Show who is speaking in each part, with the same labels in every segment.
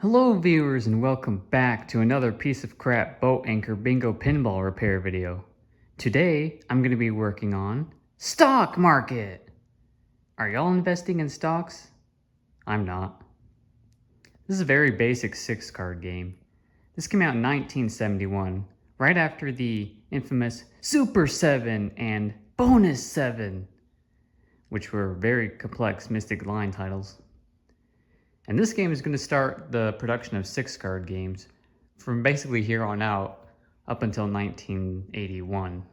Speaker 1: Hello viewers and welcome back to another piece of crap boat anchor bingo pinball repair video. Today I'm going to be working on stock market. Are y'all investing in stocks? I'm not. This is a very basic 6-card game. This came out in 1971, right after the infamous Super 7 and Bonus 7, which were very complex Mystic Line titles. And this game is going to start the production of 6-card games from basically here on out up until 1981.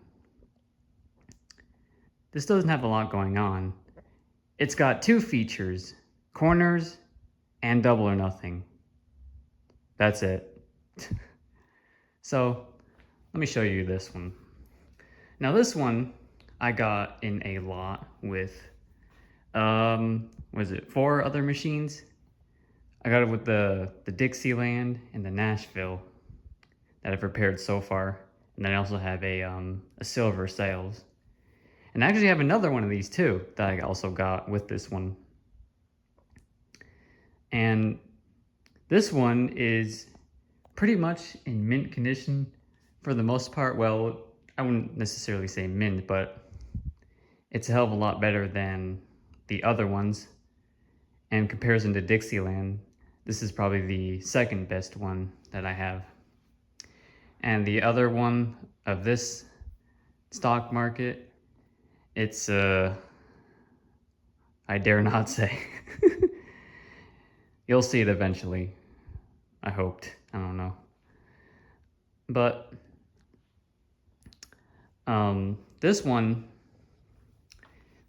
Speaker 1: This doesn't have a lot going on. It's got 2 features, corners and double or nothing. That's it. So let me show you this one. Now this one I got in a lot with, 4 other machines? I got it with the Dixieland and the Nashville that I've repaired so far. And then I also have a silver sails. And I actually have another one of these too that I also got with this one. And this one is pretty much in mint condition for the most part. Well, I wouldn't necessarily say mint, but it's a hell of a lot better than the other ones. In comparison to Dixieland, this is probably the second best one that I have. And the other one of this stock market, it's, I dare not say. You'll see it eventually. I hoped. I don't know. But, this one,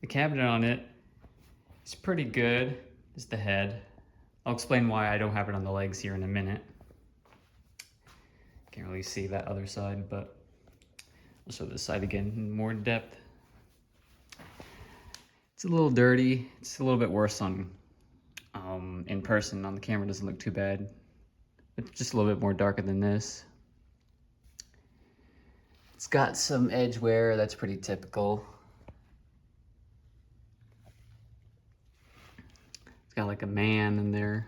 Speaker 1: the cabinet on it is pretty good. It's the head. I'll explain why I don't have it on the legs here in a minute. Can't really see that other side, but I'll show this side again in more depth. It's a little dirty. It's a little bit worse on in person. On the camera, doesn't look too bad. It's just a little bit more darker than this. It's got some edge wear. That's pretty typical. Got like a man in there.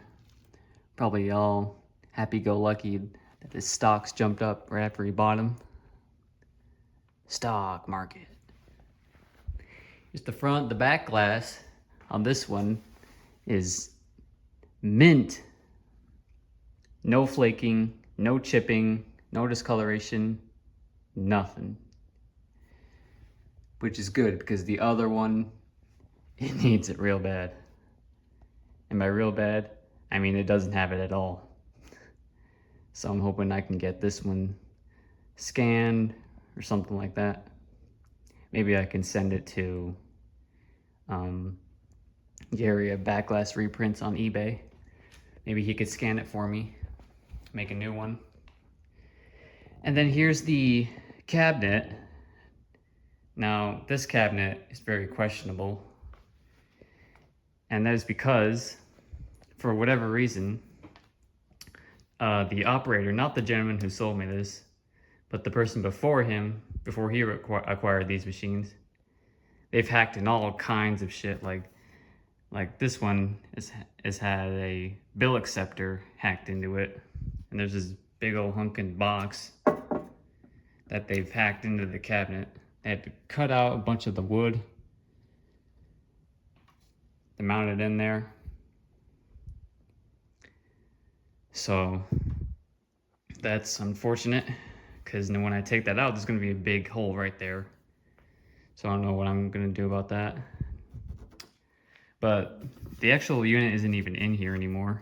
Speaker 1: Probably all happy-go-lucky that his stocks jumped up right after he bought them. Stock market. Here's the front. The back glass on this one is mint. No flaking, no chipping, no discoloration, nothing. Which is good because the other one, it needs it real bad. And by real bad, I mean it doesn't have it at all. So I'm hoping I can get this one scanned or something like that. Maybe I can send it to Gary of Backlash Reprints on eBay. Maybe he could scan it for me, make a new one. And then here's the cabinet. Now, this cabinet is very questionable. And that is because, for whatever reason, the operator, not the gentleman who sold me this, but the person before him, before he acquired these machines, they've hacked in all kinds of shit. Like this one has had a bill acceptor hacked into it. And there's this big old hunkin' box that they've hacked into the cabinet. They had to cut out a bunch of the wood. They mounted in there. So that's unfortunate because when I take that out, there's going to be a big hole right there. So I don't know what I'm going to do about that. But the actual unit isn't even in here anymore.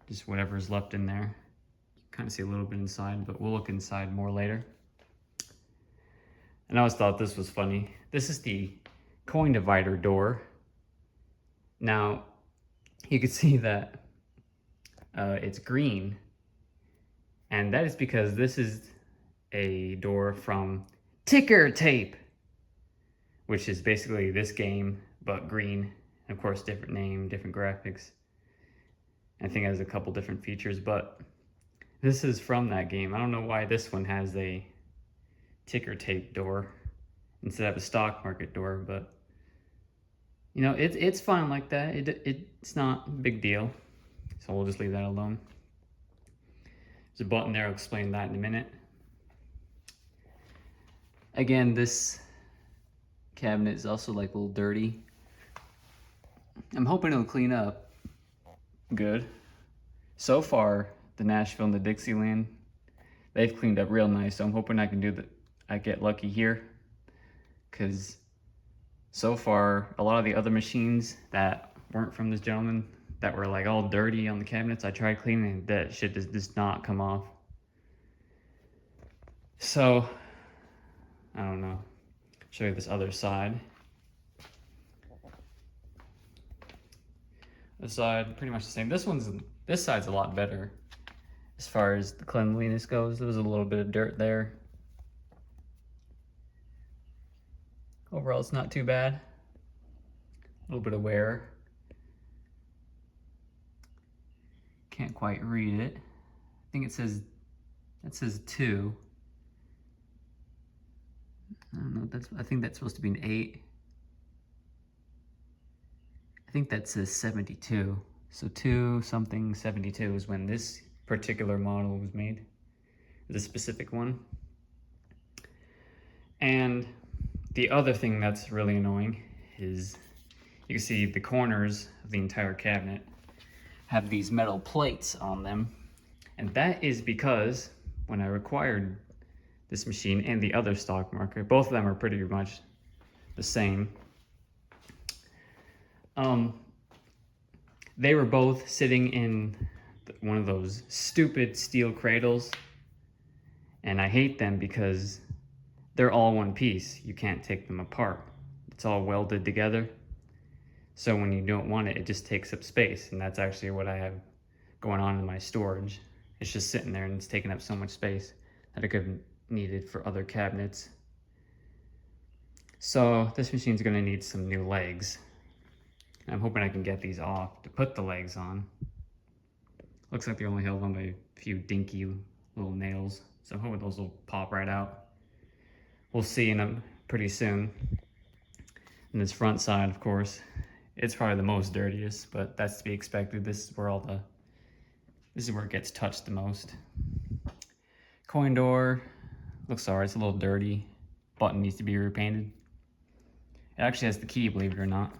Speaker 1: Just whatever's left in there. You can kind of see a little bit inside, but we'll look inside more later. And I always thought this was funny. This is the coin divider door. Now, you can see that it's green, and that is because this is a door from Ticker Tape, which is basically this game, but green. And of course, different name, different graphics. I think it has a couple different features, but this is from that game. I don't know why this one has a Ticker Tape door instead of a stock market door, but you know, it's fine like that. It's not a big deal. So we'll just leave that alone. There's a button there, I'll explain that in a minute. Again, this cabinet is also like a little dirty. I'm hoping it'll clean up good. So far, the Nashville and the Dixieland, they've cleaned up real nice. So I'm hoping I can do that. I get lucky here, because so far a lot of the other machines that weren't from this gentleman, that were like all dirty on the cabinets, I tried cleaning, that shit does not come off. So I don't know. Show you this other side. This side, pretty much the same. This side's a lot better as far as the cleanliness goes. There was a little bit of dirt there. Overall, it's not too bad. A little bit of wear. Can't quite read it. I think it says 2. I don't know. I think that's supposed to be an 8. I think that says 72. So 2 something 72 is when this particular model was made. The specific one. And the other thing that's really annoying is you can see the corners of the entire cabinet have these metal plates on them. And that is because when I acquired this machine and the other stock market, both of them are pretty much the same. They were both sitting in one of those stupid steel cradles, and I hate them because they're all one piece. You can't take them apart. It's all welded together. So when you don't want it, it just takes up space, and that's actually what I have going on in my storage. It's just sitting there and it's taking up so much space that I could have needed for other cabinets. So this machine's gonna need some new legs. I'm hoping I can get these off to put the legs on. Looks like they're only held on by a few dinky little nails, so I'm hoping those will pop right out. We'll see in them pretty soon. And this front side, of course, it's probably the most dirtiest, but that's to be expected. This is where it gets touched the most. Coin door looks alright. It's a little dirty. Button needs to be repainted. It actually has the key, believe it or not.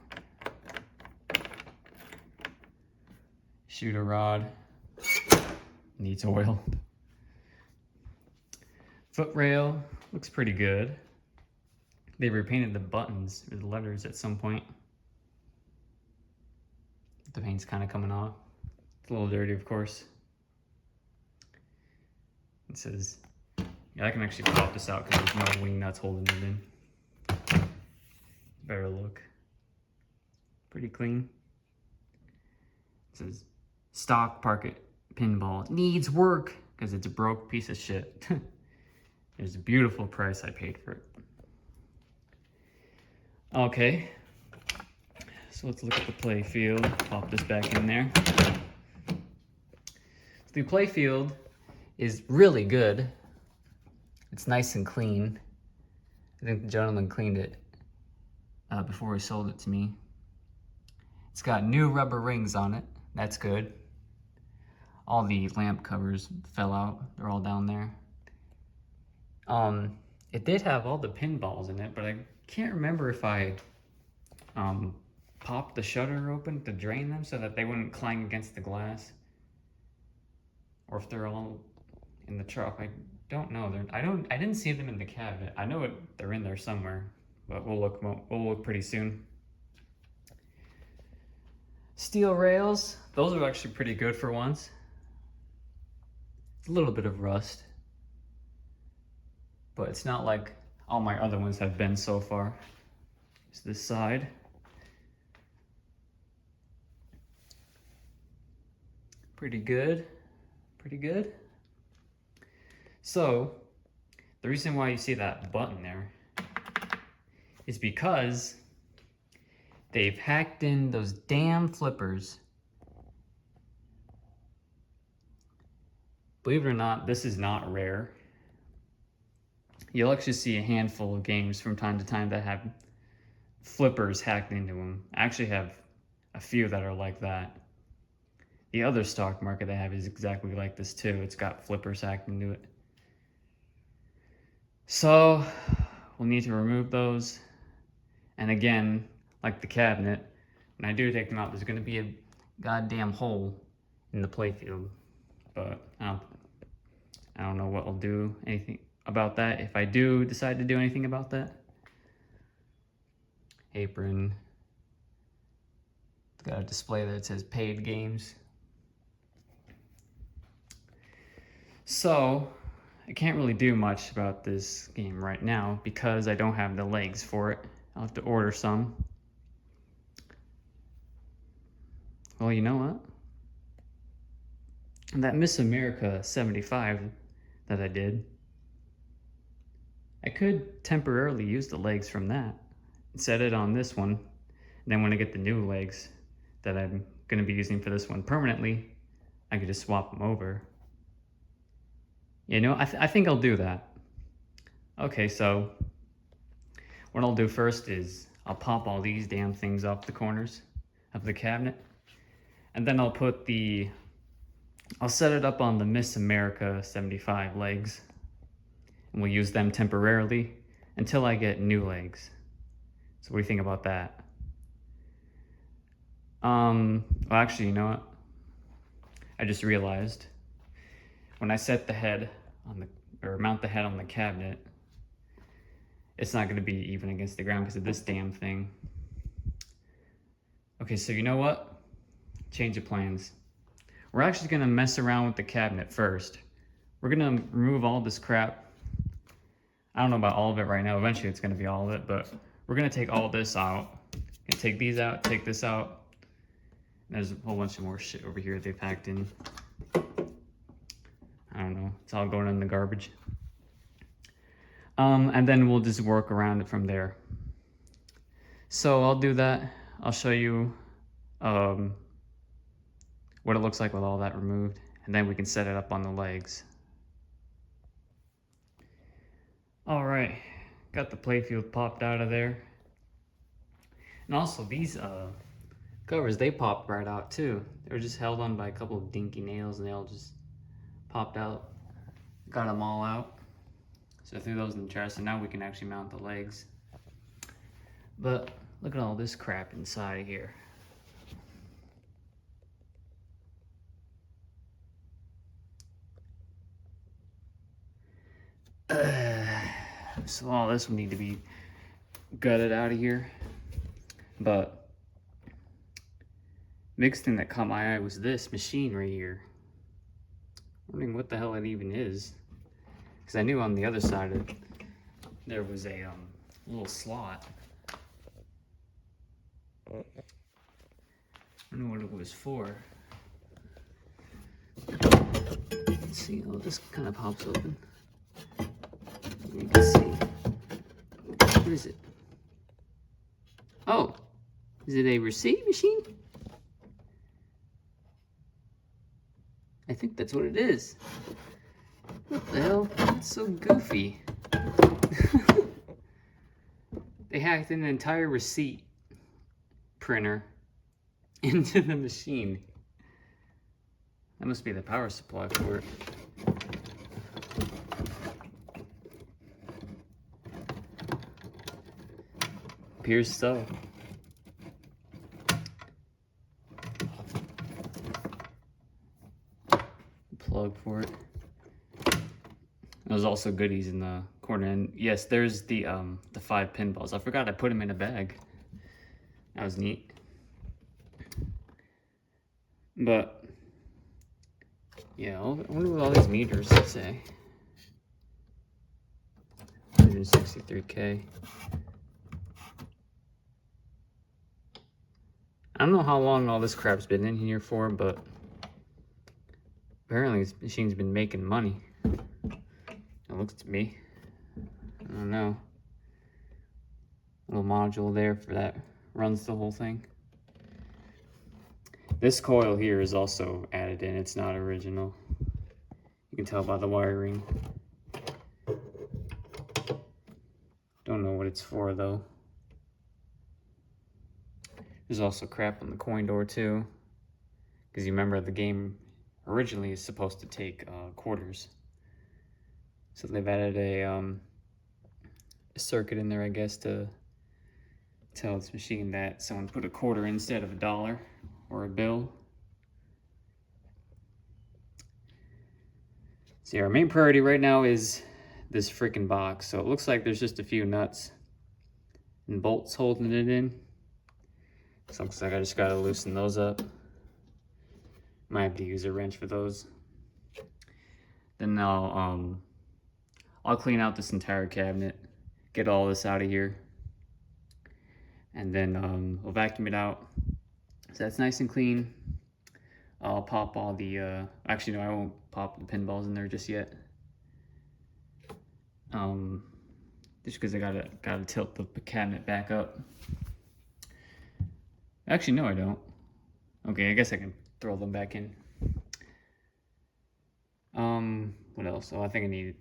Speaker 1: Shooter rod needs oil. Foot rail looks pretty good. They repainted the buttons or the letters at some point. The paint's kind of coming off. It's a little dirty, of course. It says, yeah, I can actually pop this out because there's no wing nuts holding it in. Better look. Pretty clean. It says, stock market pinball needs work because it's a broke piece of shit. There's a beautiful price I paid for it. Okay, so let's look at the play field. Pop this back in there. The play field is really good. It's nice and clean. I think the gentleman cleaned it before he sold it to me. It's got new rubber rings on it. That's good. All the lamp covers fell out. They're all down there. It did have all the pinballs in it, but I can't remember if I popped the shutter open to drain them so that they wouldn't clang against the glass, or if they're all in the truck. I don't know. I didn't see them in the cabinet. I know they're in there somewhere, but we'll look pretty soon. Steel rails, those are actually pretty good for once. A little bit of rust, but it's not like all my other ones have been so far. It's this side. Pretty good, pretty good. So, the reason why you see that button there is because they've hacked in those damn flippers. Believe it or not, this is not rare. You'll actually see a handful of games from time to time that have flippers hacked into them. I actually have a few that are like that. The other stock market I have is exactly like this too. It's got flippers hacked into it. So we'll need to remove those. And again, like the cabinet, when I do take them out, there's going to be a goddamn hole in the playfield. But I don't know what I'll do anything about that. If I do decide to do anything about that. Apron. It's got a display that says paid games. So I can't really do much about this game right now because I don't have the legs for it. I'll have to order some. Well, you know what? That Miss America 75 that I did, I could temporarily use the legs from that and set it on this one. And then when I get the new legs that I'm going to be using for this one permanently, I could just swap them over. You know, I think I'll do that. Okay, so what I'll do first is I'll pop all these damn things off the corners of the cabinet. And then I'll set it up on the Miss America 75 legs. And we'll use them temporarily until I get new legs. So what do you think about that? Well, actually, you know what? I just realized when I set the head on mount the head on the cabinet, it's not going to be even against the ground because of this damn thing. Okay, so you know what? Change of plans. We're actually going to mess around with the cabinet first. We're going to remove all this crap. I don't know about all of it right now. Eventually it's going to be all of it, but we're going to take all this out. And take these out, take this out. There's a whole bunch of more shit over here they packed in. I don't know. It's all going in the garbage. And then we'll just work around it from there. So I'll do that. I'll show you what it looks like with all that removed. And then we can set it up on the legs. All right. Got the playfield popped out of there. And also these covers, they popped right out too. They were just held on by a couple of dinky nails and they all just popped out. Got them all out. So I threw those in the trash, so now we can actually mount the legs. But look at all this crap inside of here. So all this will need to be gutted out of here. But biggest thing that caught my eye was this machine right here. Wondering what the hell it even is. Because I knew on the other side of it, there was a little slot. I don't know what it was for. Let's see, oh, this kind of pops open. You can see. What is it? Oh, is it a receipt machine? I think that's what it is. What the hell? That's so goofy. They hacked an entire receipt printer into the machine. That must be the power supply for it. Appears so. Plug for it. There's also goodies in the corner, and yes, there's the 5 pinballs. I forgot I put them in a bag. That was neat. But yeah, I wonder what all these meters say. 163K. I don't know how long all this crap's been in here for, but apparently this machine's been making money. It looks to me. I don't know. Little module there for that runs the whole thing. This coil here is also added in. It's not original. You can tell by the wiring. Don't know what it's for though. There's also crap on the coin door too. because you remember the game originally is supposed to take quarters. So they've added a circuit in there, I guess, to tell this machine that someone put a quarter instead of a dollar or a bill. See, our main priority right now is this freaking box. So it looks like there's just a few nuts and bolts holding it in. So it looks like I just gotta loosen those up. Might have to use a wrench for those. Then I'll clean out this entire cabinet, get all this out of here, and then we'll vacuum it out so that's nice and clean. I'll pop all the actually no, I won't pop the pinballs in there just yet. Just because I gotta tilt the cabinet back up. Actually no, I don't. Okay, I guess I can throw them back in. What else? Oh, I think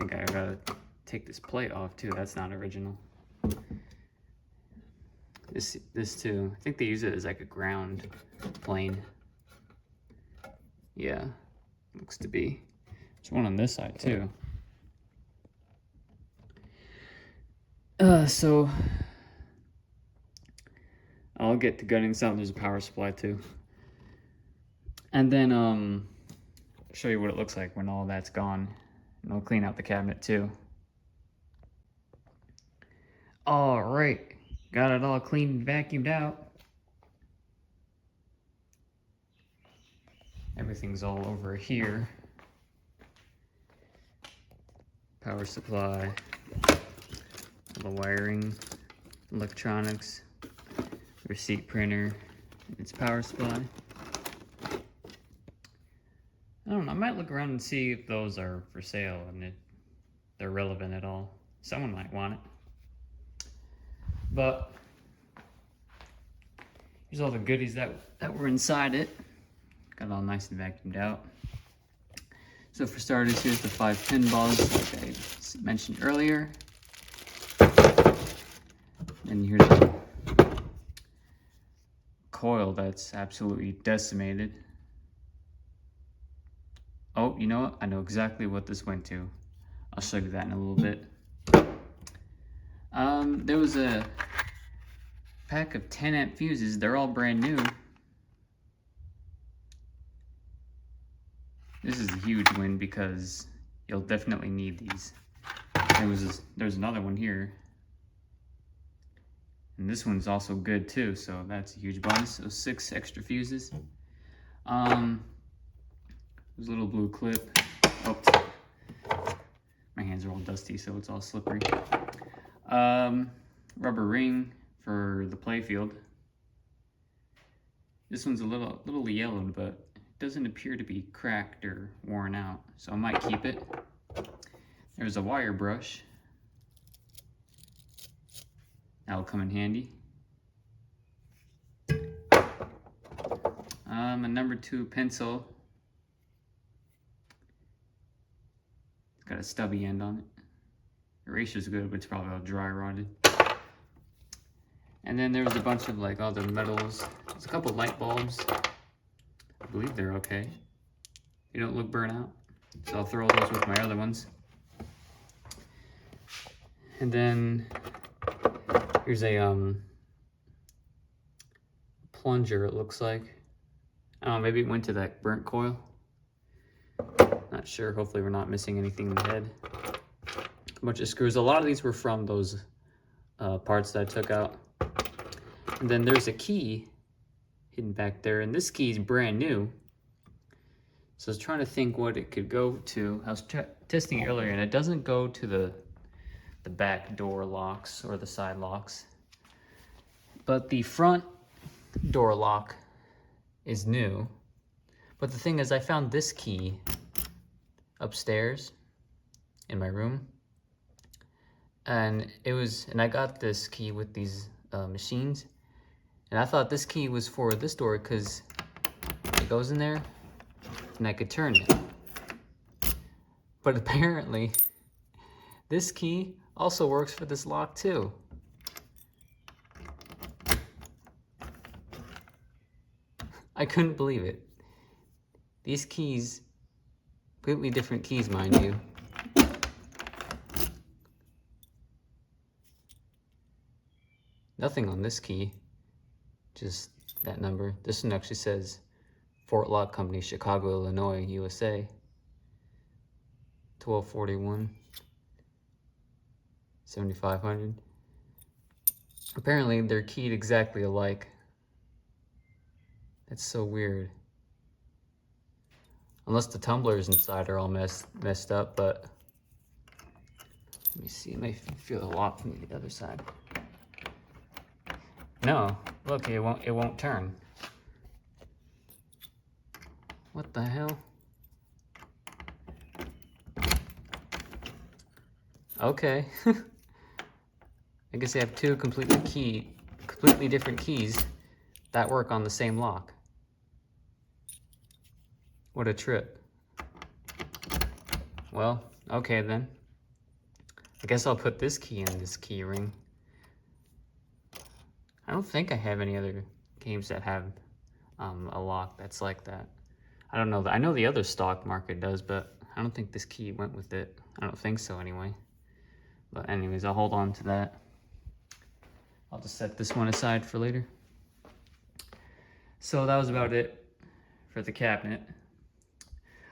Speaker 1: I gotta take this plate off too. That's not original. This too. I think they use it as like a ground plane. Yeah, looks to be. There's one on this side too. So I'll get to gutting something. There's a power supply too. And then show you what it looks like when all that's gone. And I'll clean out the cabinet too. All right, got it all cleaned and vacuumed out. Everything's all over here. Power supply, all the wiring, electronics, receipt printer, its power supply. I don't know, I might look around and see if those are for sale and if they're relevant at all. Someone might want it. But here's all the goodies that were inside it. Got it all nice and vacuumed out. So for starters, here's the 5 pinballs like I mentioned earlier. And here's a coil that's absolutely decimated. Oh, you know what? I know exactly what this went to. I'll show you that in a little bit. There was a pack of 10 amp fuses. They're all brand new. This is a huge win because you'll definitely need these. There's another one here. And this one's also good too, so that's a huge bonus. So 6 extra fuses. There's a little blue clip. Oh, my hands are all dusty, so it's all slippery. Rubber ring for the playfield. This one's a little yellowed, but it doesn't appear to be cracked or worn out, so I might keep it. There's a wire brush. That'll come in handy. A number 2 pencil. It's got a stubby end on it. Eraser's good, but it's probably all dry rotted. And then there was a bunch of like other metals. There's a couple light bulbs. I believe they're okay. They don't look burnt out. So I'll throw those with my other ones. And then here's a plunger, it looks like. I don't know, maybe it went to that burnt coil. Not sure, hopefully we're not missing anything in the head. A bunch of screws. A lot of these were from those parts that I took out. And then there's a key hidden back there, and this key is brand new. So I was trying to think what it could go to. I was testing it earlier, and it doesn't go to the back door locks or the side locks. But the front door lock is new. But the thing is, I found this key upstairs in my room. And I got this key with these machines. And I thought this key was for this door because it goes in there and I could turn it. But apparently, this key also works for this lock too. I couldn't believe it. These keys, completely different keys, mind you. Nothing on this key, just that number. This one actually says Fort Lock Company, Chicago, Illinois, USA. 1241, 7500. Apparently they're keyed exactly alike. That's so weird. Unless the tumblers inside are all messed up, but let me see, let me feel the lock from the other side. No, look, it won't turn. What the hell? Okay. I guess they have two completely different keys that work on the same lock. What a trip. Well, okay then. I guess I'll put this key in this key ring. I don't think I have any other games that have a lock that's like that. I don't know. I know the other stock market does, but I don't think this key went with it. I don't think so anyway. But anyways, I'll hold on to that. I'll just set this one aside for later. So that was about it for the cabinet.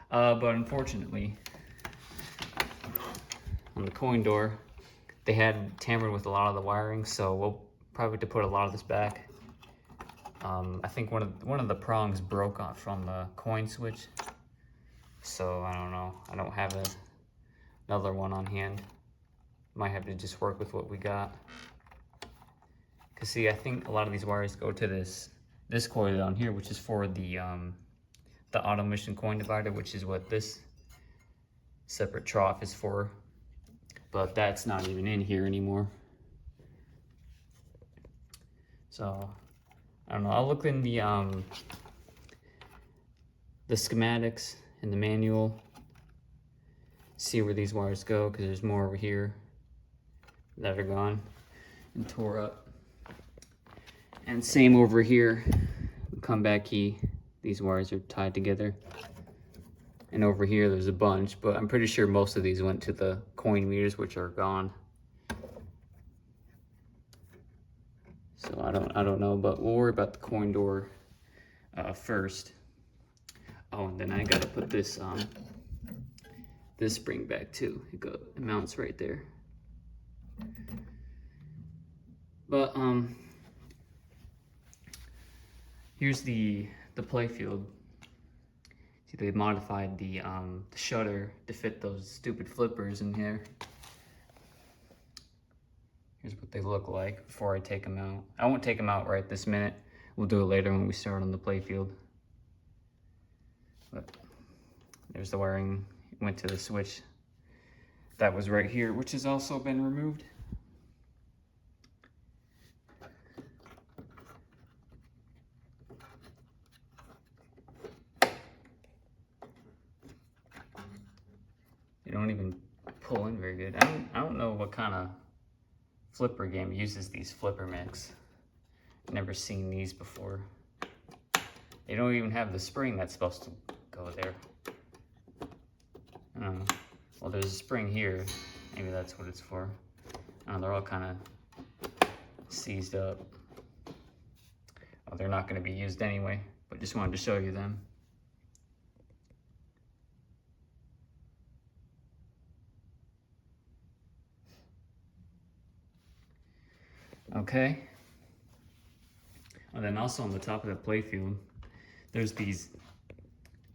Speaker 1: But unfortunately, on the coin door, they had tampered with a lot of the wiring, so we'll probably have to put a lot of this back. I think one of the prongs broke off from the coin switch, so I don't know. I don't have another one on hand. Might have to just work with what we got. Cause see, I think a lot of these wires go to this coil down here, which is for the auto mission coin divider, which is what this separate trough is for. But that's not even in here anymore. So I don't know. I'll look in the schematics and the manual, see where these wires go, because there's more over here that are gone and tore up. And same over here, comeback key, these wires are tied together. And over here there's a bunch, but I'm pretty sure most of these went to the coin meters, which are gone. So I don't know, but we'll worry about the coin door first. Oh, and then I gotta put this this spring back too. It mounts right there. But here's the play field. See, they modified the shutter to fit those stupid flippers in here. Here's what they look like before I take them out. I won't take them out right this minute. We'll do it later when we start on the play field. But there's the wiring. It went to the switch that was right here, which has also been removed. They don't even pull in very good. I don't know what kind of flipper game uses these flipper mix. Never seen these before. They don't even have the spring that's supposed to go there. I don't know. Well, there's a spring here. Maybe that's what it's for. I don't know, they're all kind of seized up. Oh, they're not going to be used anyway, but just wanted to show you them. Okay. And then also on the top of the playfield, there's these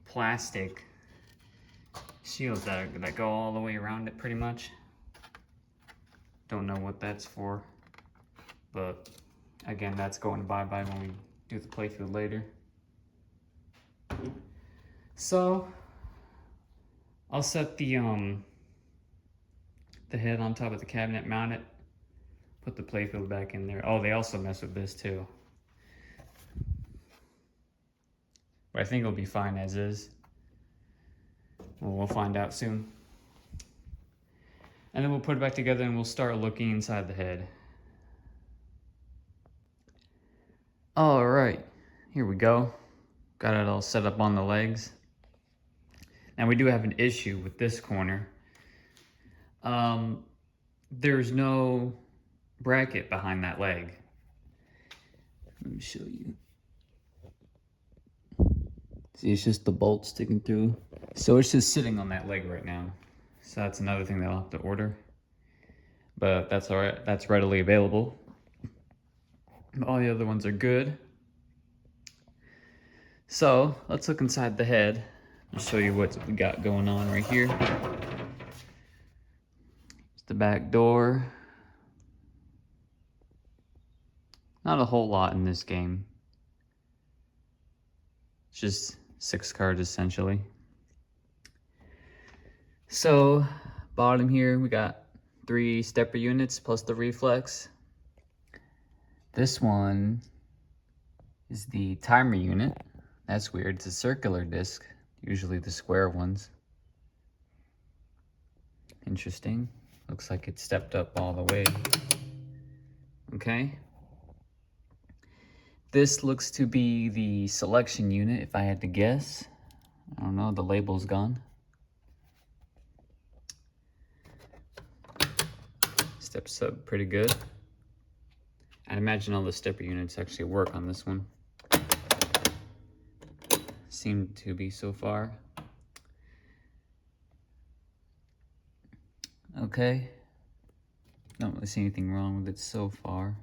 Speaker 1: plastic shields that go all the way around it pretty much. Don't know what that's for, but again, that's going to bye-bye when we do the playfield later. So I'll set the head on top of the cabinet, mount it, put the playfield back in there. Oh, they also mess with this too. But I think it'll be fine as is. Well, we'll find out soon. And then we'll put it back together and we'll start looking inside the head. All right, here we go. Got it all set up on the legs. Now we do have an issue with this corner. There's no bracket behind that leg. Let me show you. See, it's just the bolt sticking through. So it's just sitting on that leg right now. So that's another thing that I'll have to order. But that's all right, that's readily available. All the other ones are good. So let's look inside the head. I'll show you what we got going on right here. It's the back door. Not a whole lot in this game. It's just 6 cards essentially. So bottom here we got 3 stepper units plus the reflex. This one is the timer unit. That's weird, it's a circular disc, usually the square ones. Interesting, looks like it stepped up all the way. Okay. This looks to be the selection unit, if I had to guess. I don't know, the label's gone. Steps up pretty good. I'd imagine all the stepper units actually work on this one. Seem to be so far. Okay. Don't really see anything wrong with it so far.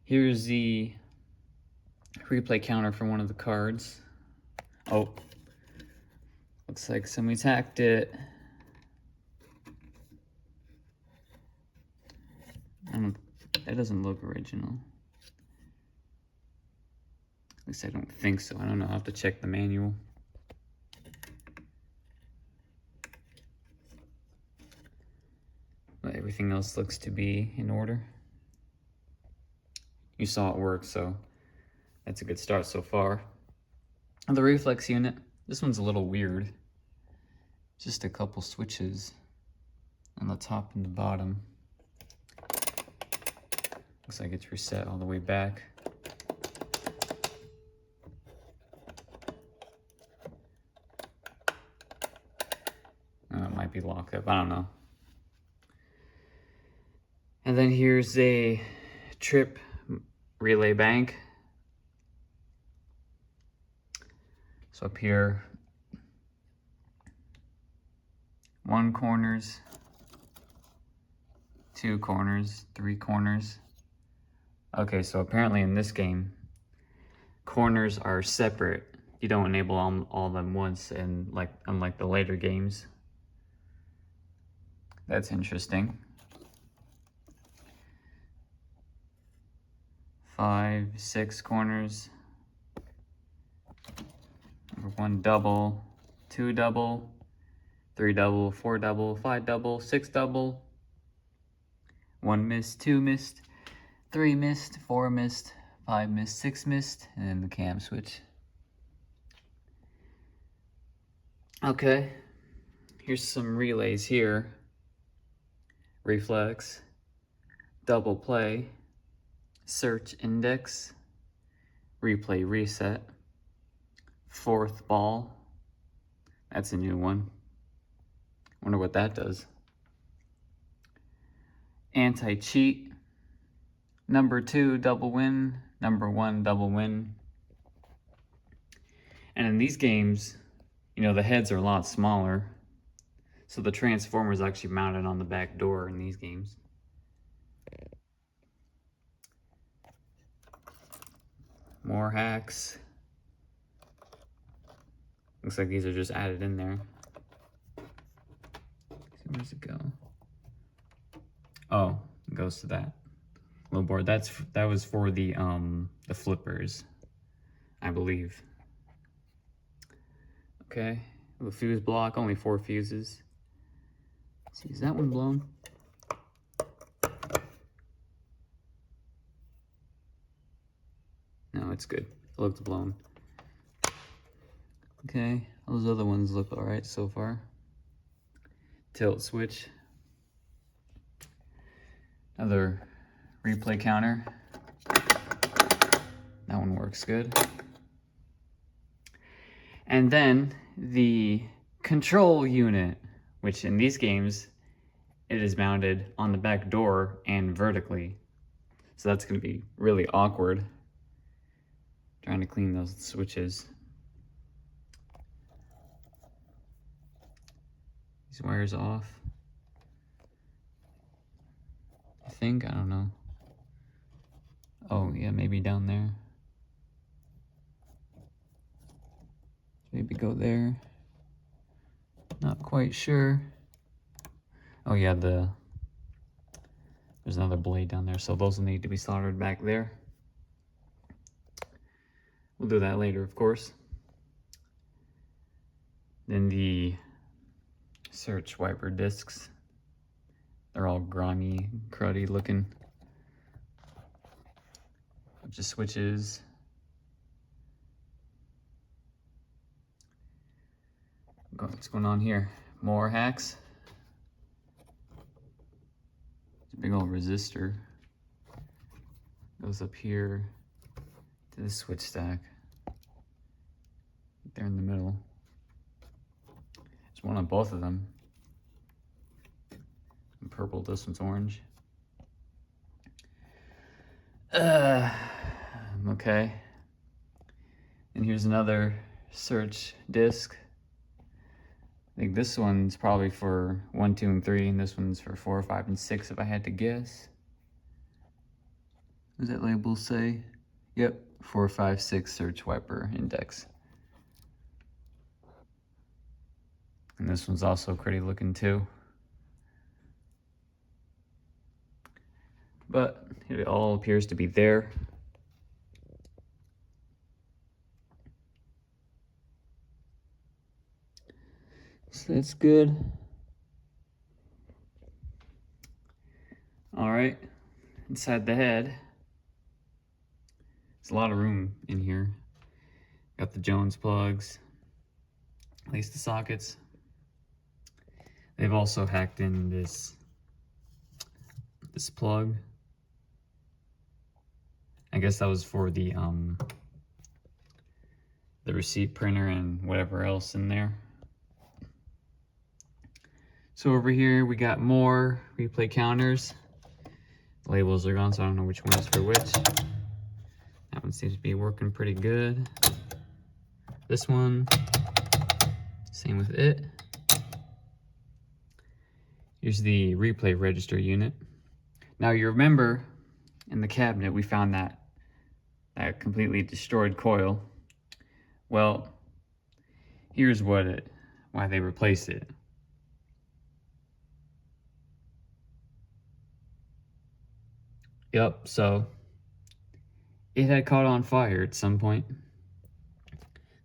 Speaker 1: Here's the replay counter for one of the cards. Oh, looks like somebody's hacked it. That doesn't look original. At least I don't think so. I don't know. I'll have to check the manual. But everything else looks to be in order. You saw it work, so that's a good start so far. And the reflex unit, this one's a little weird. Just a couple switches on the top and the bottom. Looks like it's reset all the way back. It might be locked up, I don't know. And then here's a trip relay bank. So up here, 1 corners, 2 corners, 3 corners. Okay, so apparently in this game, corners are separate. You don't enable all of them once, and unlike the later games. That's interesting. 5, 6 corners. 1 double, 2 double, 3 double, 4 double, 5 double, 6 double. 1 missed, 2 missed, 3 missed, 4 missed, 5 missed, 6 missed, and then the cam switch. Okay, here's some relays here. Reflex, double play, search index, replay reset, 4th ball. That's a new one. Wonder what that does. Anti-cheat, number 2 double win, number 1 double win. And in these games, you know, the heads are a lot smaller. So the transformer is actually mounted on the back door in these games. More hacks. Looks like these are just added in there. Where does it go? Oh, it goes to that little board. That was for the flippers, I believe. Okay, the fuse block, only 4 fuses. Let's see, is that one blown? No, it's good. It looks blown. Okay, those other ones look all right so far. Tilt switch. Another replay counter. works good. And then the control unit, which in these games, it is mounted on the back door and vertically. So that's going to be really awkward. Trying to clean those switches. These wires off. I think, I don't know. Oh yeah, maybe down there. Maybe go there. Not quite sure. Oh yeah, there's another blade down there, so those will need to be soldered back there. We'll do that later, of course. Then the search wiper discs. They're all grimy, cruddy looking. Bunch of switches. What's going on here? More hacks. It's a big old resistor. Goes up here to the switch stack. Right there in the middle. There's one on both of them. Purple, this one's orange. Okay. And here's another search disc. I think this one's probably for 1, 2, and 3, and this one's for 4, 5, and 6 if I had to guess. What does that label say? Yep, 4, 5, 6 search wiper index. And this one's also pretty looking too. But it all appears to be there. So that's good. All right, inside the head, there's a lot of room in here. Got the Jones plugs, at least the sockets. They've also hacked in this plug. I guess that was for the receipt printer and whatever else in there. So over here we got more replay counters. The labels are gone, so I don't know which one is for which. That one seems to be working pretty good. This one, same with it. Here's the replay register unit. Now you remember in the cabinet we found that completely destroyed coil. Well, here's why they replaced it. Yep, so it had caught on fire at some point.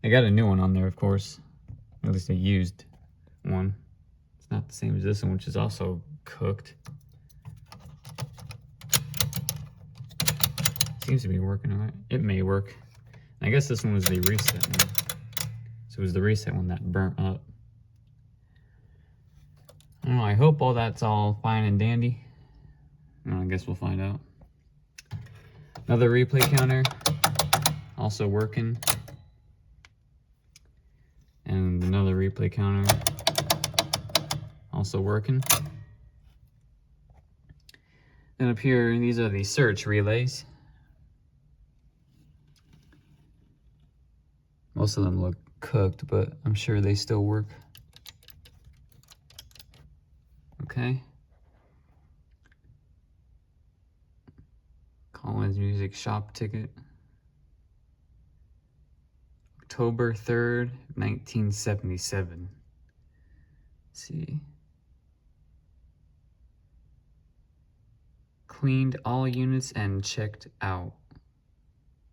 Speaker 1: They got a new one on there, of course. At least a used one. It's not the same as this one, which is also cooked. Seems to be working all right. It may work. I guess this one was the reset one. So it was the reset one that burnt up. I don't know, I hope all that's all fine and dandy. Well, I guess we'll find out. Another replay counter, also working. And another replay counter, also working. Then up here, these are the search relays. Most of them look cooked, but I'm sure they still work. Okay. Collins Music Shop ticket. October 3rd, 1977. Let's see. Cleaned all units and checked out.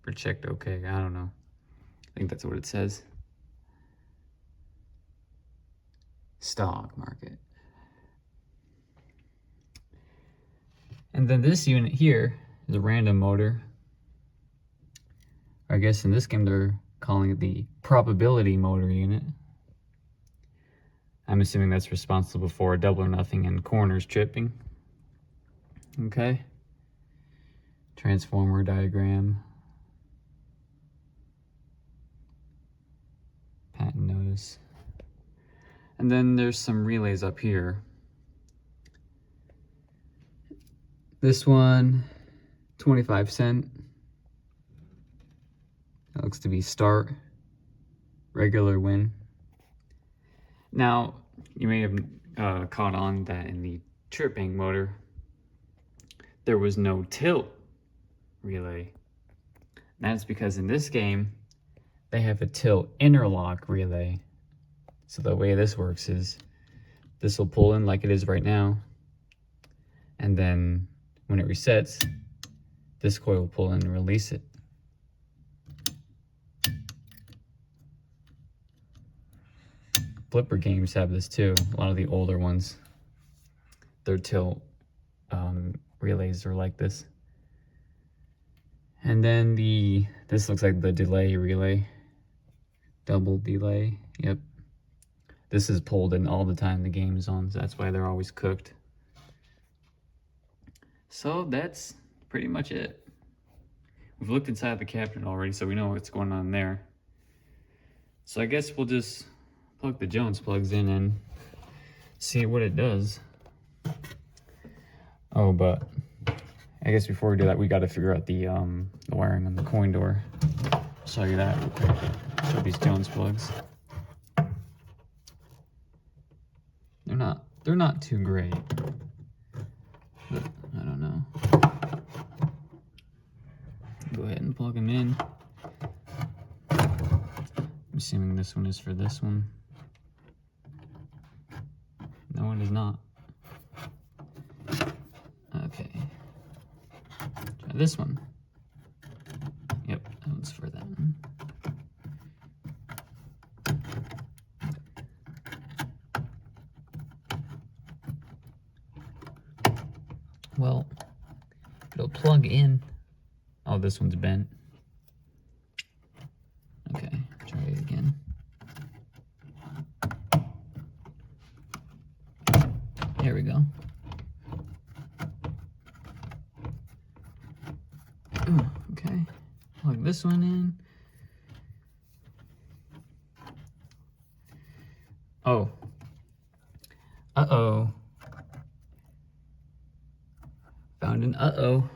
Speaker 1: Or checked okay, I don't know. I think that's what it says. Stock market. And then this unit here is a random motor. I guess in this game they're calling it the probability motor unit. I'm assuming that's responsible for double or nothing and corners tripping. Okay. Transformer diagram. goes. And then there's some relays up here. This one, 25 cent. That looks to be start, regular win. Now, you may have caught on that in the trip bank motor, there was no tilt relay. That's because in this game, they have a tilt interlock relay. So the way this works is this will pull in like it is right now. And then when it resets, this coil will pull in and release it. Flipper games have this too. A lot of the older ones, their tilt relays are like this. And then this looks like the delay relay. Double delay, yep. This is pulled in all the time the game is on, so that's why they're always cooked. So that's pretty much it. We've looked inside the cabinet already, so we know what's going on there. So I guess we'll just plug the Jones plugs in and see what it does. Oh, but I guess before we do that, we got to figure out the wiring on the coin door. I'll show you that real quick. Show these Jones plugs. They're not too great, but I don't know. Go ahead and plug them in. I'm assuming this one is for this one. No, it is not. Okay. Try this one. Yep, that one's for that one. Well, it'll plug in. Oh, this one's bent. Okay, try it again. There we go. Ooh, okay, plug this one in. Oh. Uh-oh. Found an uh-oh.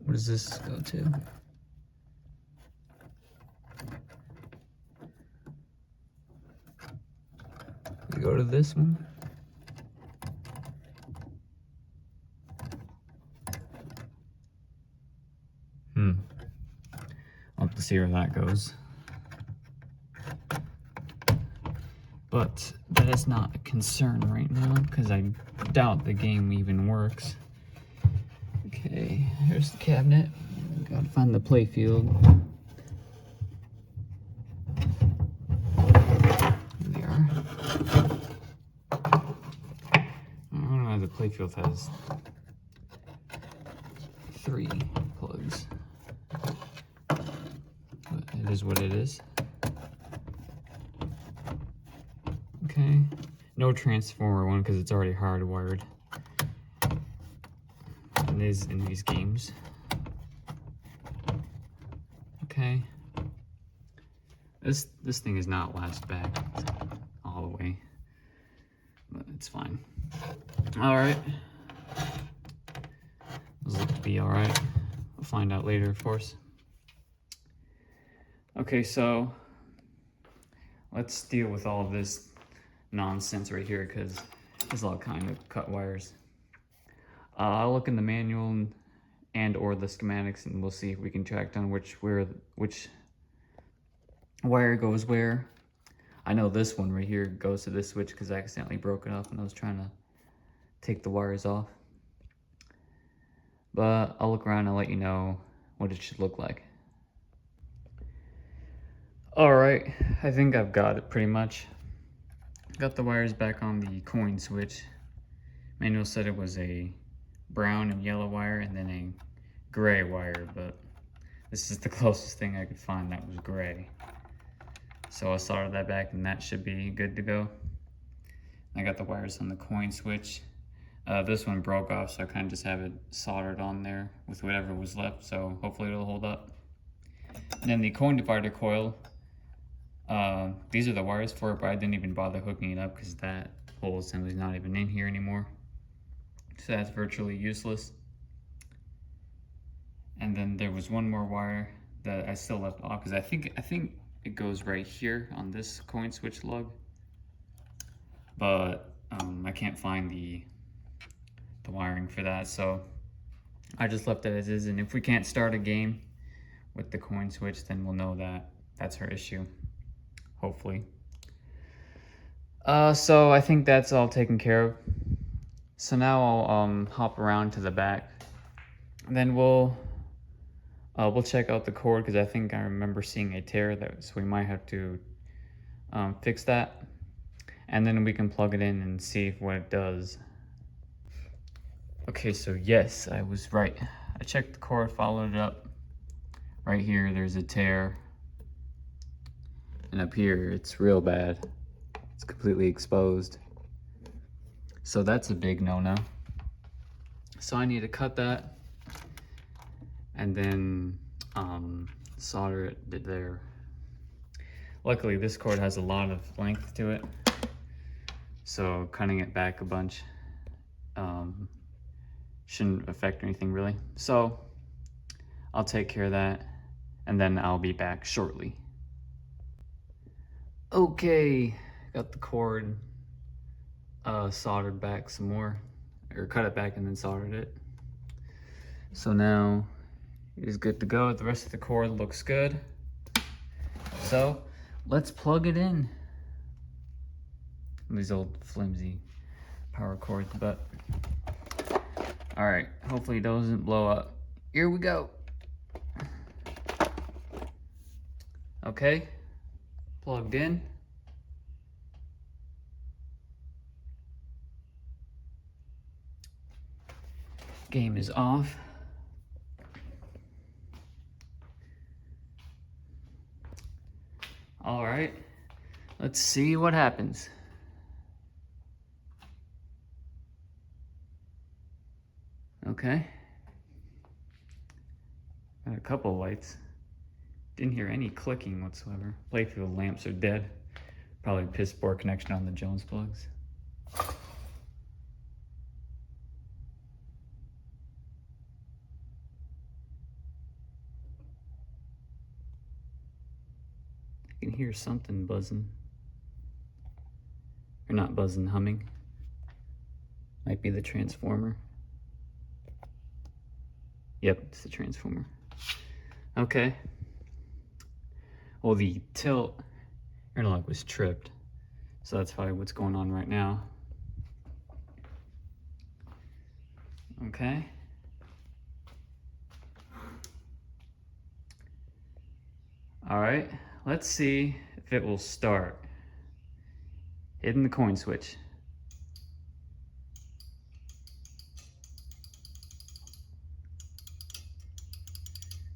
Speaker 1: What does this go to? We go to this one. I'll have to see where that goes. But that is not a concern right now because I doubt the game even works. Okay, here's the cabinet. Gotta find the play field. Here they are. I don't know, the play field has 3 plugs. But it is what it is. Okay, no transformer one because it's already hardwired. It is in these games. Okay. This thing is not latched back all the way, but it's fine. All right. Those look to be all right. We'll find out later, of course. Okay, so let's deal with all of this nonsense right here because there's all kind of cut wires. I'll look in the manual and or the schematics and we'll see if we can track down which wire goes where. I know this one right here goes to this switch because I accidentally broke it up when I was trying to take the wires off. But I'll look around and let you know what it should look like. Alright, I think I've got it pretty much. Got the wires back on the coin switch. Manual said it was a brown and yellow wire and then a gray wire, but this is the closest thing I could find that was gray. So I soldered that back and that should be good to go. I got the wires on the coin switch. This one broke off, so I kind of just have it soldered on there with whatever was left, so hopefully it'll hold up. And then the coin divider coil, These are the wires for it, but I didn't even bother hooking it up because that whole assembly is not even in here anymore. So that's virtually useless. And then there was one more wire that I still left off because I think it goes right here on this coin switch lug, but I can't find the wiring for that, so I just left it as is. And if we can't start a game with the coin switch, then we'll know that that's her issue, hopefully. So I think that's all taken care of. So now I'll hop around to the back, then we'll check out the cord because I think I remember seeing a tear that, so we might have to fix that, and then we can plug it in and see what it does. Okay, so yes, I was right. I checked the cord, followed it up. Right here, there's a tear, and up here, it's real bad. It's completely exposed. So that's a big no-no. So I need to cut that and then solder it there. Luckily, this cord has a lot of length to it, so cutting it back a bunch shouldn't affect anything really. So I'll take care of that, and then I'll be back shortly. Okay, got the cord soldered back some more, or cut it back and then soldered it. So now it is good to go. The rest of the cord looks good. So let's plug it in. These old flimsy power cords, but all right, hopefully it doesn't blow up. Here we go. Okay, plugged in. Game is off. All right, let's see what happens. Okay. Got a couple lights. Didn't hear any clicking whatsoever. Playfield lamps are dead. Probably piss poor connection on the Jones plugs. I can hear something buzzing. Or not buzzing, humming. Might be the transformer. Yep, it's the transformer. Okay. Well, the tilt interlock was tripped, so that's probably what's going on right now. Okay. All right, let's see if it will start. Hitting the coin switch.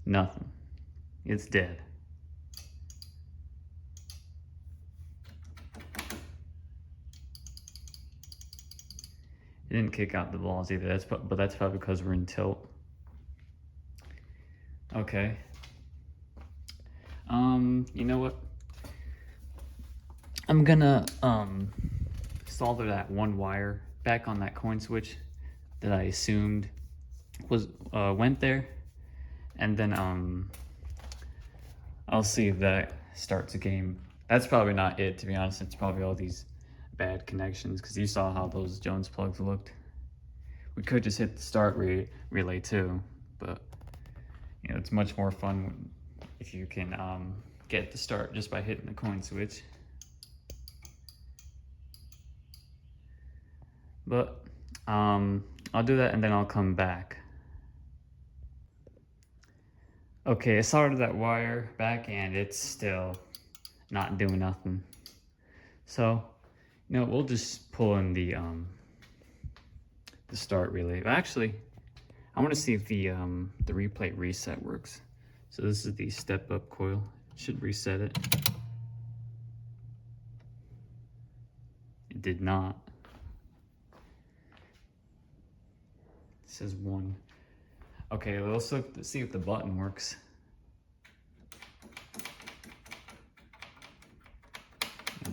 Speaker 1: Nothing. It's dead. It didn't kick out the balls either. But that's probably because we're in tilt. Okay. You know what? I'm gonna solder that one wire back on that coin switch that I assumed was went there, and then I'll see if that starts a game. That's probably not it, to be honest. It's probably all these bad connections, because you saw how those Jones plugs looked. We could just hit the start relay too, but you know, it's much more fun if you can get the start just by hitting the coin switch. But I'll do that and then I'll come back. Okay, I soldered that wire back and it's still not doing nothing. So, you know, we'll just pull in the start relay. Actually, I want to see if the replay reset works. So this is the step-up coil. It should reset it. It did not. It says 1. Okay, let's look see if the button works.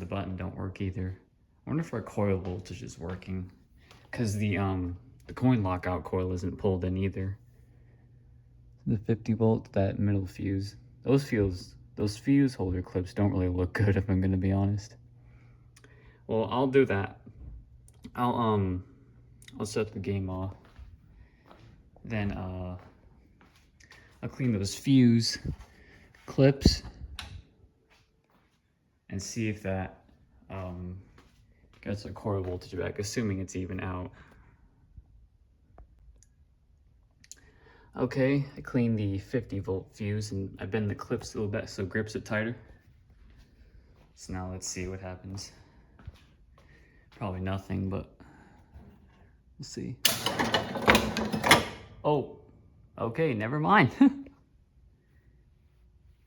Speaker 1: button don't work either. I wonder if our coil voltage is working, because the coin lockout coil isn't pulled in either. The 50 volt, that middle fuse, those fuse holder clips don't really look good, if I'm gonna be honest. Well, I'll do that. I'll set the game off. Then I'll clean those fuse clips and see if that gets our coil voltage back, assuming it's even out. Okay, I cleaned the 50 volt fuse and I bend the clips a little bit so it grips it tighter. So now let's see what happens. Probably nothing, but we'll see. Oh, okay, never mind.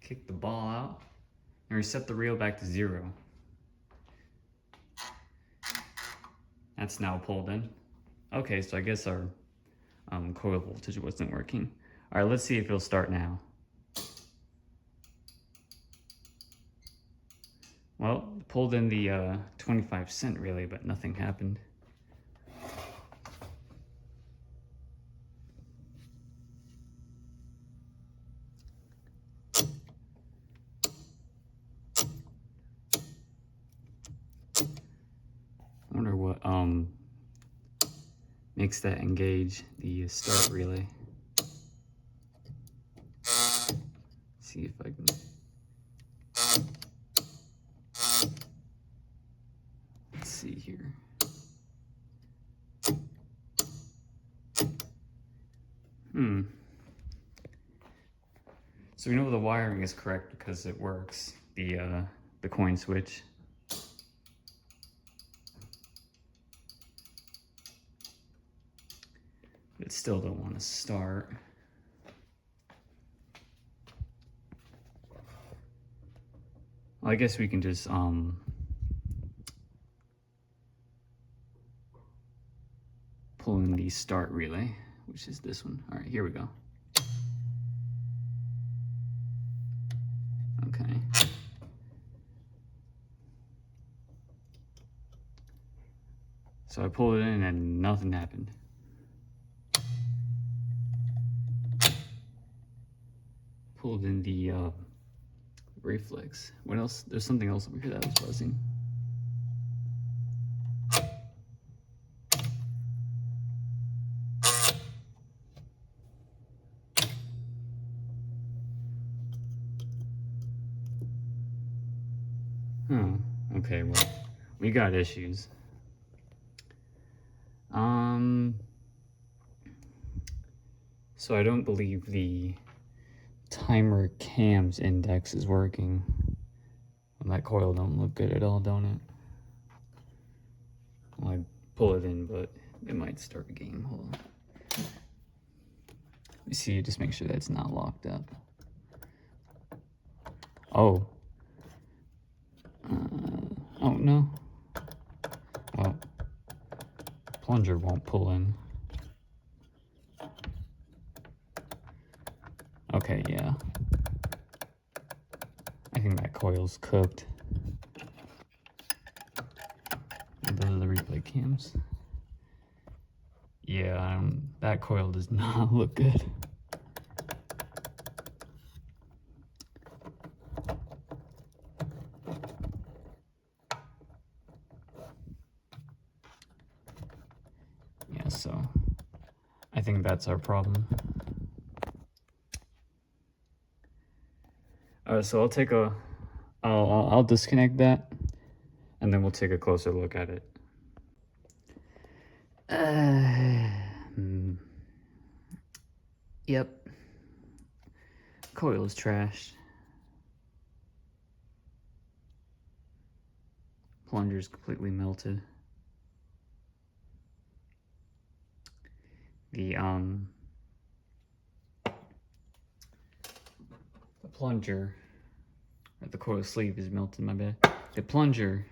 Speaker 1: Kick the ball out and reset the reel back to 0. That's now pulled in. Okay, so I guess our coil voltage wasn't working. All right, let's see if it'll start now. Well, pulled in the 25-cent relay, but nothing happened. I wonder what makes that engage the start relay. See if I can. Let's see here. So we know the wiring is correct because it works. The coin switch. But still don't want to start. Well, I guess we can just pull in the start relay, which is this one. All right, here we go. Okay. So I pulled it in and nothing happened. Pulled in the reflex. What else? There's something else over here that was buzzing. Okay, well, we got issues. So I don't believe the timer cams index is working. Well, that coil don't look good at all, don't it? Well, I pull it in, but it might start a game. Hold on. Let me see, just make sure that's not locked up. Oh. Oh, no. Well, plunger won't pull in. Okay, yeah. I think that coil's cooked. Those are the replay cams. Yeah, that coil does not look good. Yeah, so I think that's our problem. So I'll disconnect that, and then we'll take a closer look at it. Yep. Coil is trashed. Plunger's completely melted. The plunger, or the coil sleeve is melted, my bad. The plunger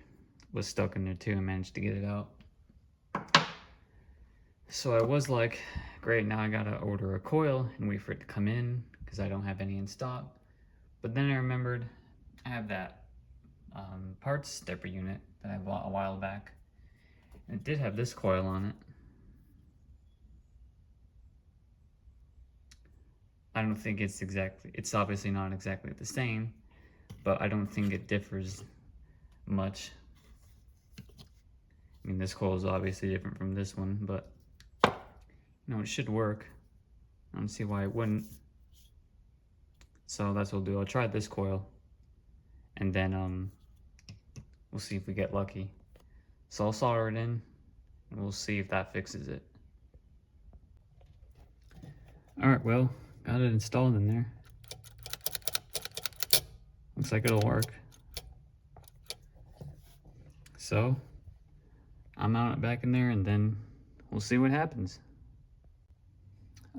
Speaker 1: was stuck in there too. I managed to get it out. So I was like, great, now I gotta order a coil and wait for it to come in because I don't have any in stock. But then I remembered I have that parts stepper unit that I bought a while back. And it did have this coil on it. I don't think it's obviously not exactly the same, but I don't think it differs much. I mean, this coil is obviously different from this one, but you know, it should work. I don't see why it wouldn't. So that's what I'll do. I'll try this coil, and then we'll see if we get lucky. So I'll solder it in, and we'll see if that fixes it. Alright, well, got it installed in there. Looks like it'll work. So I'll mount it back in there, and then we'll see what happens.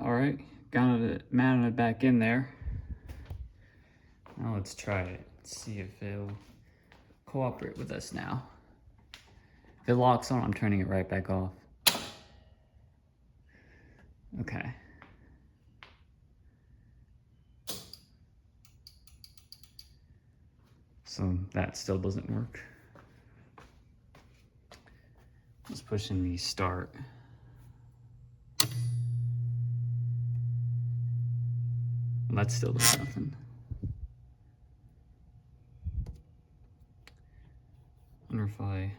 Speaker 1: Alright, got it mounted back in there. Now let's try it. Let's see if it'll cooperate with us now. If it locks on, I'm turning it right back off. Okay. So that still doesn't work. Let's push in the start. Well, that still does nothing. I wonder if I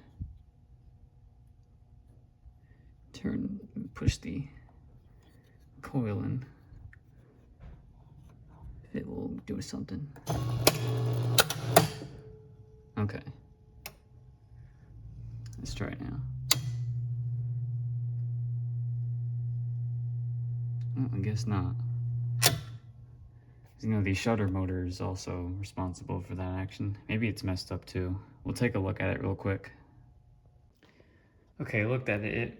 Speaker 1: push the coil in, if it will do something. Okay. Let's try it now. Oh, I guess not. You know, the shutter motor is also responsible for that action. Maybe it's messed up too. We'll take a look at it real quick. Okay, looked at it.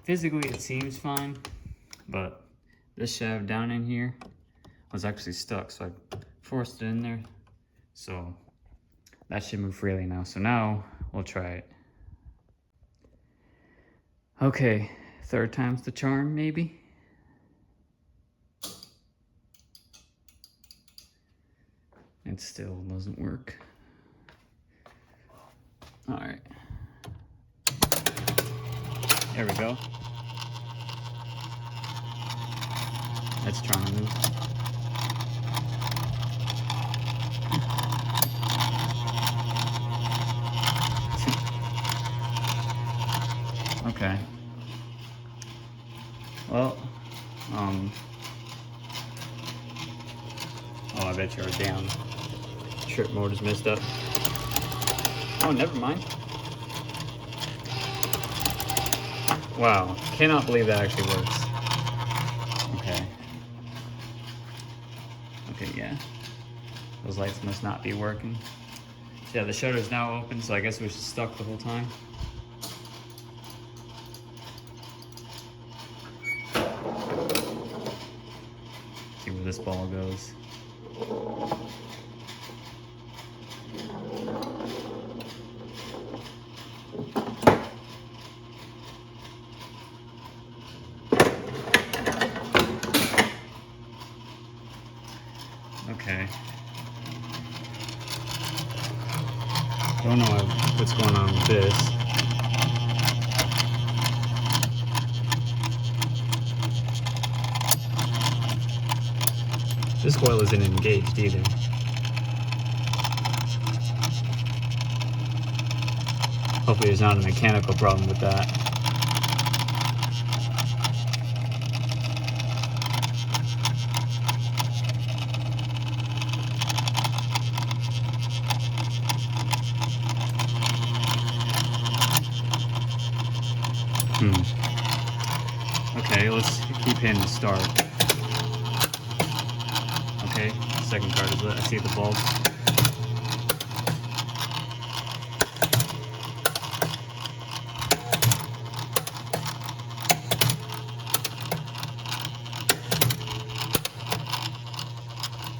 Speaker 1: Physically it seems fine, but this shaft down in here was actually stuck, so I forced it in there. So that should move freely now. So now we'll try it. Okay, third time's the charm, maybe? It still doesn't work. All right. There we go. It's trying to move. Okay. Well, oh, I bet you're down. Trip mode is messed up. Oh, never mind. Wow, cannot believe that actually works. Okay. Okay, yeah. Those lights must not be working. So yeah, the shutter is now open, so I guess it was just stuck the whole time. See where this ball goes. Okay. I don't know what's going on with this. This coil isn't engaged either. Hopefully there's not a mechanical problem with that. Okay, let's keep hitting the start. Okay, second card is lit. I see the bulb.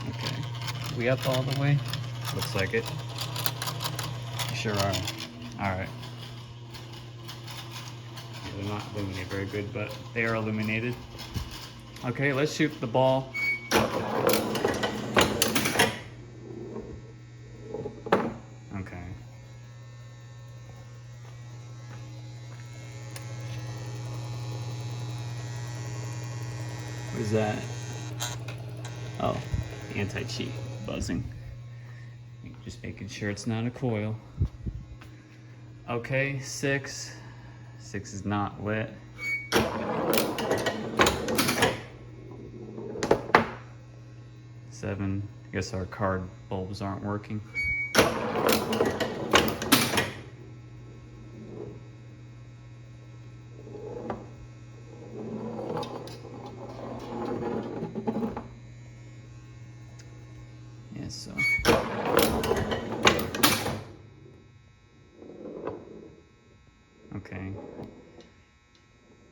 Speaker 1: Okay, we up all the way? Looks like it. Sure are. Alright. They're not illuminated very good, but they are illuminated. Okay, let's shoot the ball. is that? Oh, anti-cheat buzzing. Just making sure it's not a coil. Okay, 6. 6 is not lit. 7. I guess our card bulbs aren't working. Yes, so. Okay.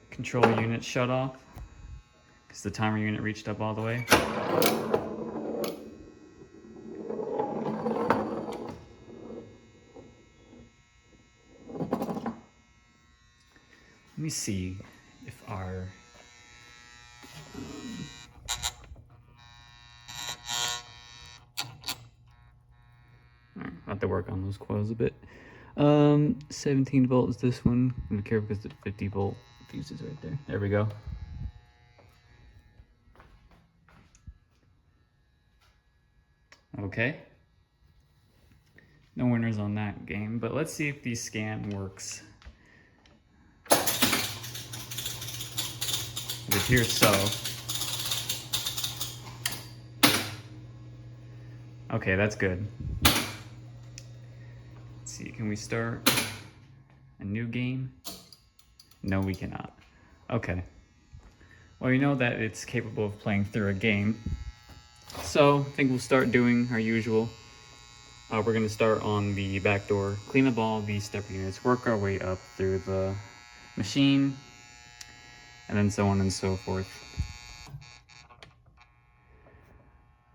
Speaker 1: Control unit shut off because the timer unit reached up all the way. Let me see if our Alright, I'll have to work on those coils a bit. 17 volt is this one. I'm gonna be careful because the 50 volt fuse is right there. There we go. Okay. No winners on that game, but let's see if the scan works. It appears so. Okay, that's good. Let's see, can we start a new game? No, we cannot. Okay. Well, you know that it's capable of playing through a game. So, I think we'll start doing our usual. We're gonna start on the back door, clean up all these stepper units, work our way up through the machine, and then so on and so forth.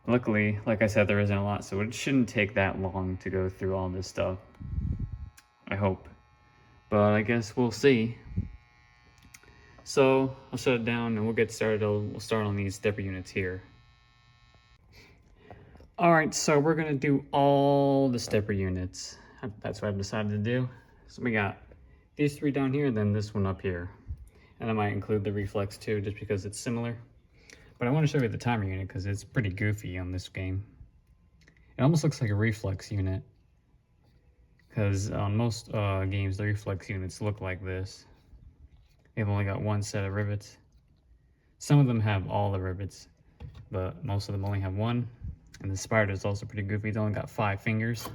Speaker 1: Luckily, like I said, there isn't a lot, so it shouldn't take that long to go through all this stuff. I hope. But I guess we'll see. So, I'll shut it down and we'll get started. We'll start on these stepper units here. Alright, so we're gonna do all the stepper units. That's what I've decided to do. So we got these 3 down here, then this one up here. And I might include the reflex too, just because it's similar. But I want to show you the timer unit because it's pretty goofy on this game. It almost looks like a reflex unit. Because on most games, the reflex units look like this. They've only got 1 set of rivets. Some of them have all the rivets, but most of them only have 1. And the spider is also pretty goofy. It's only got 5 fingers.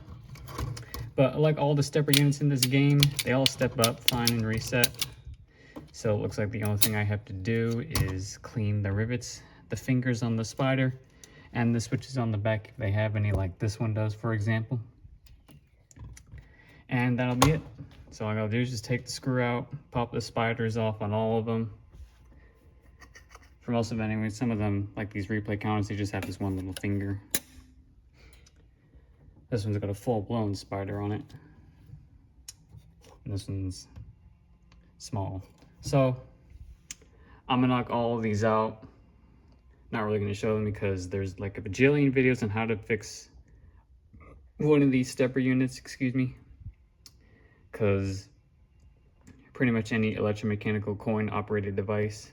Speaker 1: But like all the stepper units in this game, they all step up fine and reset. So it looks like the only thing I have to do is clean the rivets, the fingers on the spider, and the switches on the back if they have any, like this one does, for example. And that'll be it. So all I gotta do is just take the screw out, pop the spiders off on all of them. For most of them anyway, some of them, like these replay counters, they just have this one little finger. This one's got a full-blown spider on it. And this one's small. So, I'm gonna knock all of these out. Not really gonna show them because there's like a bajillion videos on how to fix one of these stepper units, excuse me. Because pretty much any electromechanical coin operated device,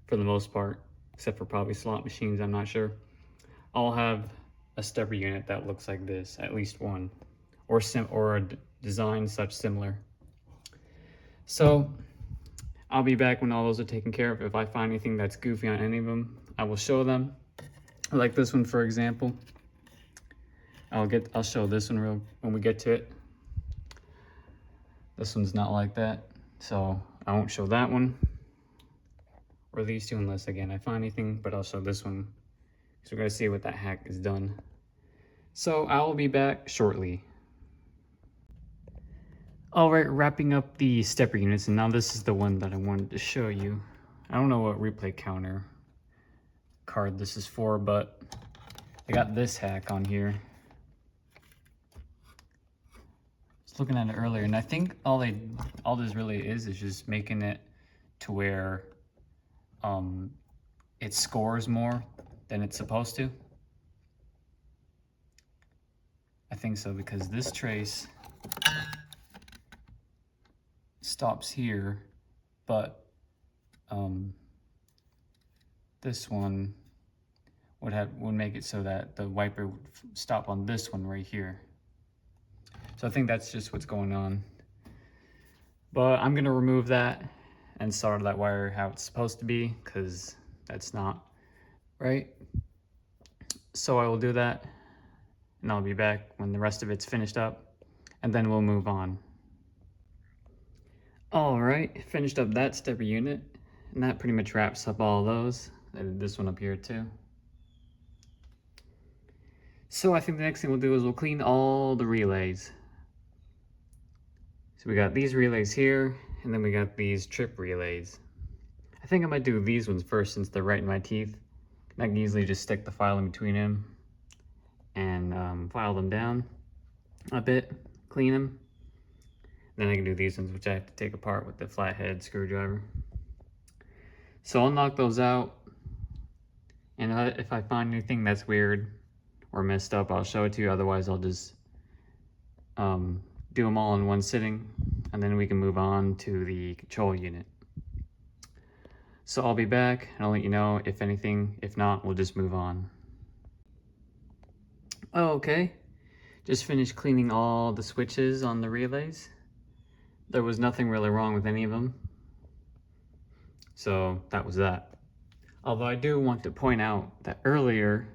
Speaker 1: for the most part, except for probably slot machines, I'm not sure, all have a stepper unit that looks like this, at least one, or a design such similar. So I'll be back when all those are taken care of. If I find anything that's goofy on any of them, I will show them. Like this one, for example. I'll show this one when we get to it. This one's not like that, so I won't show that one. Or these two unless, again, I find anything, but I'll show this one. So we're gonna see what that hack is done. So I will be back shortly. All right, wrapping up the stepper units, and now this is the one that I wanted to show you. I don't know what replay counter card this is for, but I got this hack on here. I was looking at it earlier, and I think all this really is just making it to where it scores more than it's supposed to. I think so, because this trace stops here, but this one would make it so that the wiper would stop on this one right here. So I think that's just what's going on. But I'm gonna remove that and solder that wire how it's supposed to be, because that's not right. So I will do that, and I'll be back when the rest of it's finished up, and then we'll move on. All right, finished up that stepper unit, and that pretty much wraps up all of those. I did this one up here too. So I think the next thing we'll do is we'll clean all the relays. So we got these relays here, and then we got these trip relays. I think I might do these ones first since they're right in my teeth. I can easily just stick the file in between them and file them down a bit, clean them. Then I can do these ones, which I have to take apart with the flathead screwdriver. So I'll knock those out, and if I find anything that's weird or messed up, I'll show it to you. Otherwise, I'll just do them all in one sitting, and then we can move on to the control unit. So I'll be back, and I'll let you know if anything. If not, we'll just move on. Oh, okay. Just finished cleaning all the switches on the relays. There was nothing really wrong with any of them. So that was that. Although I do want to point out that earlier,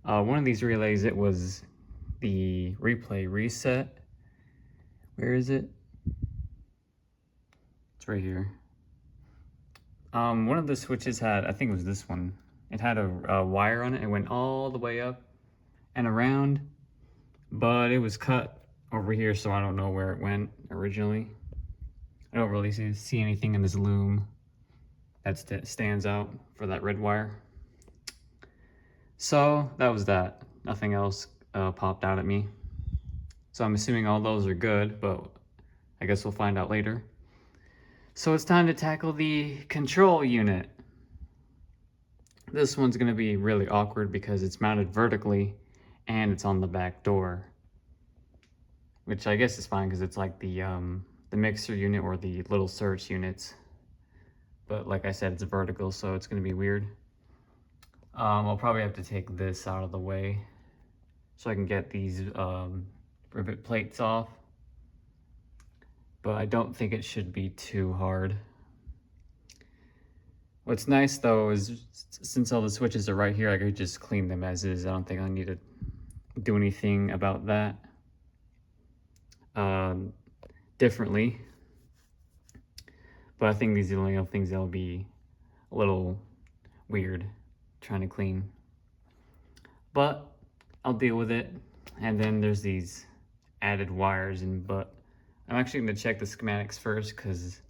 Speaker 1: one of these relays, it was the replay reset. Where is it? It's right here. One of the switches had, I think it was this one, it had a wire on it. It went all the way up and around, but it was cut over here, so I don't know where it went originally. I don't really see anything in this loom that stands out for that red wire. So that was that. Nothing else popped out at me. So I'm assuming all those are good, but I guess we'll find out later. So it's time to tackle the control unit. This one's gonna be really awkward because it's mounted vertically and it's on the back door, which I guess is fine because it's like the mixer unit or the little search units. But like I said, it's vertical, so it's gonna be weird. I'll probably have to take this out of the way so I can get these rivet plates off. But I don't think it should be too hard. What's nice though is since all the switches are right here, I could just clean them as is. I don't think I need to do anything about that differently. But I think these are the only things that'll be a little weird trying to clean. But I'll deal with it. And then there's these added wires, but I'm actually going to check the schematics first because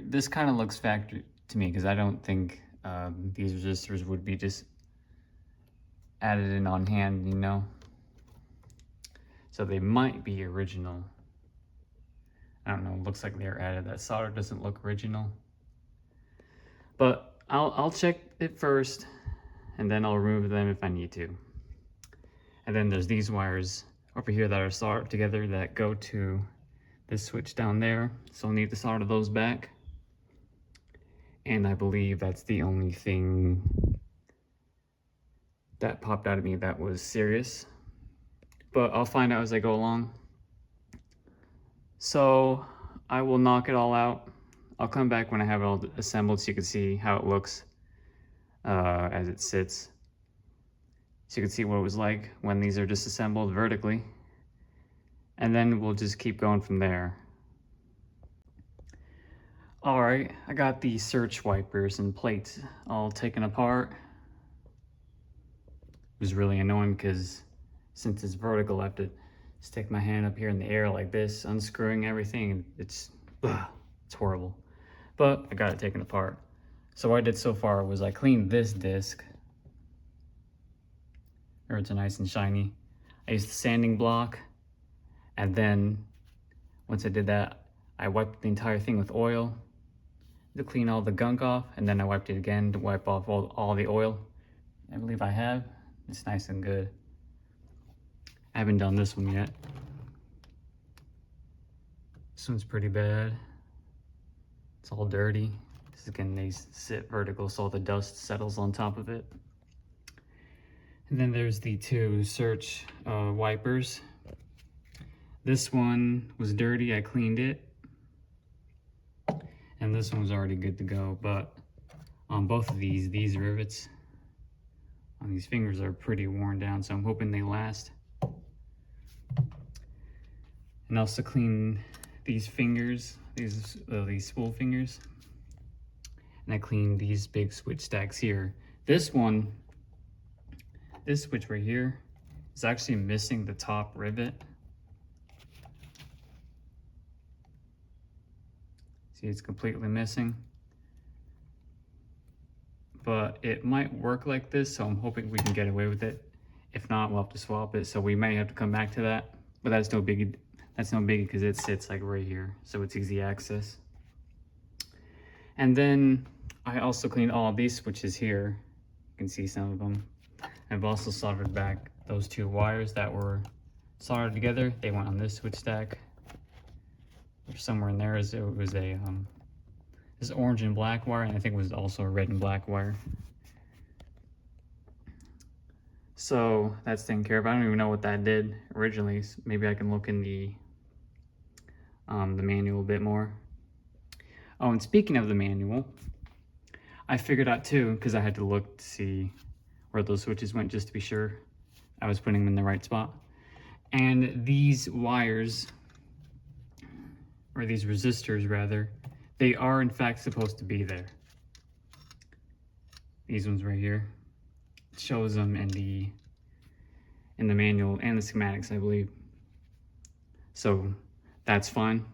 Speaker 1: this kind of looks factory to me, because I don't think these resistors would be just added in on hand, you know. So they might be original. I don't know, looks like they're added. That solder doesn't look original. But I'll check it first, and then I'll remove them if I need to. And then there's these wires over here that are soldered together that go to this switch down there. So I'll need to solder those back. And I believe that's the only thing that popped out at me that was serious. But I'll find out as I go along. So I will knock it all out. I'll come back when I have it all assembled so you can see how it looks as it sits. So you can see what it was like when these are disassembled vertically. And then we'll just keep going from there. All right, I got the search wipers and plates all taken apart. It was really annoying because since it's vertical, I have to stick my hand up here in the air like this, unscrewing everything. It's horrible. But I got it taken apart. So what I did so far was I cleaned this disc. It's nice and shiny. I used the sanding block, and then once I did that, I wiped the entire thing with oil to clean all the gunk off, and then I wiped it again to wipe off all the oil. I believe I have. It's nice and good. I haven't done this one yet. This one's pretty bad. It's all dirty. Just again, they sit vertical so all the dust settles on top of it. And then there's the two search wipers. This one was dirty, I cleaned it. And this one was already good to go, but on both of these rivets on these fingers are pretty worn down, so I'm hoping they last. And also clean these fingers, these spool fingers. And I cleaned these big switch stacks here. This switch right here is actually missing the top rivet. See, it's completely missing. But it might work like this, so I'm hoping we can get away with it. If not, we'll have to swap it, so we may have to come back to that. But that's no biggie because it sits like right here, so it's easy access. And then I also cleaned all of these switches here. You can see some of them. I've also soldered back those two wires that were soldered together. They went on this switch stack. Somewhere in there it was a this orange and black wire, and I think it was also a red and black wire. So that's taken care of. I don't even know what that did originally. So maybe I can look in the manual a bit more. Oh, and speaking of the manual, I figured out too, because I had to look to see where those switches went just to be sure I was putting them in the right spot. And these wires, or these resistors rather, they are in fact supposed to be there. These ones right here. It shows them in the manual and the schematics, I believe. So that's fine.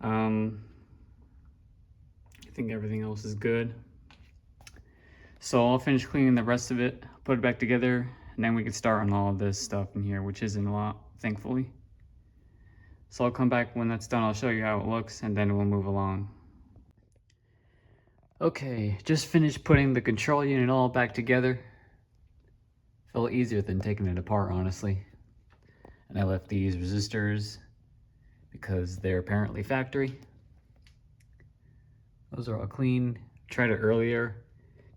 Speaker 1: I think everything else is good. So I'll finish cleaning the rest of it, put it back together, and then we can start on all of this stuff in here, which isn't a lot, thankfully. So I'll come back when that's done, I'll show you how it looks, and then we'll move along. Okay, just finished putting the control unit all back together. Felt easier than taking it apart, honestly. And I left these resistors because they're apparently factory. Those are all clean. Tried it earlier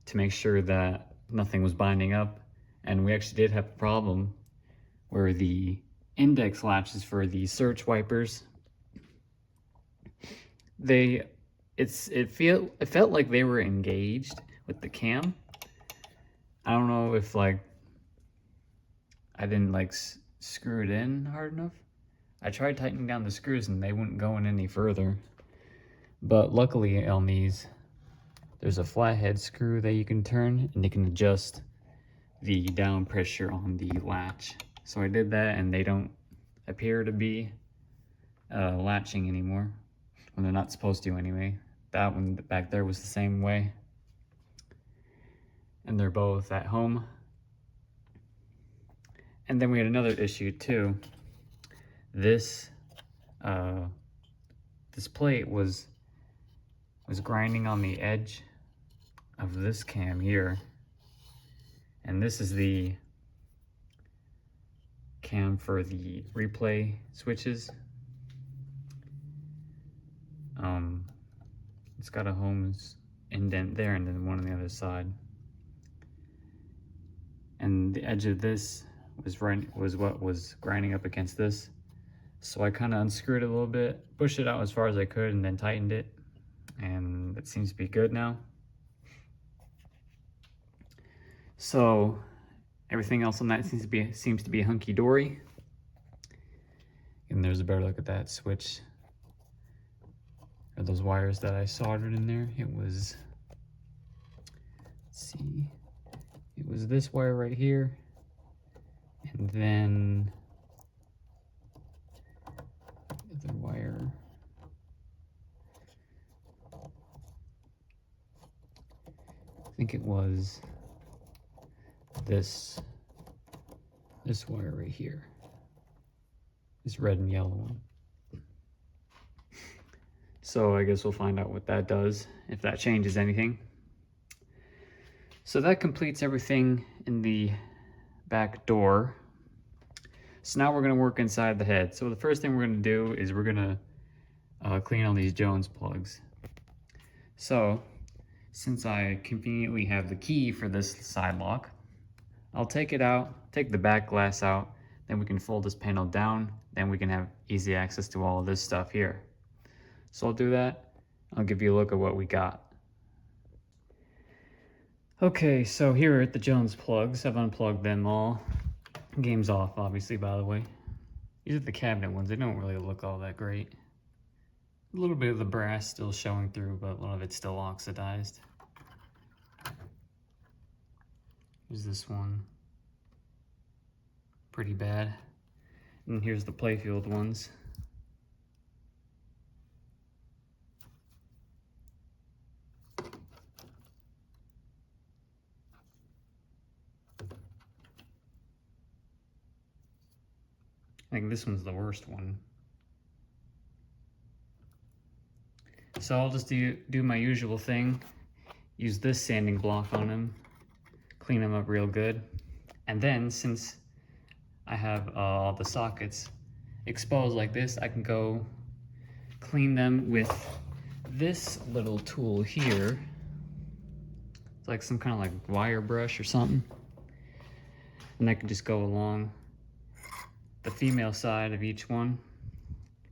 Speaker 1: to make sure that nothing was binding up, and we actually did have a problem where the index latches for the search wipers, it felt like they were engaged with the cam. I don't know if like I didn't like screw it in hard enough. I tried tightening down the screws and they wouldn't go in any further. But luckily on these, there's a flathead screw that you can turn and you can adjust the down pressure on the latch. So I did that and they don't appear to be latching anymore when they're not supposed to anyway. That one back there was the same way. And they're both at home. And then we had another issue too. This plate was grinding on the edge of this cam here. And this is the cam for the replay switches. It's got a Holmes indent there and then one on the other side. And the edge of this was what was grinding up against this. So I kind of unscrewed it a little bit, pushed it out as far as I could, and then tightened it. And it seems to be good now. So everything else on that seems to be hunky-dory. And there's a better look at that switch, or those wires that I soldered in there. It was, let's see, it was this wire right here, and then the other wire. I think it was this wire right here, this red and yellow one. So I guess we'll find out what that does, if that changes anything. So that completes everything in the back door. So now we're going to work inside the head. So the first thing we're going to do is we're going to clean all these Jones plugs. So, since I conveniently have the key for this side lock, I'll take it out, take the back glass out, then we can fold this panel down, then we can have easy access to all of this stuff here. So I'll do that. I'll give you a look at what we got. Okay, so here at the Jones plugs, I've unplugged them all. Game's off, obviously, by the way. These are the cabinet ones. They don't really look all that great. A little bit of the brass still showing through, but a lot of it's still oxidized. Here's this one. Pretty bad. And here's the playfield ones. I think this one's the worst one. So I'll just do my usual thing. Use this sanding block on them. Clean them up real good. And then, since I have all the sockets exposed like this, I can go clean them with this little tool here. It's like some kind of like wire brush or something. And I can just go along the female side of each one,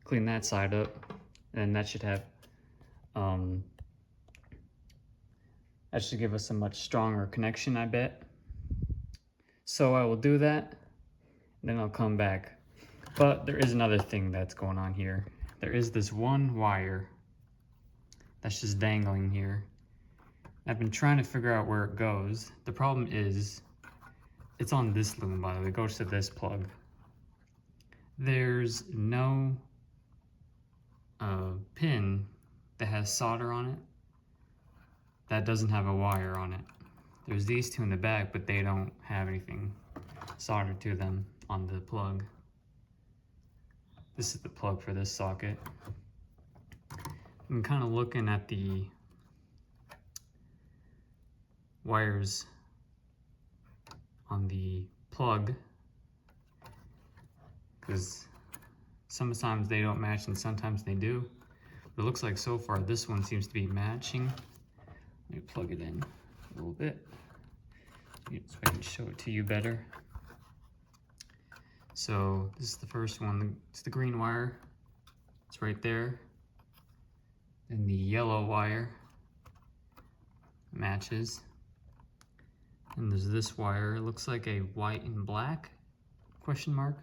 Speaker 1: clean that side up, and that should have that should give us a much stronger connection, I bet. So I will do that, then I'll come back. But there is another thing that's going on here. There is this one wire that's just dangling here. I've been trying to figure out where it goes. The problem is, it's on this loom, by the way. It goes to this plug. There's no pin that has solder on it that doesn't have a wire on it. There's these two in the back, but they don't have anything soldered to them on the plug. This is the plug for this socket. I'm kind of looking at the wires on the plug, because sometimes they don't match and sometimes they do. But it looks like so far this one seems to be matching. Let me plug it in a little bit so I can show it to you better. So this is the first one. It's the green wire. It's right there. And the yellow wire matches. And there's this wire. It looks like a white and black question mark.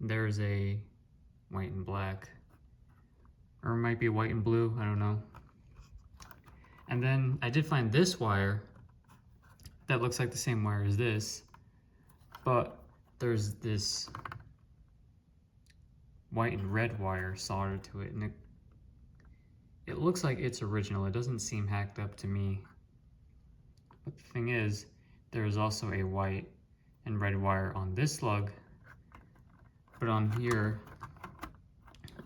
Speaker 1: There's a white and black, or it might be white and blue, I don't know. And then I did find this wire that looks like the same wire as this, but there's this white and red wire soldered to it, and it looks like it's original. It doesn't seem hacked up to me. But the thing is, there is also a white and red wire on this lug, but on here,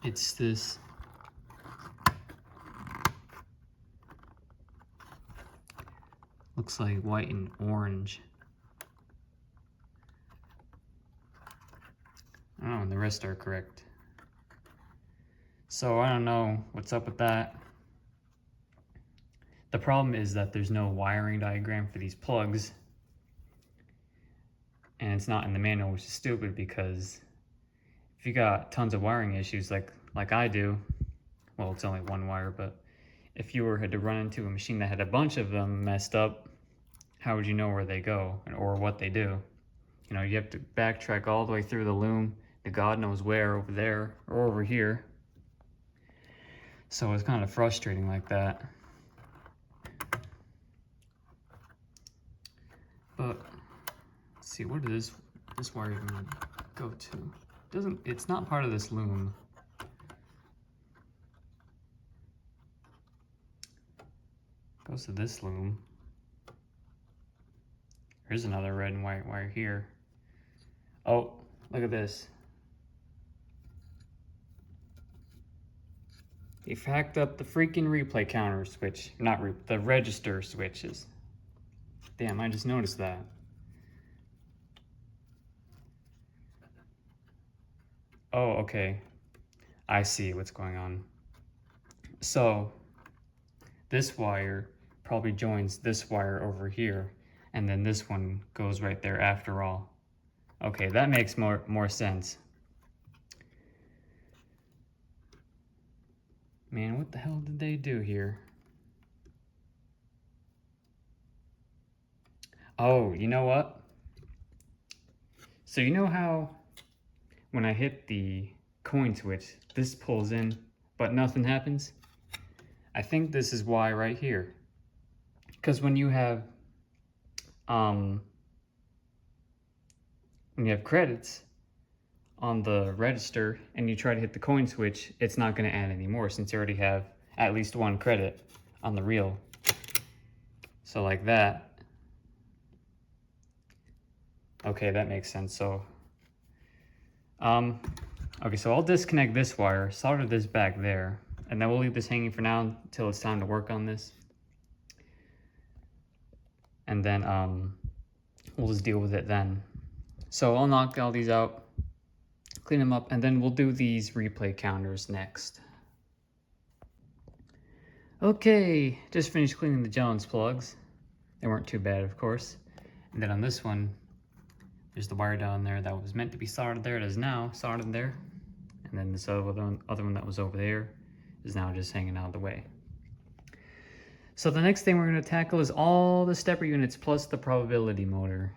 Speaker 1: it's this looks like white and orange. Oh, and the rest are correct. So I don't know what's up with that. The problem is that there's no wiring diagram for these plugs, and it's not in the manual, which is stupid, because if you got tons of wiring issues like I do, well, it's only one wire, but if you had to run into a machine that had a bunch of them messed up, how would you know where they go or what they do? You know, you have to backtrack all the way through the loom to God knows where, over there or over here. So it's kind of frustrating like that. But let's see, where does this wire even go to? It's not part of this loom. It goes to this loom. Here's another red and white wire here. Oh, look at this. They've hacked up the freaking replay counter switch. The register switches. Damn, I just noticed that. Oh, okay. I see what's going on. So, this wire probably joins this wire over here, and then this one goes right there after all. Okay, that makes more sense. Man, what the hell did they do here? Oh, you know what? So you know how when I hit the coin switch, this pulls in, but nothing happens? I think this is why right here. Because when you have credits on the register and you try to hit the coin switch, it's not going to add any more since you already have at least one credit on the reel. So like that. Okay, that makes sense. So okay, so I'll disconnect this wire, solder this back there, and then we'll leave this hanging for now until it's time to work on this. And then we'll just deal with it then. So I'll knock all these out, clean them up, and then we'll do these replay counters next. Okay, just finished cleaning the Jones plugs. They weren't too bad, of course. And then on this one, there's the wire down there that was meant to be soldered there. It is now soldered there. And then this other one that was over there is now just hanging out of the way. So the next thing we're going to tackle is all the stepper units plus the probability motor.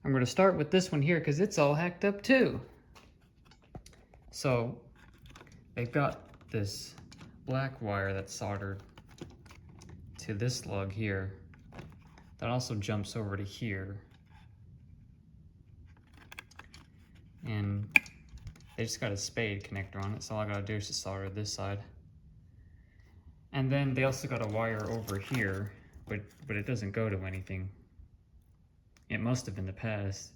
Speaker 1: I'm going to start with this one here because it's all hacked up too. So they've got this black wire that's soldered to this lug here that also jumps over to here. And they just got a spade connector on it, so all I gotta do is just solder this side. And then they also got a wire over here, but it doesn't go to anything. It must have in the past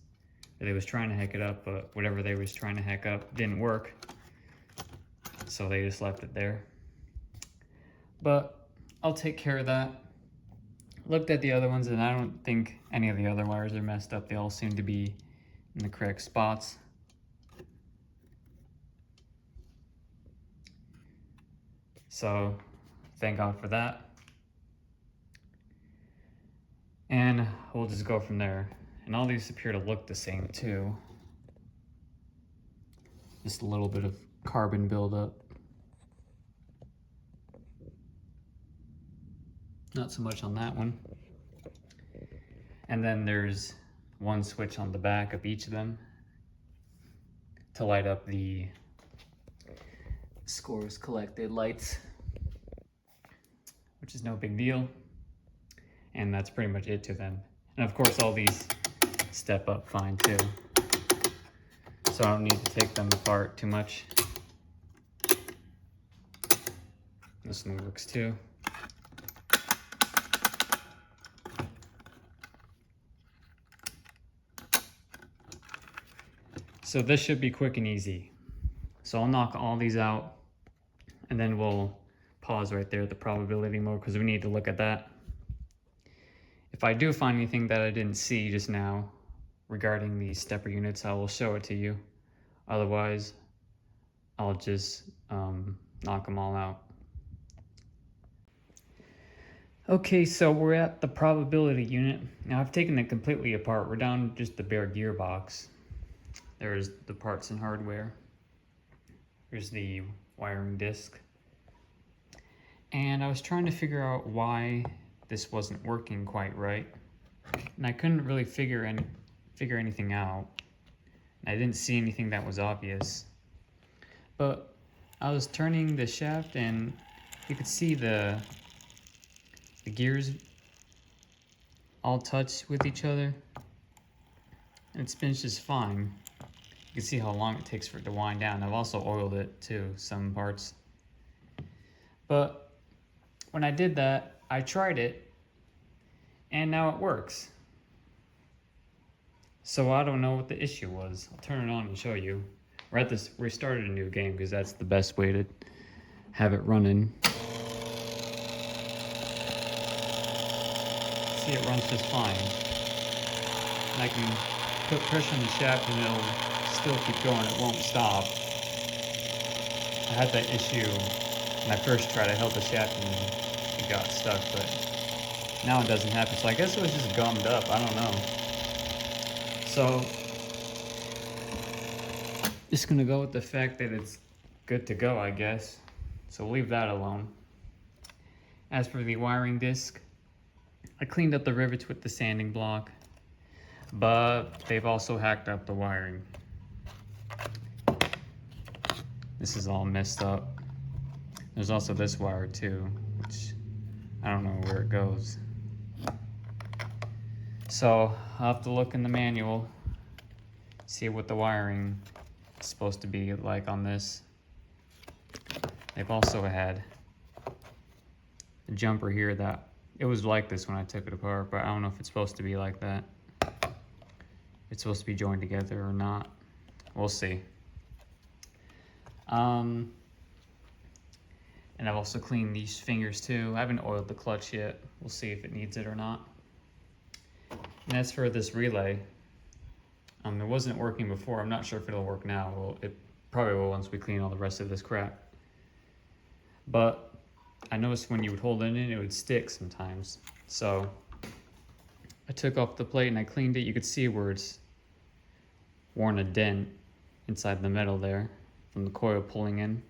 Speaker 1: that they was trying to hack it up, but whatever they was trying to hack up didn't work. So they just left it there. But I'll take care of that. Looked at the other ones and I don't think any of the other wires are messed up. They all seem to be in the correct spots. So thank God for that. And we'll just go from there. And all these appear to look the same too. Just a little bit of carbon buildup. Not so much on that one. And then there's one switch on the back of each of them to light up the scores collected lights, which is no big deal. And that's pretty much it to them. And of course all these step up fine too. So I don't need to take them apart too much. This one works too. So this should be quick and easy. So I'll knock all these out and then we'll pause right there at the probability mode because we need to look at that. If I do find anything that I didn't see just now regarding these stepper units, I will show it to you. Otherwise, I'll just knock them all out. Okay, so we're at the probability unit. Now I've taken it completely apart. We're down just the bare gearbox. There's the parts and hardware. Here's the wiring disc. And I was trying to figure out why this wasn't working quite right. And I couldn't really figure anything out. I didn't see anything that was obvious. But I was turning the shaft and you could see the gears all touch with each other. And it spins just fine. You can see how long it takes for it to wind down. I've also oiled it too, some parts. But when I did that, I tried it, and now it works. So I don't know what the issue was. I'll turn it on and show you. We started a new game because that's the best way to have it running. See, it runs just fine. And I can put pressure on the shaft and it'll still keep going, it won't stop. I had that issue when I first tried. I held the shaft and it got stuck, but now it doesn't happen. So I guess it was just gummed up, I don't know. So, just gonna go with the fact that it's good to go, I guess. So leave that alone. As for the wiring disc, I cleaned up the rivets with the sanding block, but they've also hacked up the wiring. This is all messed up. There's also this wire too, which I don't know where it goes. So I'll have to look in the manual, see what the wiring is supposed to be like on this. They've also had a jumper here that it was like this when I took it apart, but I don't know if it's supposed to be like that. It's supposed to be joined together or not. We'll see. And I've also cleaned these fingers too. I haven't oiled the clutch yet. We'll see if it needs it or not. And as for this relay, it wasn't working before. I'm not sure if it'll work now. Well, it probably will once we clean all the rest of this crap. But I noticed when you would hold it in, it would stick sometimes. So I took off the plate and I cleaned it. You could see where it's worn a dent inside the metal there from the coil pulling in.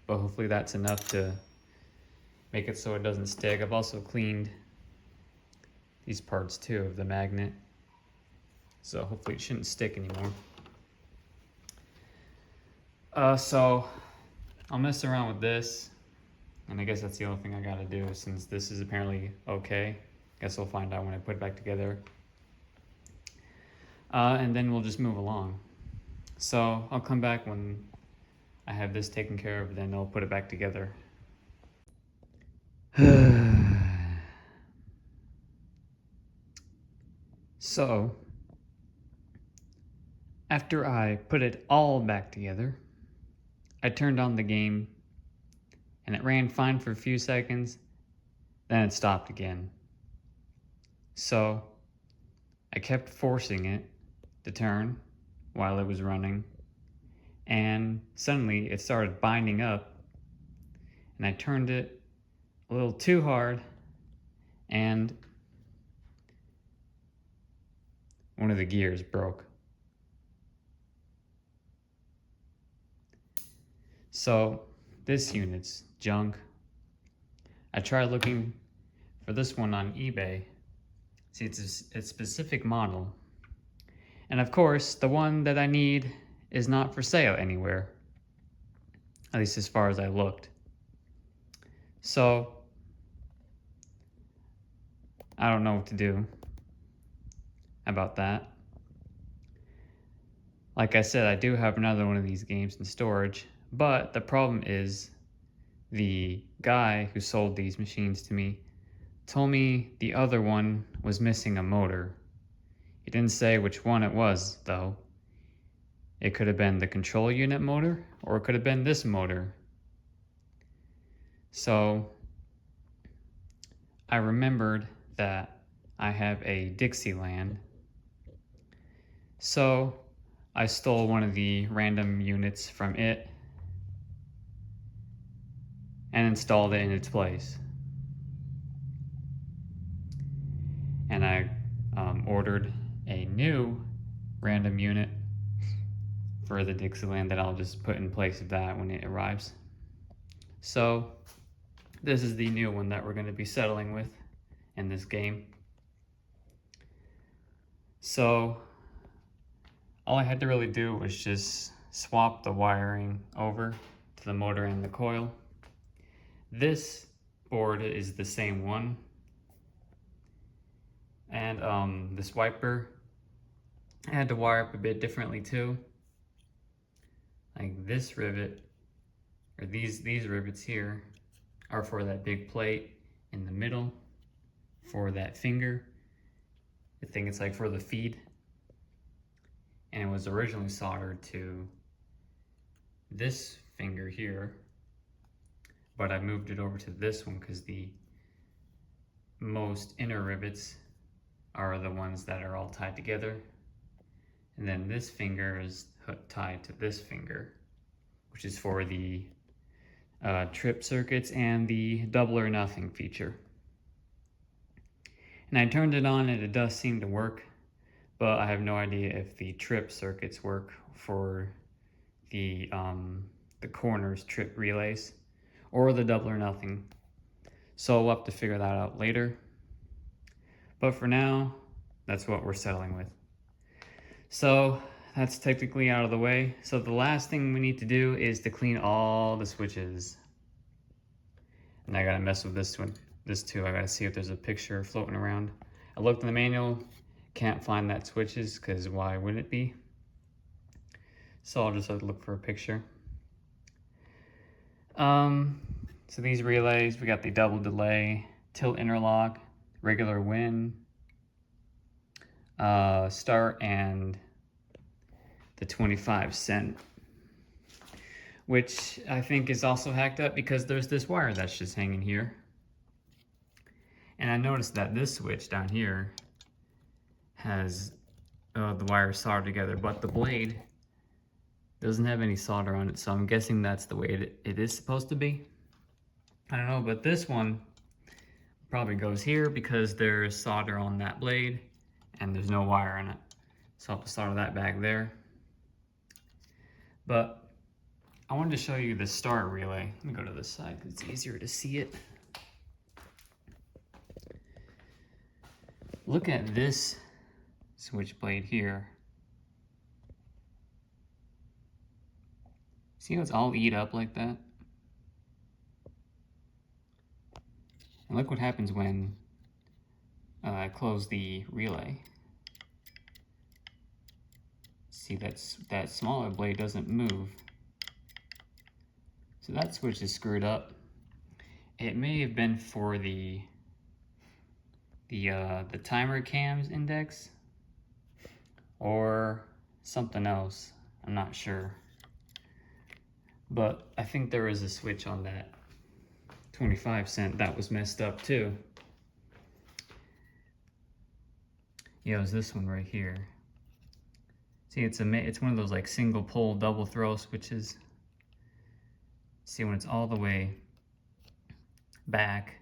Speaker 1: But hopefully that's enough to make it so it doesn't stick. I've also cleaned these parts too of the magnet. So hopefully it shouldn't stick anymore. So I'll mess around with this. And I guess that's the only thing I gotta do since this is apparently okay. Guess we'll find out when I put it back together. And then we'll just move along. So I'll come back when I have this taken care of, then I'll put it back together. So, after I put it all back together, I turned on the game and it ran fine for a few seconds, then it stopped again. So, I kept forcing it to turn while it was running, and suddenly it started binding up, and I turned it a little too hard, and one of the gears broke. So this unit's junk. I tried looking for this one on eBay. See, it's a specific model. And of course, the one that I need is not for sale anywhere. At least as far as I looked. So, I don't know what to do about that. Like I said, I do have another one of these games in storage, but the problem is the guy who sold these machines to me told me the other one was missing a motor. He didn't say which one it was, though. It could have been the control unit motor, or it could have been this motor. So, I remembered that I have a Dixieland. So, I stole one of the random units from it and installed it in its place. And I ordered a new random unit for the Dixieland that I'll just put in place of that when it arrives. So this is the new one that we're going to be settling with in this game. So all I had to really do was just swap the wiring over to the motor and the coil. This board is the same one. And this wiper, I had to wire up a bit differently too. Like this rivet, or these rivets here, are for that big plate in the middle, for that finger. I think it's like for the feed. And it was originally soldered to this finger here, but I moved it over to this one because the most inner rivets are the ones that are all tied together. And then this finger is tied to this finger, which is for the trip circuits and the double or nothing feature. And I turned it on and it does seem to work, but I have no idea if the trip circuits work for the corners trip relays or the double or nothing. So we'll have to figure that out later. But for now, that's what we're settling with. So that's technically out of the way. So the last thing we need to do is to clean all the switches. And I gotta mess with this one, this too. I gotta see if there's a picture floating around. I looked in the manual, can't find that switches, because why would it be? So I'll just have to look for a picture. So these relays, we got the double delay, tilt interlock, regular win, start, and the 25 cent, which I think is also hacked up because there's this wire that's just hanging here. And I noticed that this switch down here has the wires soldered together, but the blade doesn't have any solder on it, so I'm guessing that's the way it is supposed to be. I don't know, but this one probably goes here because there's solder on that blade and there's no wire in it. So I'll have to solder that back there. But I wanted to show you the start relay. Let me go to this side because it's easier to see it. Look at this switch blade here. See how it's all eat up like that? And look what happens when I close the relay. See, that smaller blade doesn't move. So that switch is screwed up. It may have been for the timer cams index or something else. I'm not sure. But I think there is a switch on that 25 cent that was messed up too. Yeah, it was this one right here. See, it's one of those like single pole double throw switches. See, when it's all the way back,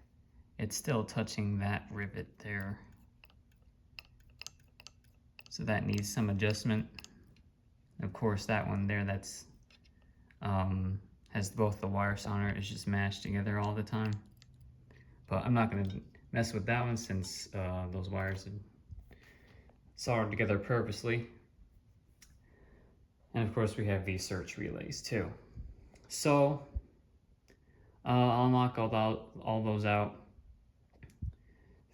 Speaker 1: it's still touching that rivet there. So that needs some adjustment. Of course, that one there, that's has both the wires on it, it's just mashed together all the time. But I'm not gonna mess with that one since those wires are soldered together purposely. And of course we have these search relays too. So I'll knock all those out,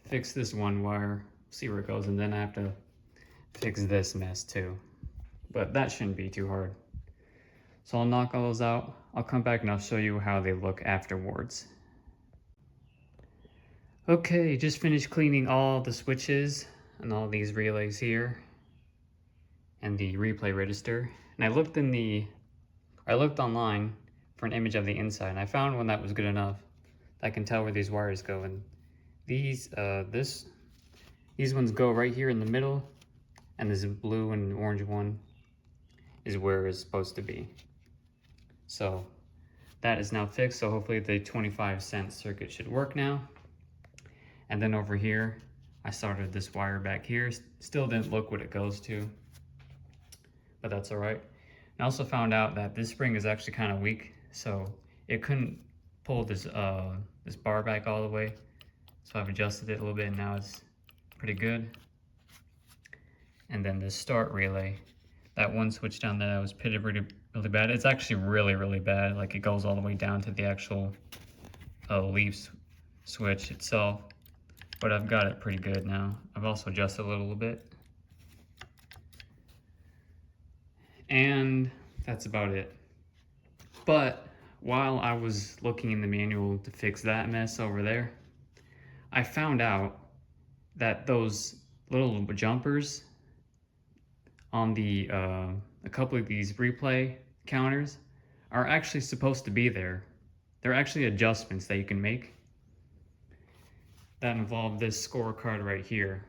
Speaker 1: fix this one wire, see where it goes, and then I have to fix this mess too. But that shouldn't be too hard. So I'll knock all those out. I'll come back and I'll show you how they look afterwards. Okay, just finished cleaning all the switches and all these relays here and the replay register. And I looked online for an image of the inside, and I found one that was good enough. I can tell where these wires go, and these ones go right here in the middle, and this blue and orange one is where it's supposed to be. So that is now fixed, so hopefully the 25 cent circuit should work now. And then over here, I soldered this wire back here. Still didn't look what it goes to, but that's all right. I also found out that this spring is actually kind of weak, so it couldn't pull this this bar back all the way. So I've adjusted it a little bit, and now it's pretty good. And then the start relay, that one switch down there that was pitted really bad. It's actually really bad. Like, it goes all the way down to the actual leaf switch itself. But I've got it pretty good now. I've also adjusted it a little bit. And that's about it. But while I was looking in the manual to fix that mess over there, I found out that those little jumpers on the a couple of these replay counters are actually supposed to be there. They're actually adjustments that you can make that involve this scorecard right here.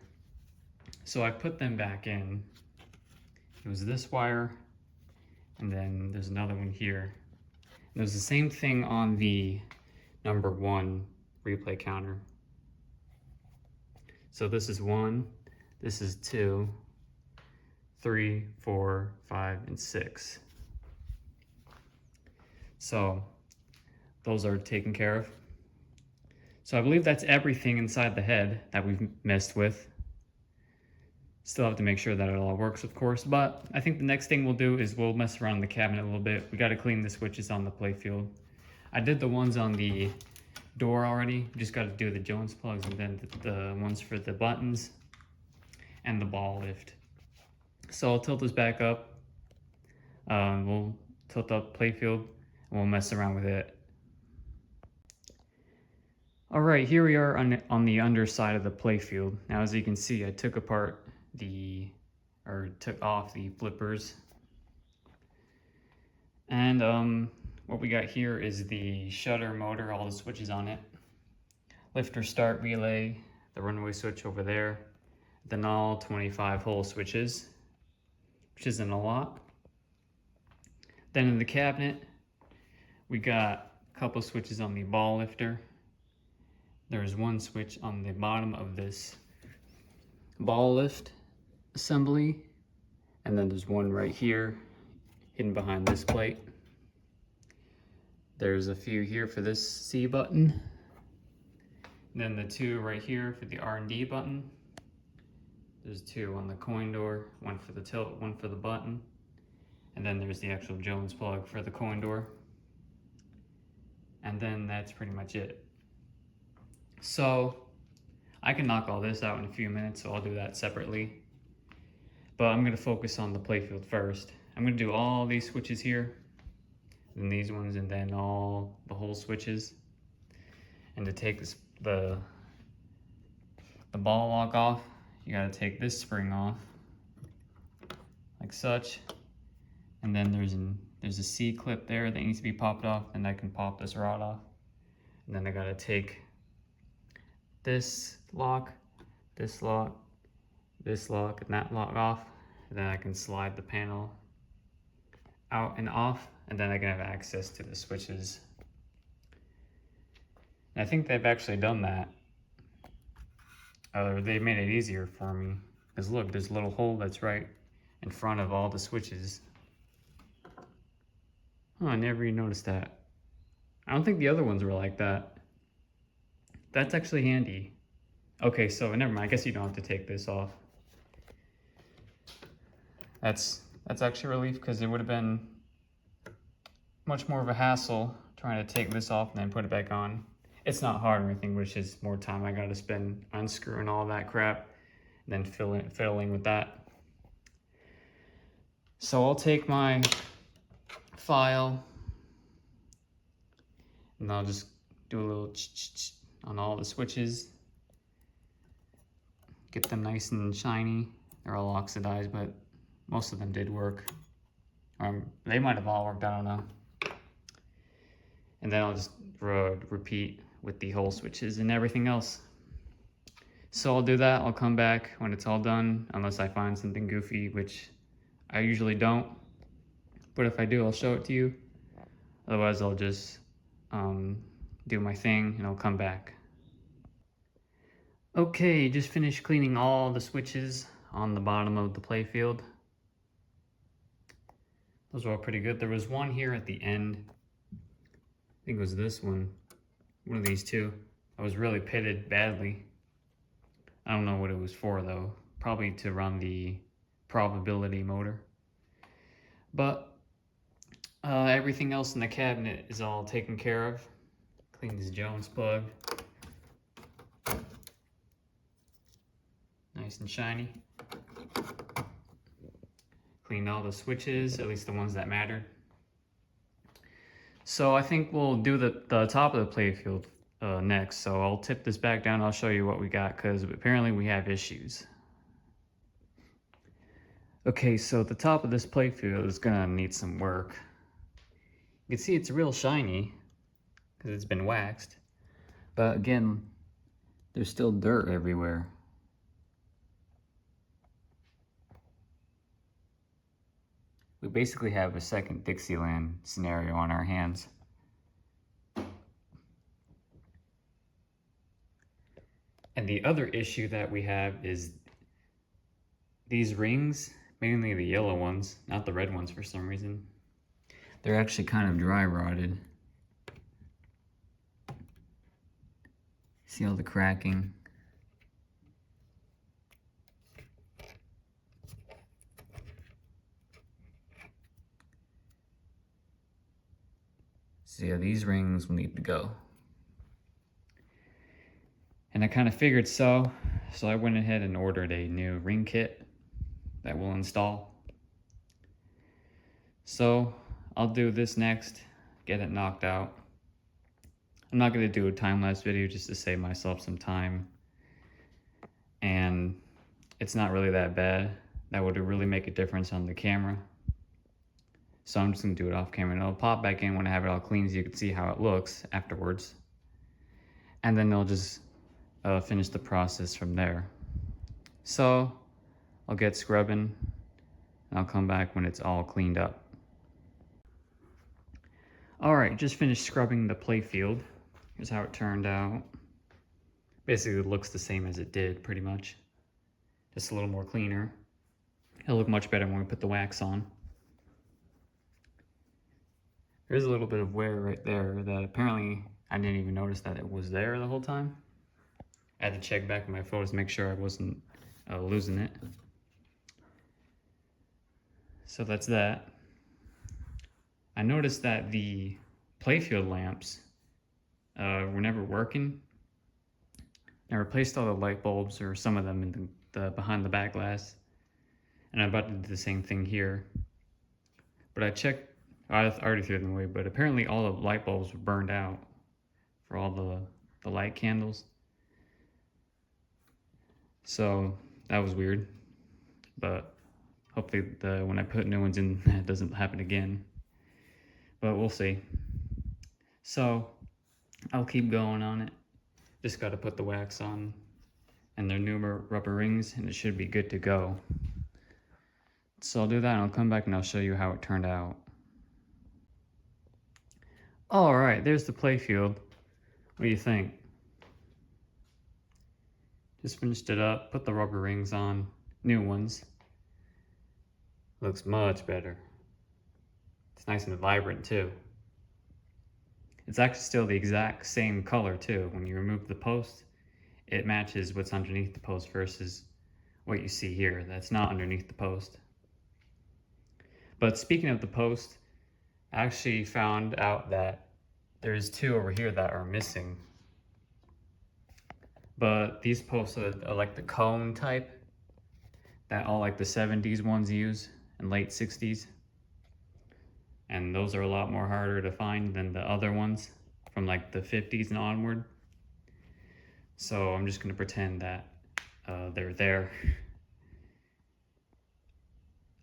Speaker 1: So I put them back in. It was this wire, and then there's another one here. There's the same thing on the number 1 replay counter. So this is 1, this is 2, 3, 4, 5, and 6. So those are taken care of. So I believe that's everything inside the head that we've messed with. Still have to make sure that it all works, of course, but I think the next thing we'll do is we'll mess around the cabinet a little bit. We got to clean the switches on the playfield. I did the ones on the door already. Just got to do the Jones plugs and then the ones for the buttons and the ball lift. So I'll tilt this back up. We'll tilt up playfield and we'll mess around with it. All right, here we are on the underside of the playfield. Now, as you can see, I took off the flippers. And what we got here is the shutter motor, all the switches on it. Lifter start relay, the runaway switch over there. Then all 25 hole switches, which isn't a lot. Then in the cabinet, we got a couple switches on the ball lifter. There's one switch on the bottom of this ball lift assembly, and then there's one right here hidden behind this plate. There's a few here for this C button, and then the 2 right here for the R&D button. There's 2 on the coin door, one for the tilt, one for the button, and then there's the actual Jones plug for the coin door. And then that's pretty much it. So I can knock all this out in a few minutes, so I'll do that separately. But I'm going to focus on the playfield first. I'm going to do all these switches here, and these ones, and then all the whole switches. And to take the ball lock off, you got to take this spring off, like such. And then there's a C clip there that needs to be popped off, and I can pop this rod off. And then I got to take this lock, this lock, this lock, and that lock off. And then I can slide the panel out and off, and then I can have access to the switches. And I think they've actually done that. They made it easier for me. Because look, there's a little hole that's right in front of all the switches. Oh, I never even noticed that. I don't think the other ones were like that. That's actually handy. Okay, so never mind. I guess you don't have to take this off. That's actually a relief, because it would have been much more of a hassle trying to take this off and then put it back on. It's not hard or anything, but it's just more time I got to spend unscrewing all that crap and then fiddling with that. So I'll take my file and I'll just do a little on all the switches. Get them nice and shiny. They're all oxidized, but most of them did work. They might have all worked, I don't know. And then I'll just repeat with the whole switches and everything else. So I'll do that. I'll come back when it's all done, unless I find something goofy, which I usually don't. But if I do, I'll show it to you. Otherwise, I'll just do my thing and I'll come back. Okay, just finished cleaning all the switches on the bottom of the playfield. Those are all pretty good. There was one here at the end. I think it was this one of these two. I was really pitted badly. I don't know what it was for though. Probably to run the probability motor. But everything else in the cabinet is all taken care of. Clean this Jones plug. Nice and shiny. Cleaned all the switches, at least the ones that mattered. So I think we'll do the top of the playfield next. So I'll tip this back down. I'll show you what we got, because apparently we have issues. Okay, so the top of this playfield is gonna need some work. You can see it's real shiny because it's been waxed. But again, there's still dirt everywhere. We basically have a second Dixieland scenario on our hands. And the other issue that we have is these rings, mainly the yellow ones, not the red ones for some reason. They're actually kind of dry rotted. See all the cracking? So yeah, these rings will need to go. And I kind of figured so I went ahead and ordered a new ring kit that will install. So I'll do this next, get it knocked out. I'm not gonna do a time-lapse video just to save myself some time. And it's not really that bad. That would really make a difference on the camera. So I'm just gonna do it off camera, and it'll pop back in when I have it all clean so you can see how it looks afterwards. And then they'll just finish the process from there. So I'll get scrubbing and I'll come back when it's all cleaned up. All right, just finished scrubbing the play field. Here's how it turned out. Basically, it looks the same as it did, pretty much. Just a little more cleaner. It'll look much better when we put the wax on. There's a little bit of wear right there that apparently I didn't even notice that it was there the whole time. I had to check back in my photos to make sure I wasn't losing it. So that's that. I noticed that the playfield lamps were never working. I replaced all the light bulbs, or some of them, in the behind the back glass. And I'm about to do the same thing here. But I checked, I already threw them away, but apparently all the light bulbs were burned out for all the light candles. So that was weird. But hopefully when I put new ones in, that doesn't happen again. But we'll see. So I'll keep going on it. Just got to put the wax on and their new rubber rings, and it should be good to go. So I'll do that and I'll come back and I'll show you how it turned out. All right, there's the playfield. What do you think? Just finished it up, put the rubber rings on, new ones. Looks much better. It's nice and vibrant too. It's actually still the exact same color too. When you remove the post, it matches what's underneath the post versus what you see here. That's not underneath the post. But speaking of the post, I actually found out that there's two over here that are missing. But these posts are like the cone type that all like the 70s ones use and late 60s. And those are a lot more harder to find than the other ones from like the 50s and onward. So I'm just gonna pretend that they're there.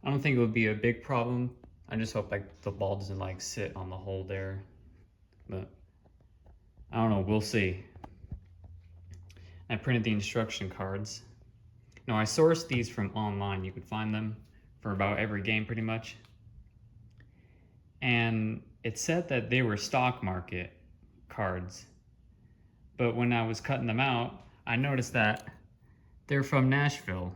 Speaker 1: I don't think it would be a big problem. I just hope like the ball doesn't like sit on the hole there. But I don't know, we'll see. I printed the instruction cards. Now I sourced these from online. You could find them for about every game pretty much. And it said that they were stock market cards. But when I was cutting them out, I noticed that they're from Nashville.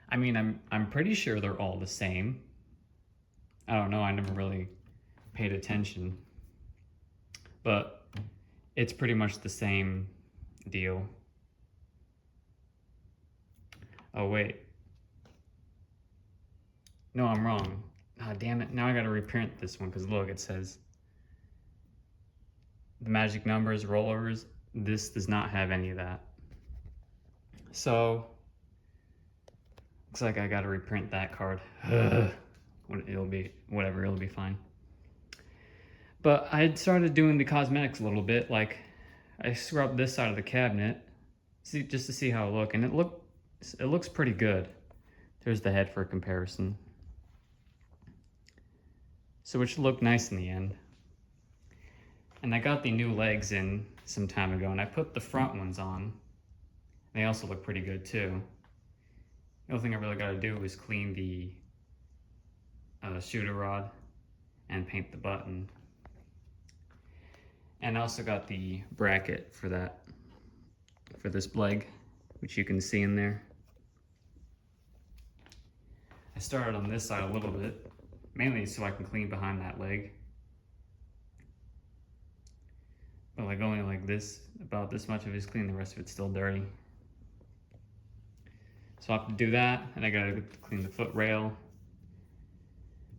Speaker 1: I mean, I'm pretty sure they're all the same. I don't know, I never really paid attention. But it's pretty much the same deal. Oh wait. No, I'm wrong. Ah, damn it. Now I gotta reprint this one because look, it says the magic numbers, rollovers. This does not have any of that. So, looks like I gotta reprint that card. It'll be, whatever, it'll be fine. But I had started doing the cosmetics a little bit. Like, I scrubbed this side of the cabinet just to see how it looked, and it looks pretty good. There's the head for comparison. So it should look nice in the end. And I got the new legs in some time ago, and I put the front ones on. They also look pretty good too. The only thing I really gotta do is clean the shooter rod and paint the button. And I also got the bracket for that, for this leg, which you can see in there. I started on this side a little bit, mainly so I can clean behind that leg. But like only like this, about this much of it is clean, the rest of it's still dirty. So I have to do that, and I gotta clean the foot rail.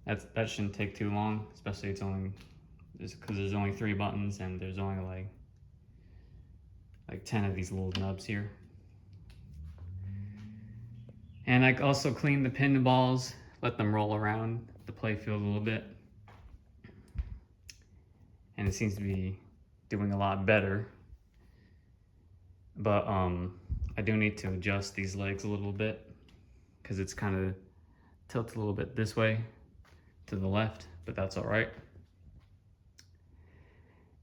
Speaker 1: That shouldn't take too long, especially because there's only 3 buttons and there's only like 10 of these little nubs here. And I also cleaned the pinballs, let them roll around the playfield a little bit. And it seems to be doing a lot better. But I do need to adjust these legs a little bit because it's kind of tilted a little bit this way to the left, but that's all right.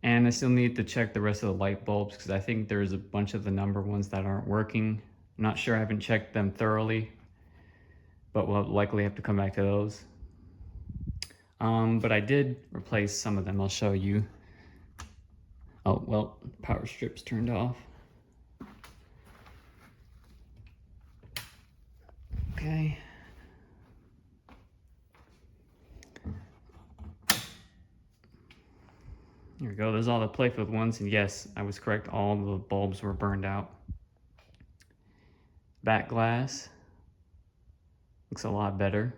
Speaker 1: And I still need to check the rest of the light bulbs because I think there's a bunch of the number ones that aren't working. I'm not sure, I haven't checked them thoroughly, but we'll likely have to come back to those. But I did replace some of them, I'll show you. Oh, well, power strip's turned off. Okay. Here we go, there's all the playfield ones, and yes, I was correct, all the bulbs were burned out. Back glass looks a lot better.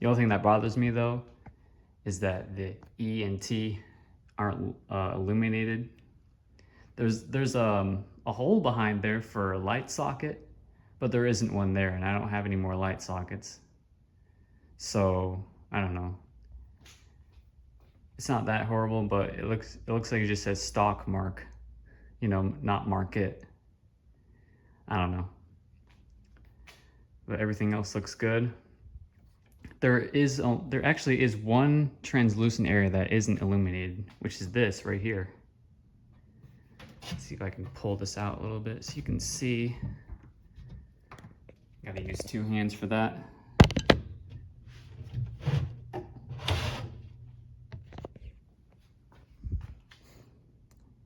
Speaker 1: The only thing that bothers me though is that the E and T aren't illuminated. There's a hole behind there for a light socket, but there isn't one there, and I don't have any more light sockets. So I don't know. It's not that horrible, but it looks like it just says stock mark, you know, not market. I don't know. But everything else looks good. There actually is one translucent area that isn't illuminated, which is this right here. Let's see if I can pull this out a little bit so you can see. Gotta use 2 hands for that.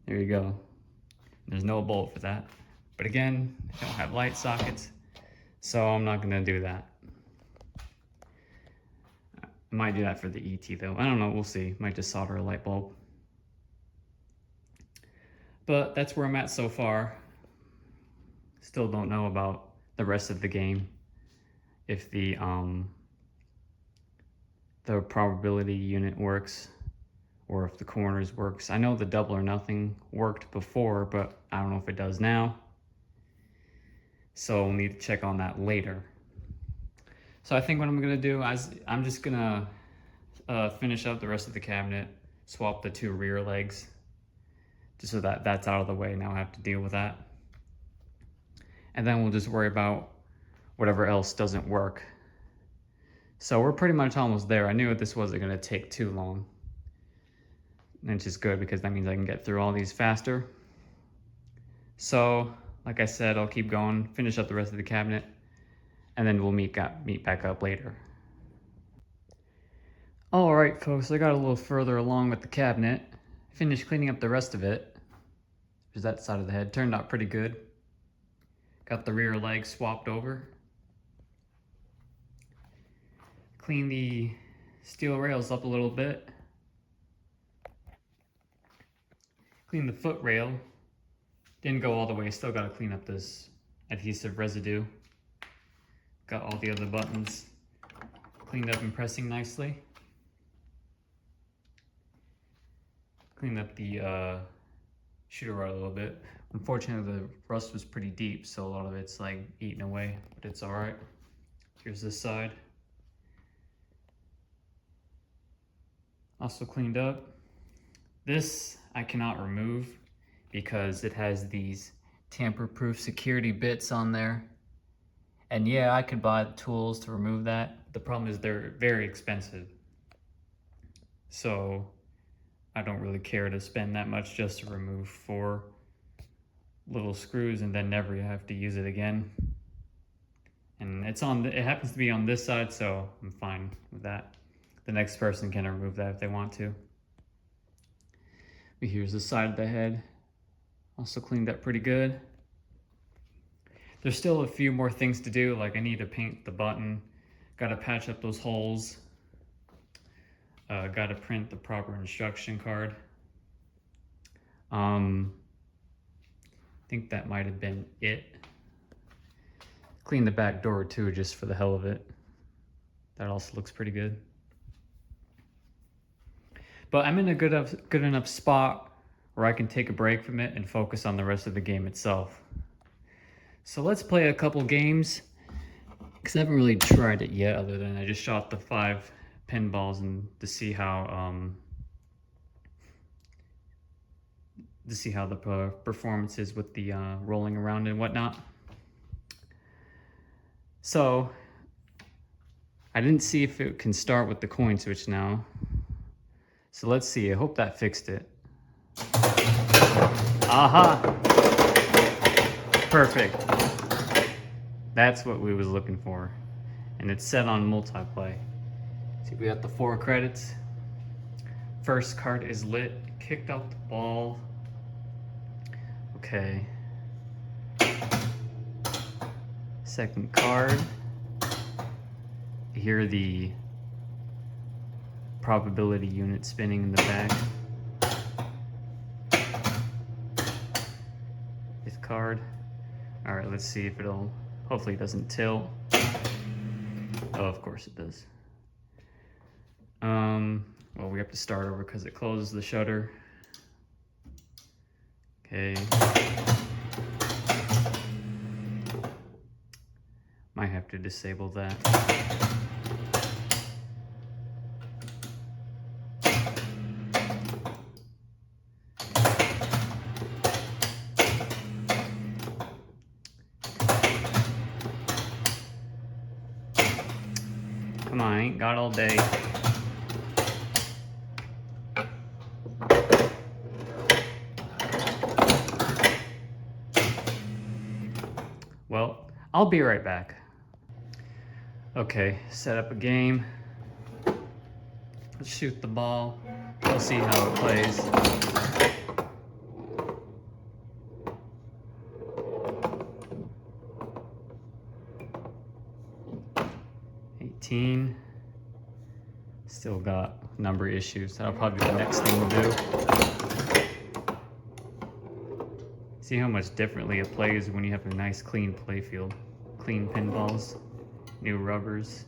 Speaker 1: There you go. There's no bolt for that. But again, I don't have light sockets, so I'm not gonna do that. I might do that for the ET though. I don't know, we'll see. Might just solder a light bulb. But that's where I'm at so far. Still don't know about the rest of the game. If the probability unit works, or if the corners works. I know the double or nothing worked before, but I don't know if it does now. So we'll need to check on that later. So I think what I'm gonna do is I'm just gonna finish up the rest of the cabinet, swap the 2 rear legs, just so that that's out of the way. Now I have to deal with that. And then we'll just worry about whatever else doesn't work. So we're pretty much almost there. I knew this wasn't gonna take too long. Which is good because that means I can get through all these faster. So, like I said, I'll keep going, finish up the rest of the cabinet, and then we'll meet back up later. All right, folks, I got a little further along with the cabinet. Finished cleaning up the rest of it. There's that side of the head. Turned out pretty good. Got the rear leg swapped over. Clean the steel rails up a little bit. Clean the foot rail. Didn't go all the way, still gotta clean up this adhesive residue. Got all the other buttons cleaned up and pressing nicely. Cleaned up the shooter rod a little bit. Unfortunately, the rust was pretty deep, so a lot of it's like eaten away, but it's all right. Here's this side. Also cleaned up. This I cannot remove because it has these tamper-proof security bits on there. And yeah, I could buy the tools to remove that. The problem is they're very expensive. So I don't really care to spend that much just to remove 4 little screws and then never have to use it again. And it happens to be on this side, so I'm fine with that. The next person can remove that if they want to. Here's the side of the head. Also cleaned up pretty good. There's still a few more things to do, like I need to paint the button, gotta patch up those holes, gotta print the proper instruction card. I think that might have been it. Clean the back door too, just for the hell of it. That also looks pretty good. But I'm in a good enough spot where I can take a break from it and focus on the rest of the game itself. So let's play a couple games, because I haven't really tried it yet, other than I just shot the 5 pinballs and to see how the performance is with the rolling around and whatnot. So I didn't see if it can start with the coin switch now. So let's see. I hope that fixed it. Aha! Perfect. That's what we was looking for. And it's set on multiplay. See, we got the 4 credits. First card is lit. Kicked out the ball. Okay. Second card. You hear the probability unit spinning in the back. Fifth card. All right, let's see if it'll, hopefully it doesn't tilt. Oh, of course it does. Well, we have to start over because it closes the shutter. Okay. Might have to disable that. Come on, I ain't got all day. Well, I'll be right back. Okay, set up a game. Let's shoot the ball. We'll see how it plays. Still got number issues. That'll probably be the next thing we'll do. See how much differently it plays when you have a nice clean play field. Clean pinballs, new rubbers.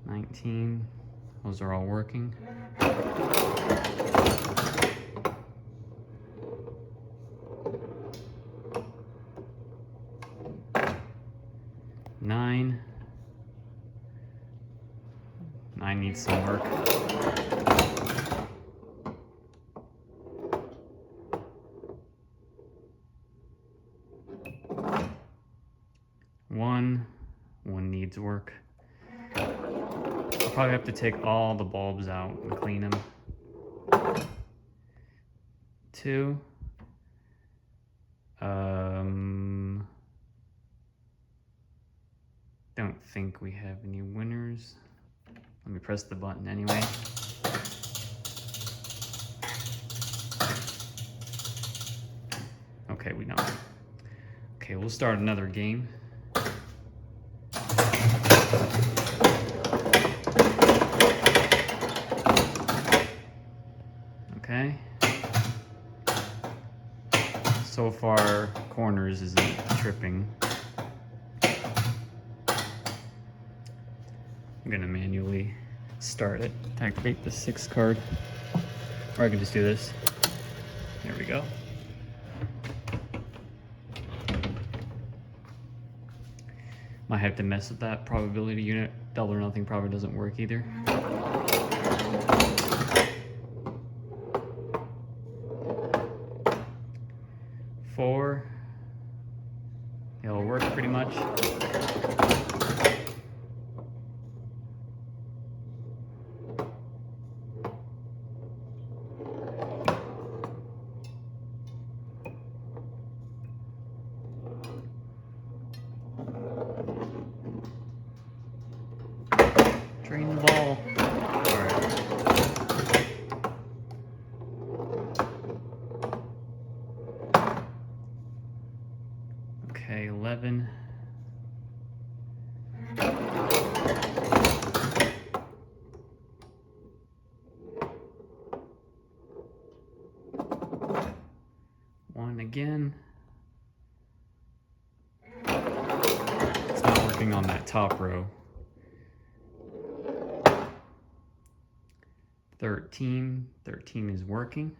Speaker 1: 19, those are all working. 9. 9 needs some work. 1 needs work. I'll probably have to take all the bulbs out and clean them. 2. Don't think we have any winners. Let me press the button anyway. Okay, we know. Okay, we'll start another game. Okay. So far, corners isn't tripping. I'm gonna manually start it, activate the 6th card. Or I can just do this. There we go. Might have to mess with that probability unit. Double or nothing probably doesn't work either. Four. It'll work pretty much. Drain the ball. All right. 11. One again. It's not working on that top row. 13. 13 is working.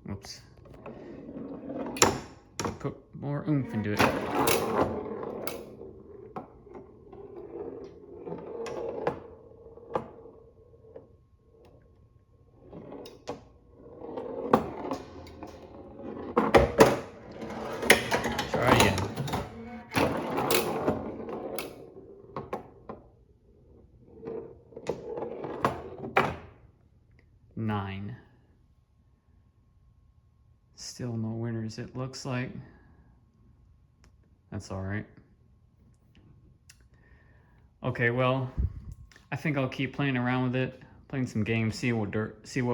Speaker 1: Whoops. Put more oomph into it. Try again. Nine. Still no winners, it looks like. That's all right. Okay, well, I think I'll keep playing around with it, playing some games, see what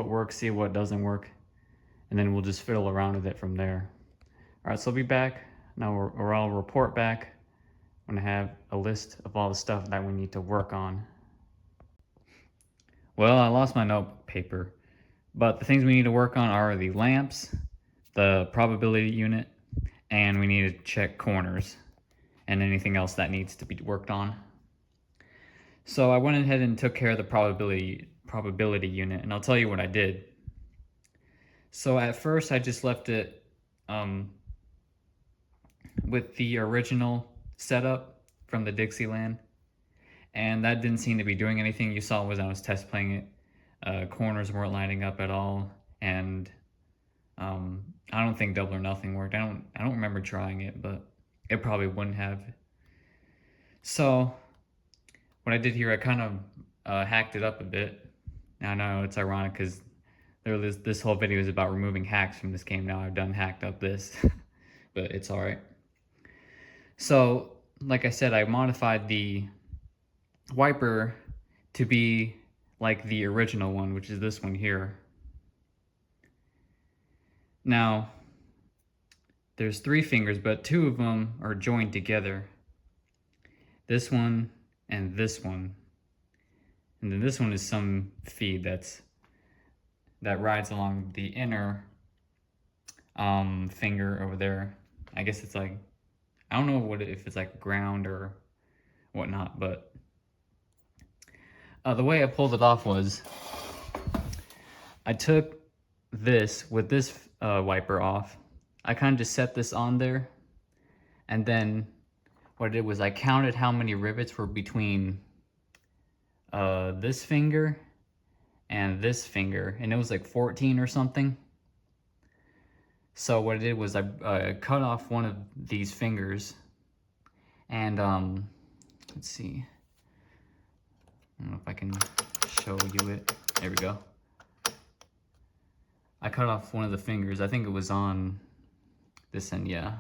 Speaker 1: works, see what doesn't work, and then we'll just fiddle around with it from there. All right, so I'll be back now, or I'll report back when I have a list of all the stuff that we need to work on. Well, I lost my note paper, but the things we need to work on are the lamps, the probability unit, and we need to check corners and anything else that needs to be worked on. So I went ahead and took care of the probability unit, and I'll tell you what I did. So at first I just left it with the original setup from the Dixieland, and that didn't seem to be doing anything. You saw when I was test playing it, corners weren't lining up at all, and I don't think double or nothing worked. I don't remember trying it, but it probably wouldn't have. So what I did here, I kind of hacked it up a bit. Now I know it's ironic because this whole video is about removing hacks from this game. Now I've done hacked up this, but it's all right. So like I said, I modified the wiper to be like the original one, which is this one here. Now, there's 3 fingers, but 2 of them are joined together. This one and this one. And then this one is some feed that rides along the inner finger over there. I guess it's like, I don't know if it's like ground or whatnot, but the way I pulled it off was I took this with this wiper off. I kind of just set this on there, and then what I did was I counted how many rivets were between this finger and this finger, and it was like 14 or something. So what I did was I cut off one of these fingers, and let's see, I don't know if I can show you it. There we go. I cut off one of the fingers. I think it was on this end, yeah.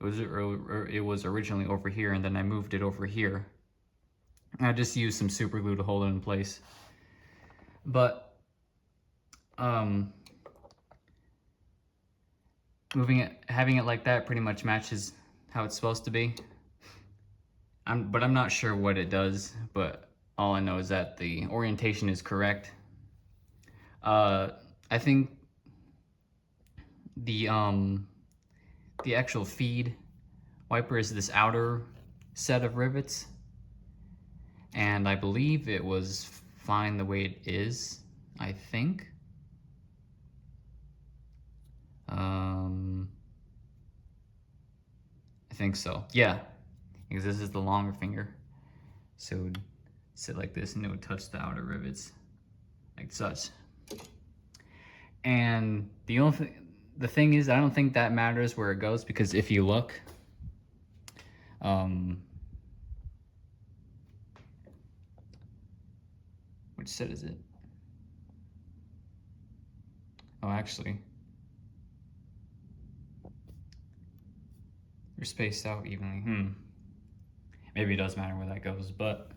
Speaker 1: It was originally over here, and then I moved it over here. And I just used some super glue to hold it in place. But having it like that pretty much matches how it's supposed to be. But I'm not sure what it does, but all I know is that the orientation is correct. I think the actual feed wiper is this outer set of rivets, and I believe it was fine the way it is, I think. I think so, yeah, because this is the longer finger, so it would sit like this and it would touch the outer rivets like such. And the thing is, I don't think that matters where it goes, because if you look, which set is it? Oh, actually, they're spaced out evenly. Maybe it does matter where that goes, but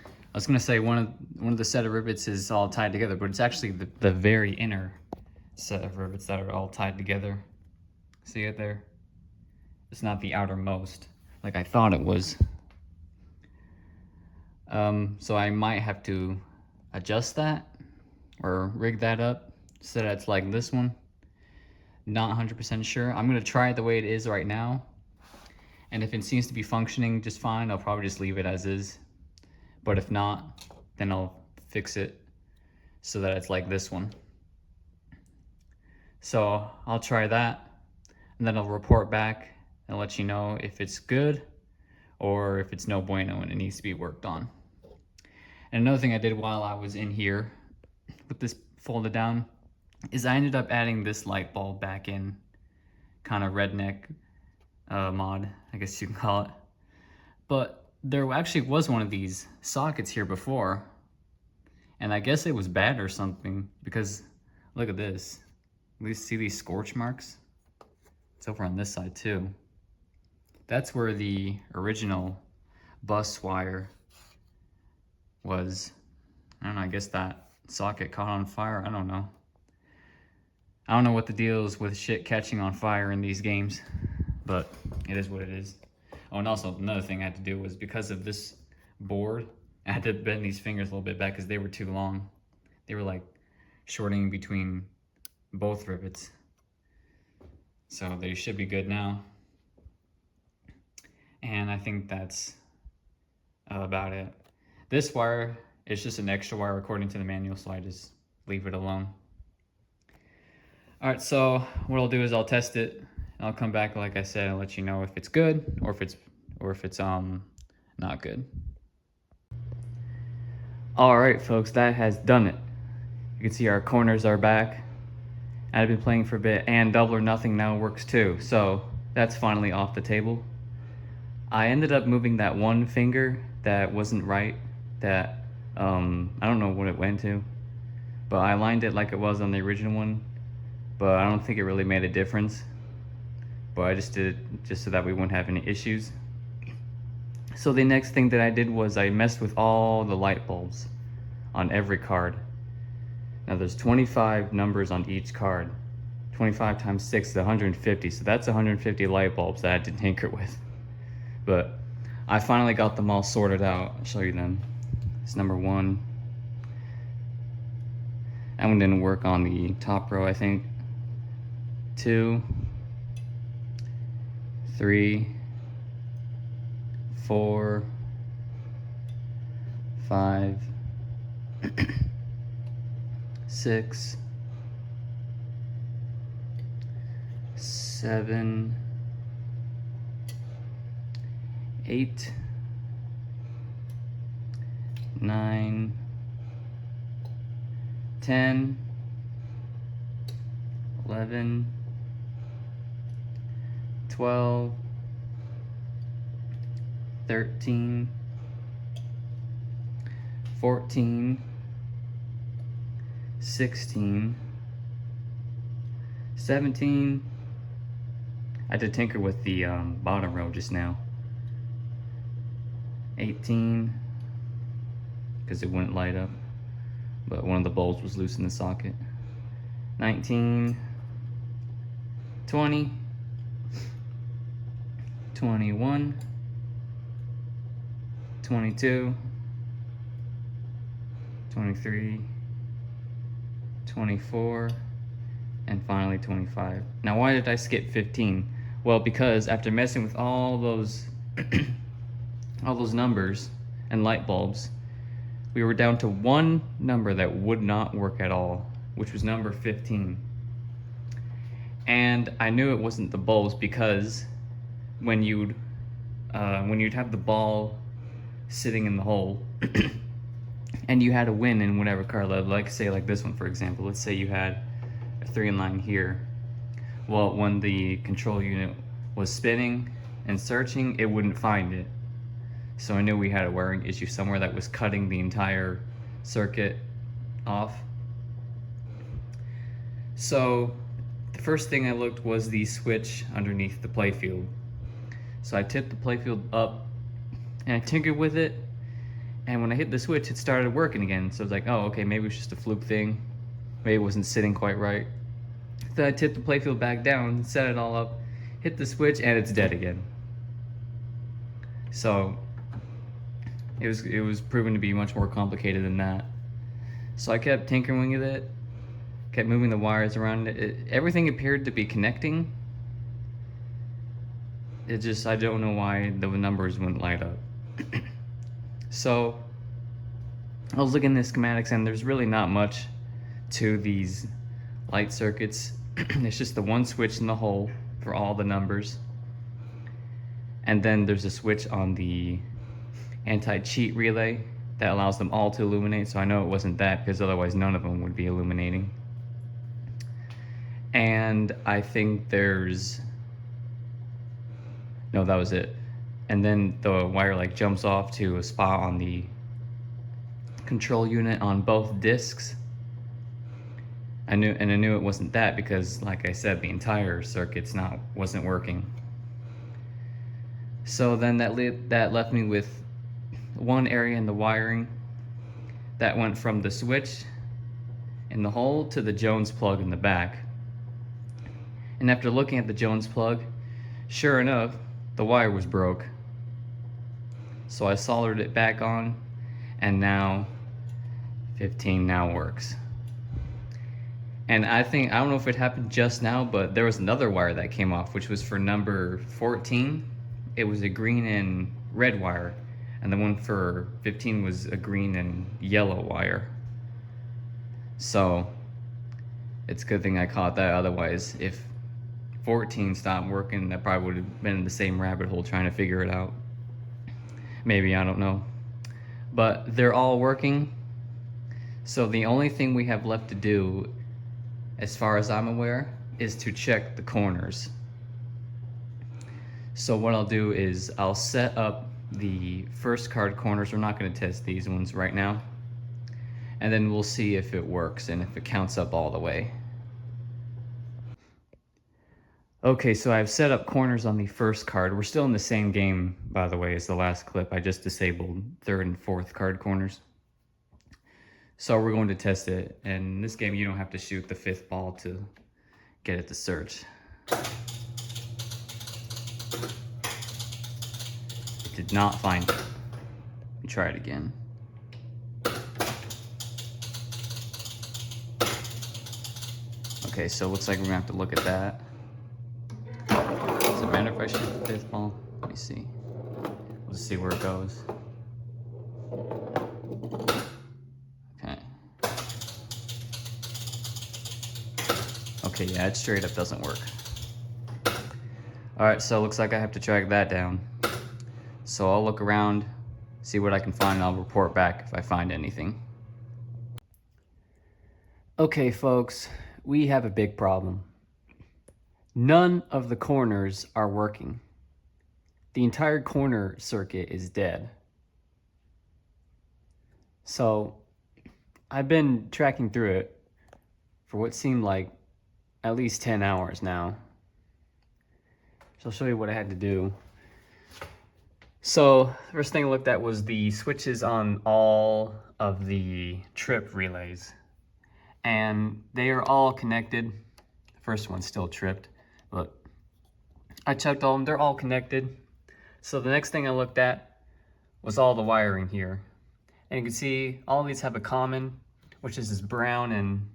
Speaker 1: I was gonna say one of the set of rivets is all tied together, but it's actually the very inner set of rivets that are all tied together. See it there? It's not the outermost like I thought it was. So I might have to adjust that or rig that up so that it's like this one. Not 100% sure. I'm gonna try it the way it is right now. And if it seems to be functioning just fine, I'll probably just leave it as is. But if not, then I'll fix it so that it's like this one. So I'll try that, and then I'll report back and let you know if it's good or if it's no bueno and it needs to be worked on. And another thing I did while I was in here with this folded down is I ended up adding this light bulb back in, kind of redneck mod, I guess you can call it. But there actually was one of these sockets here before, and I guess it was bad or something, because look at this. You see these scorch marks? It's over on this side too. That's where the original bus wire was. I don't know, I guess that socket caught on fire. I don't know. I don't know what the deal is with shit catching on fire in these games, but it is what it is. Oh, and also another thing I had to do was, because of this board, I had to bend these fingers a little bit back because they were too long. They were like shorting between both rivets. So they should be good now. And I think that's about it. This wire is just an extra wire according to the manual, so I just leave it alone. All right, so what I'll do is I'll test it. I'll come back, like I said, and let you know if it's good or if it's not good. All right, folks, that has done it. You can see our corners are back. I've been playing for a bit, and double or nothing now works too, so that's finally off the table. I ended up moving that one finger that wasn't right, that I don't know what it went to, but I aligned it like it was on the original one, but I don't think it really made a difference. But I just did it just so that we wouldn't have any issues. So the next thing that I did was I messed with all the light bulbs on every card. Now there's 25 numbers on each card. 25 times 6 is 150, so that's 150 light bulbs that I had to tinker with. But I finally got them all sorted out. I'll show you them. It's number 1. That one didn't work on the top row, I think. 2, 3, 4, 5, 6, 7, 8, 9, 10, 11, 12, 13, 14, 16, 17. I did tinker with the bottom row just now. 18, because it wouldn't light up, but one of the bulbs was loose in the socket. 19, 20, 21, 22, 23, 24, and finally 25. Now why did I skip 15? Well, because after messing with all those all those numbers and light bulbs, we were down to one number that would not work at all, which was number 15. And I knew it wasn't the bulbs, because when you'd have the ball sitting in the hole and you had a win in whatever card level, like say like this one for example, let's say you had a 3 in line here. Well, when the control unit was spinning and searching, it wouldn't find it. So I knew we had a wiring issue somewhere that was cutting the entire circuit off. So the first thing I looked was the switch underneath the playfield. So I tipped the playfield up and I tinkered with it, and when I hit the switch it started working again. So I was like, oh, okay, maybe it was just a fluke thing. Maybe it wasn't sitting quite right. Then I tipped the playfield back down, set it all up, hit the switch and it's dead again. So it was proven to be much more complicated than that. So I kept tinkering with it, kept moving the wires around. Everything appeared to be connecting. It just, I don't know why the numbers wouldn't light up. So I was looking at the schematics and there's really not much to these light circuits. It's just the one switch in the hole for all the numbers. And then there's a switch on the anti-cheat relay that allows them all to illuminate. So I know it wasn't that, because otherwise none of them would be illuminating. And I think there's, no, that was it. And then the wire like jumps off to a spot on the control unit on both discs. I knew it wasn't that, because like I said, the entire circuit's wasn't working. So then that left me with one area in the wiring that went from the switch in the hole to the Jones plug in the back. And after looking at the Jones plug, sure enough, the wire was broke. So I soldered it back on, and now 15 now works. And I don't know if it happened just now, but there was another wire that came off, which was for number 14. It was a green and red wire, and the one for 15 was a green and yellow wire. So it's a good thing I caught that. Otherwise, if 14 stopped working, that probably would have been in the same rabbit hole trying to figure it out. Maybe, I don't know. But they're all working. So the only thing we have left to do, as far as I'm aware, is to check the corners. So what I'll do is I'll set up the first card corners. We're not going to test these ones right now. And then we'll see if it works and if it counts up all the way. Okay, so I've set up corners on the first card. We're still in the same game, by the way, as the last clip. I just disabled third and fourth card corners. So we're going to test it. And in this game, you don't have to shoot the fifth ball to get it to search. It did not find it. Let me try it again. Okay, so it looks like we're gonna have to look at that. Does it matter if I shoot the fifth ball? Let me see. We'll just see where it goes. Okay. Okay, yeah, it straight up doesn't work. Alright, so it looks like I have to track that down. So I'll look around, see what I can find, and I'll report back if I find anything. Okay, folks, we have a big problem. None of the corners are working. The entire corner circuit is dead. So I've been tracking through it for what seemed like at least 10 hours now. So I'll show you what I had to do. So the first thing I looked at was the switches on all of the trip relays. And they are all connected. The first one's still tripped, but I checked all of them, they're all connected. So the next thing I looked at was all the wiring here. And you can see all of these have a common, which is this brown and,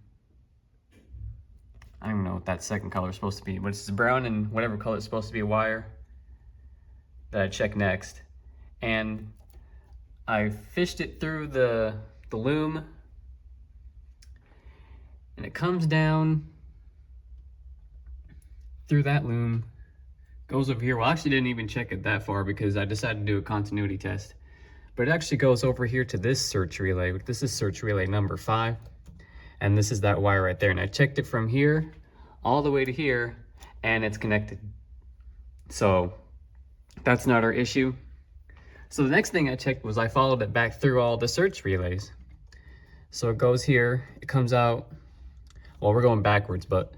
Speaker 1: I don't even know what that second color is supposed to be, but it's brown and whatever color it's supposed to be a wire that I check next. And I fished it through the loom, and it comes down through that loom, goes over here. Well, I actually didn't even check it that far because I decided to do a continuity test. But it actually goes over here to this search relay. This is search relay number 5. And this is that wire right there. And I checked it from here all the way to here, and it's connected. So that's not our issue. So the next thing I checked was I followed it back through all the search relays. So it goes here, it comes out, well, we're going backwards, but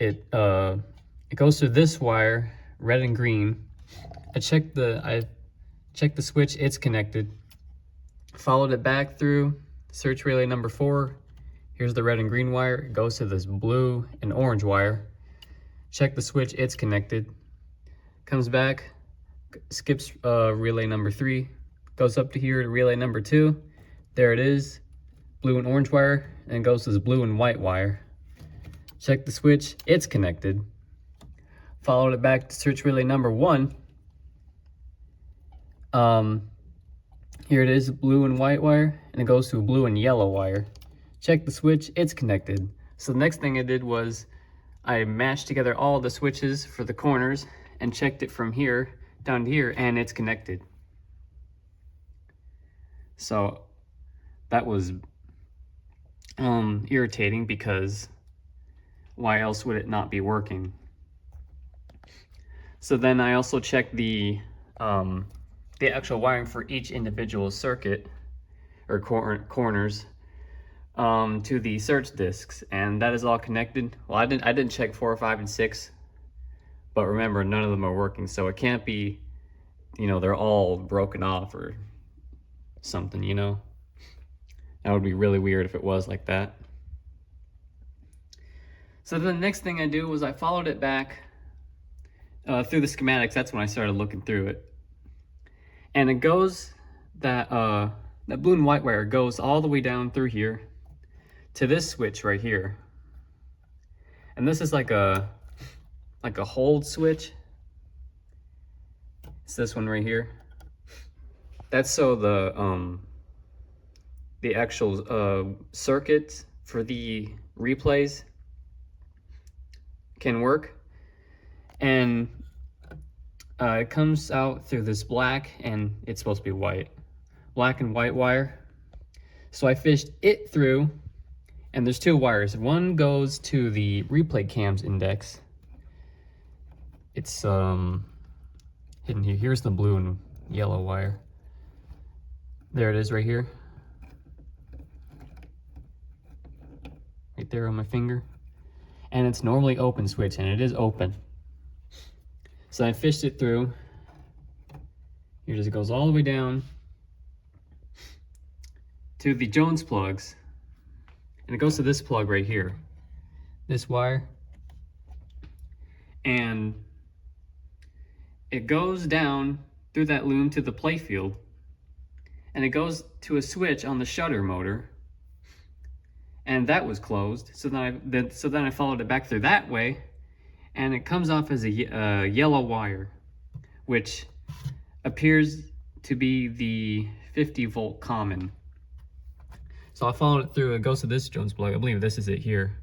Speaker 1: it goes through this wire, red and green. I checked the switch, it's connected. Followed it back through search relay number 4. Here's the red and green wire. It goes to this blue and orange wire. check the switch, it's connected. Comes back, skips relay number 3, goes up to here to relay number 2. There it is, blue and orange wire, and goes to this blue and white wire. Check the switch, it's connected. Followed it back to switch relay number 1. Here it is, blue and white wire, and it goes to a blue and yellow wire. Check the switch, it's connected. So the next thing I did was I mashed together all the switches for the corners and checked it from here down to here, and it's connected. So that was irritating, because why else would it not be working? So then I also checked the actual wiring for each individual circuit or corners to the search discs, and that is all connected. Well, I didn't check 4, 5, and 6, but remember, none of them are working, so it can't be, you know, they're all broken off or something, you know. That would be really weird if it was like that. So the next thing I do was I followed it back through the schematics. That's when I started looking through it. And it goes, that blue and white wire goes all the way down through here to this switch right here. And this is like a hold switch. It's this one right here. That's so the actual circuit for the replays can work. And it comes out through this black, and it's supposed to be white. Black and white wire. So I fished it through, and there's 2 wires. One goes to the replay cams index. It's hidden here. Here's the blue and yellow wire. There it is right here. Right there on my finger. And it's normally open switch, and it is open. So I fished it through. Here it goes all the way down to the Jones plugs. And it goes to this plug right here. This wire. And it goes down through that loom to the playfield. And it goes to a switch on the shutter motor. And that was closed. So then I followed it back through that way. And it comes off as a yellow wire, which appears to be the 50-volt common. So I followed it through. It goes to this Jones plug. I believe this is it here.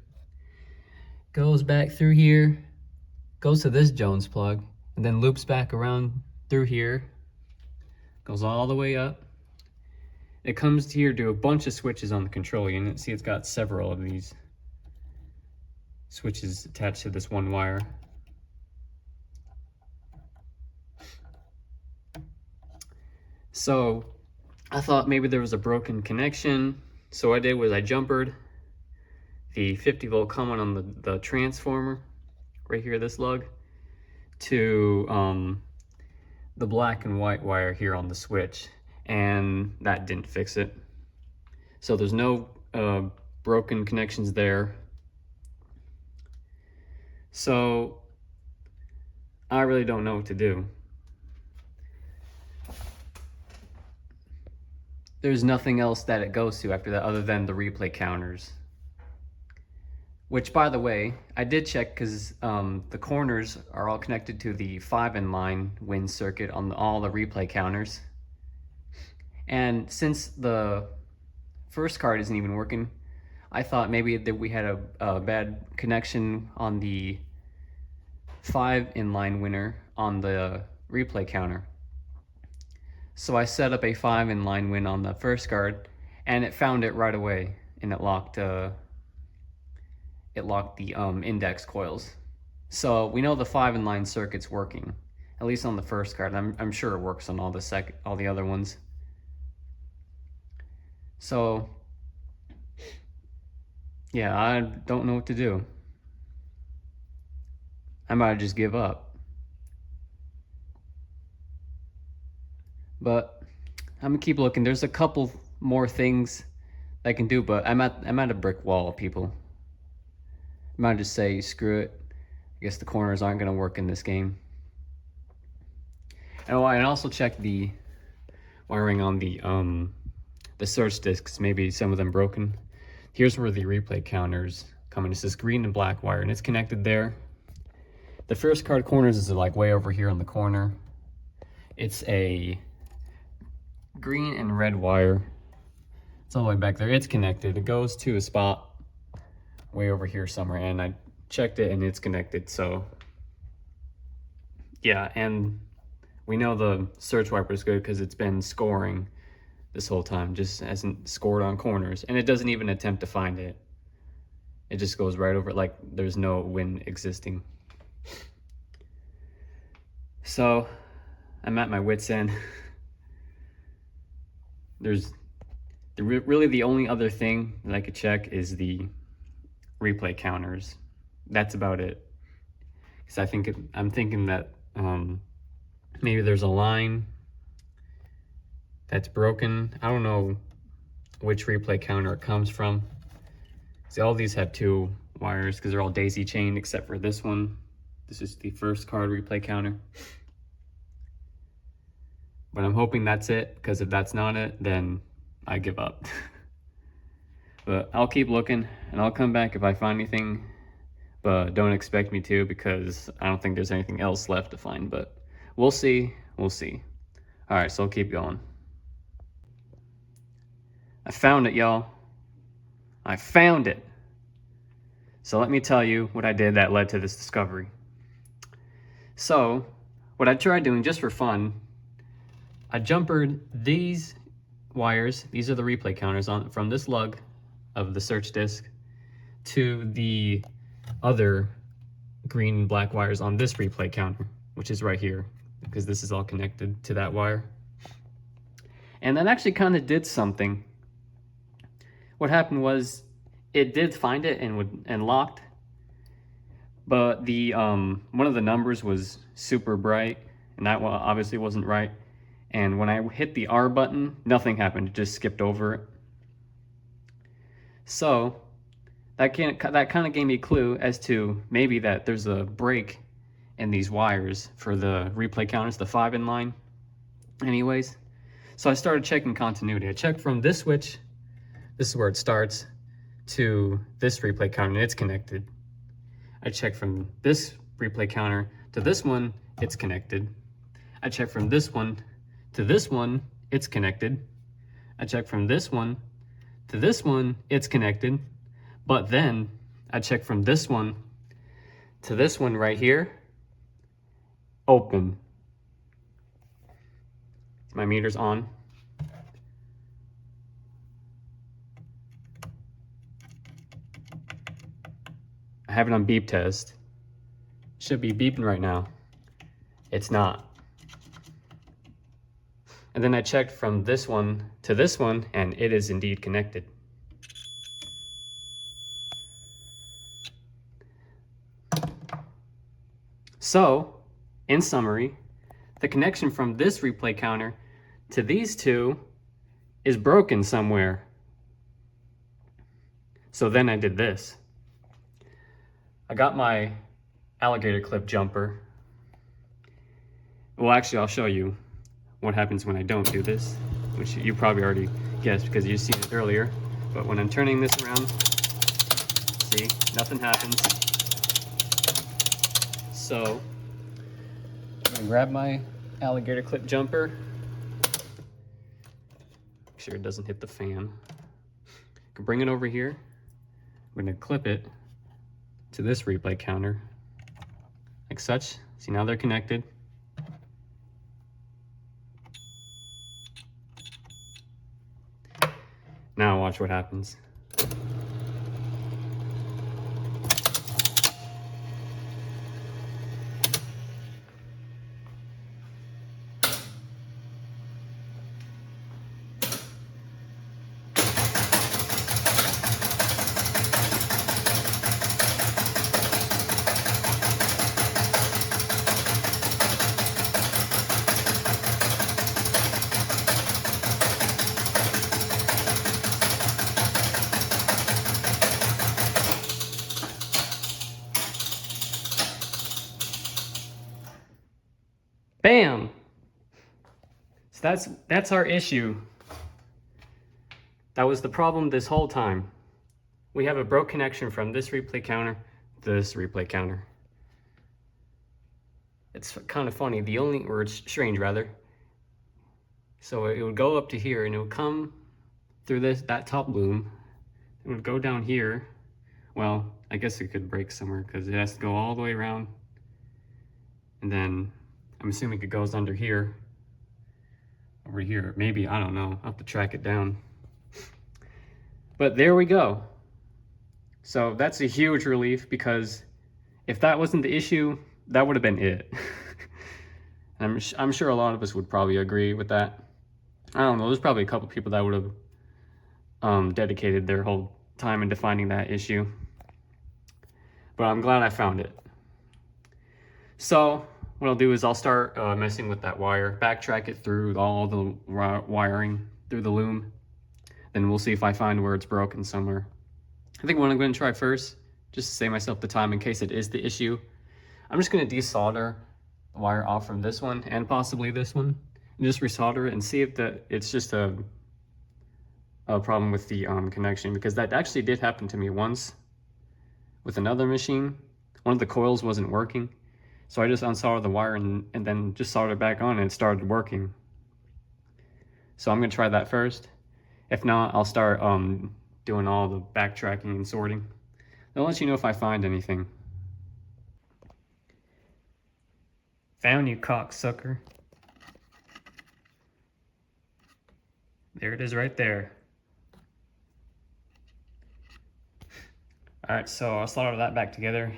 Speaker 1: Goes back through here, goes to this Jones plug, and then loops back around through here. Goes all the way up. It comes here to a bunch of switches on the control unit. See, it's got several of these switches attached to this one wire. So I thought maybe there was a broken connection. So what I did was I jumpered the 50-volt common on the transformer right here, this lug, to the black and white wire here on the switch, and that didn't fix it. So there's no broken connections there. So I really don't know what to do. There's nothing else that it goes to after that other than the replay counters. Which, by the way, I did check, because the corners are all connected to the 5-in-line win circuit on all the replay counters. And since the first card isn't even working, I thought maybe that we had a bad connection on the 5-in-line winner on the replay counter. So I set up a 5-in-line win on the first card, and it found it right away, and it locked the index coils. So we know the 5-in-line circuit's working, at least on the first card. I'm sure it works on all the other ones. So yeah, I don't know what to do. I might just give up. But I'm gonna keep looking. There's a couple more things I can do, but I'm at a brick wall, people. I might just say screw it. I guess the corners aren't going to work in this game. And I also checked the wiring on the search discs. Maybe some of them broken. Here's where the replay counters come in. It's this green and black wire, and it's connected there. The first card corners is like way over here on the corner. It's a green and red wire. It's all the way back there. It's connected. It goes to a spot way over here somewhere, and I checked it and it's connected. So yeah, and we know the search wiper is good because it's been scoring this whole time, just hasn't scored on corners, and it doesn't even attempt to find it. It just goes right over it like there's no win existing. So I'm at my wit's end. Really the only other thing that I could check is the replay counters. That's about it. Because I'm thinking that maybe there's a line that's broken. I don't know which replay counter it comes from. See, all these have 2 wires because they're all daisy chained except for this one. This is the first card replay counter. But I'm hoping that's it, because if that's not it, then I give up. But I'll keep looking, and I'll come back if I find anything. But don't expect me to, because I don't think there's anything else left to find. But we'll see. We'll see. All right, so I'll keep going. I found it, y'all. I found it. So let me tell you what I did that led to this discovery. So what I tried doing just for fun, I jumpered these wires. These are the replay counters from this lug of the search disc to the other green and black wires on this replay counter, which is right here, because this is all connected to that wire. And that actually kind of did something. What happened was it did find it and locked, but the one of the numbers was super bright, and that one obviously wasn't right. And when I hit the R button, nothing happened. It just skipped over it. So that kind of gave me a clue as to maybe that there's a break in these wires for the replay counters, the 5 in line. Anyways, so I started checking continuity. I checked from this switch, this is where it starts, to this replay counter, and it's connected. I checked from this replay counter to this one, it's connected. I checked from this one to this one, it's connected. I checked from this one to this one, it's connected. But then I checked from this one to this one right here, open. My meter's on. I have it on beep test. Should be beeping right now. It's not. And then I checked from this one to this one, and it is indeed connected. So, in summary, the connection from this replay counter to these two is broken somewhere. So then I did this. I got my alligator clip jumper. Well, actually, I'll show you what happens when I don't do this, which you probably already guessed because you've seen it earlier. But when I'm turning this around, see, nothing happens. So I'm gonna grab my alligator clip jumper. Make sure it doesn't hit the fan. I can bring it over here. I'm gonna clip it to this replay counter, like such. See, now they're connected. Now watch what happens. Bam! So that's our issue. That was the problem this whole time. We have a broke connection from this replay counter to this replay counter. It's kind of funny, or it's strange rather. So it would go up to here and it would come through that top loom. It would go down here. Well, I guess it could break somewhere because it has to go all the way around. And then I'm assuming it goes under here, over here. Maybe, I don't know, I'll have to track it down. But there we go. So that's a huge relief, because if that wasn't the issue, that would have been it. I'm sure a lot of us would probably agree with that. I don't know, there's probably a couple people that would have dedicated their whole time into finding that issue. But I'm glad I found it. So what I'll do is I'll start messing with that wire, backtrack it through all the wiring through the loom. Then we'll see if I find where it's broken somewhere. I think what I'm going to try first, just to save myself the time in case it is the issue, I'm just going to desolder the wire off from this one and possibly this one, and just resolder it and see if it's just a problem with the connection, because that actually did happen to me once with another machine. One of the coils wasn't working, so I just unsoldered the wire and then just soldered it back on and it started working. So I'm going to try that first. If not, I'll start doing all the backtracking and sorting. I'll let you know if I find anything. Found you, cocksucker. There it is right there. Alright, so I'll solder that back together,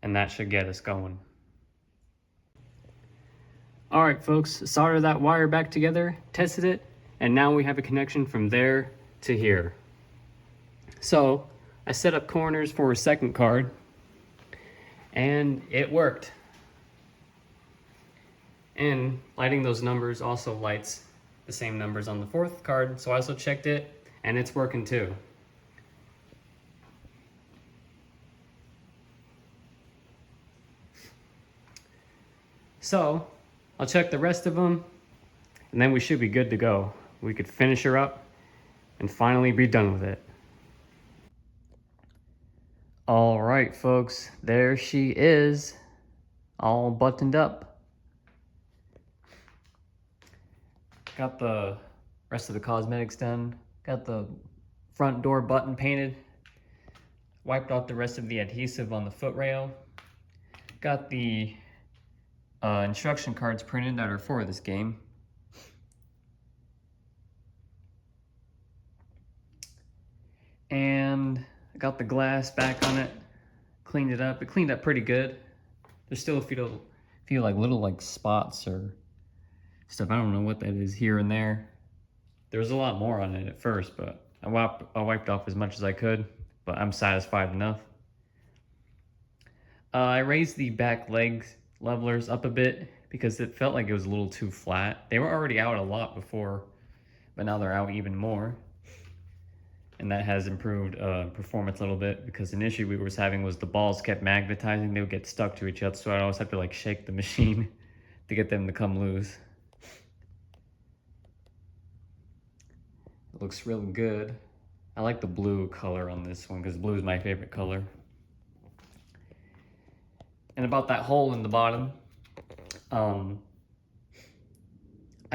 Speaker 1: and that should get us going. Alright folks, soldered that wire back together, tested it, and now we have a connection from there to here. So I set up corners for a second card, and it worked. And lighting those numbers also lights the same numbers on the fourth card, so I also checked it, and it's working too. So I'll check the rest of them, and then we should be good to go. We could finish her up and finally be done with it. All right, folks, there she is, all buttoned up. Got the rest of the cosmetics done. Got the front door button painted. Wiped off the rest of the adhesive on the foot rail. Got the instruction cards printed that are for this game. And I got the glass back on it, cleaned it up. It cleaned up pretty good. There's still a few like little like spots or stuff. I don't know what that is here and there. There was a lot more on it at first, but I wiped off as much as I could, but I'm satisfied enough. I raised the back legs levelers up a bit because it felt like it was a little too flat. They were already out a lot before, but now they're out even more. And that has improved performance a little bit, because an issue we was having was the balls kept magnetizing. They would get stuck to each other, so I'd always have to like shake the machine to get them to come loose. It looks really good. I like the blue color on this one because blue is my favorite color. And about that hole in the bottom, I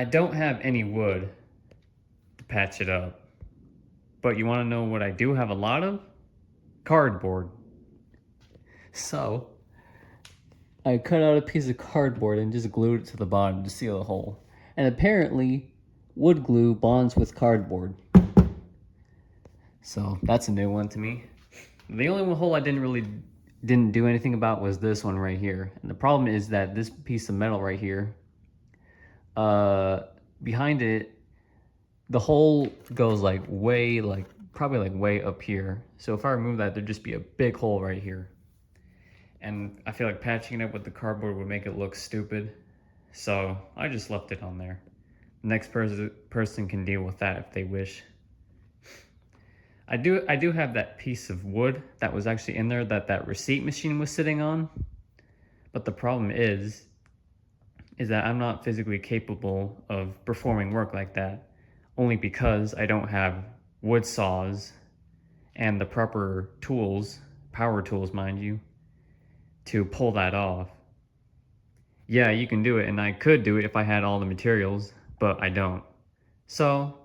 Speaker 1: don't have any wood to patch it up. But you want to know what I do have a lot of? Cardboard. So I cut out a piece of cardboard and just glued it to the bottom to seal the hole. And apparently wood glue bonds with cardboard. So that's a new one to me. The only one hole I didn't do anything about was this one right here. And the problem is that this piece of metal right here, behind it, the hole goes probably way up here. So if I remove that, there'd just be a big hole right here. And I feel like patching it up with the cardboard would make it look stupid. So I just left it on there. The next person can deal with that if they wish. I do have that piece of wood that was actually in there that receipt machine was sitting on. But the problem is, is that I'm not physically capable of performing work like that, only because I don't have wood saws and the proper tools, power tools, mind you, to pull that off. Yeah, you can do it, and I could do it if I had all the materials, but I don't. So,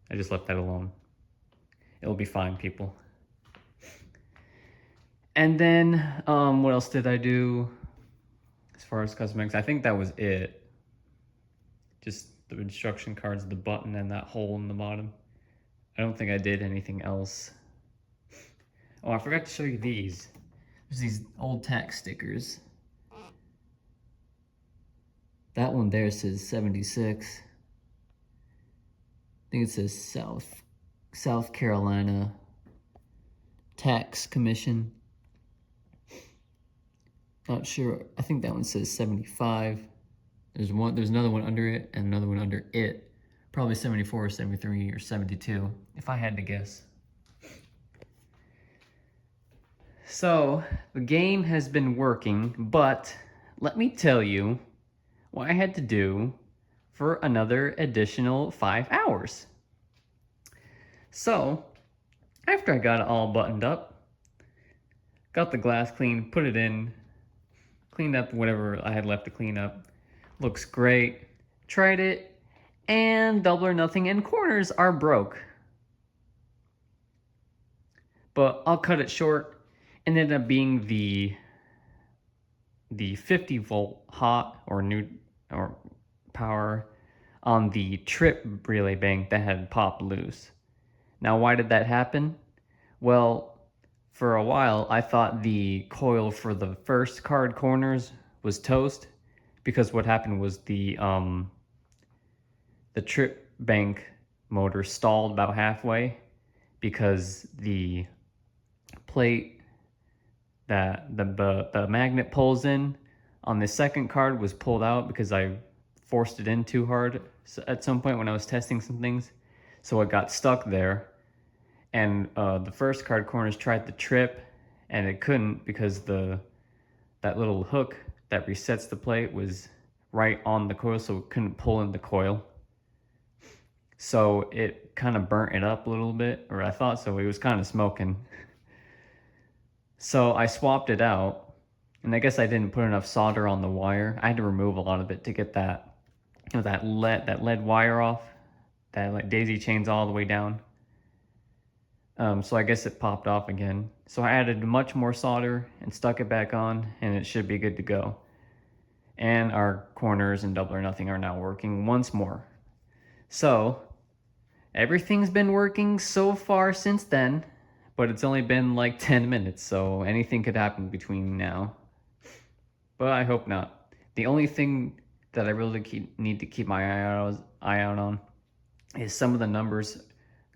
Speaker 1: I just left that alone. It'll be fine, people. And then, what else did I do as far as cosmetics? I think that was it. Just the instruction cards, the button, and that hole in the bottom. I don't think I did anything else. Oh, I forgot to show you these. There's these old tax stickers. That one there says 76. I think it says South Carolina Tax Commission. Not sure. I think that one says 75. There's another one under it and another one under it. Probably 74 or 73 or 72, if I had to guess. So, the game has been working, but let me tell you what I had to do for another additional 5 hours. So, after I got it all buttoned up, got the glass clean, put it in, cleaned up whatever I had left to clean up. Looks great. Tried it, and double or nothing and corners are broke. But I'll cut it short. It ended up being the 50 volt hot or power on the trip relay bank that had popped loose. Now, why did that happen? Well, for a while, I thought the coil for the first card corners was toast, because what happened was the trip bank motor stalled about halfway because the plate that the magnet pulls in on the second card was pulled out because I forced it in too hard at some point when I was testing some things. So it got stuck there. And the first card corners tried to trip, and it couldn't because that little hook that resets the plate was right on the coil, so it couldn't pull in the coil. So it kind of burnt it up a little bit, or I thought so. It was kind of smoking. So I swapped it out, and I guess I didn't put enough solder on the wire. I had to remove a lot of it to get that lead wire off, that like daisy chains all the way down. So I guess it popped off again. So I added much more solder and stuck it back on, and it should be good to go. And our corners and double or nothing are now working once more. So everything's been working so far since then, but it's only been like 10 minutes, so anything could happen between now. But I hope not. The only thing that I really need to keep my eye out on is some of the numbers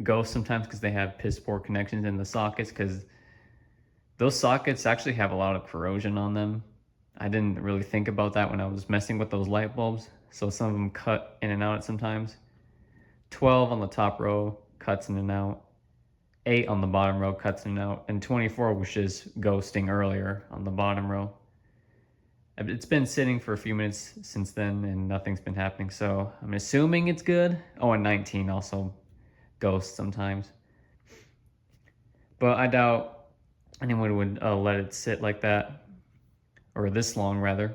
Speaker 1: go sometimes because they have piss poor connections in the sockets, because those sockets actually have a lot of corrosion on them. I didn't really think about that when I was messing with those light bulbs, so some of them cut in and out sometimes. 12 on the top row cuts in and out, 8 on the bottom row cuts in and out, and 24 was just ghosting earlier on the bottom row. It's been sitting for a few minutes since then and nothing's been happening, so I'm assuming it's good. Oh, and 19 also ghosts sometimes. But I doubt anyone would let it sit like that, or this long rather,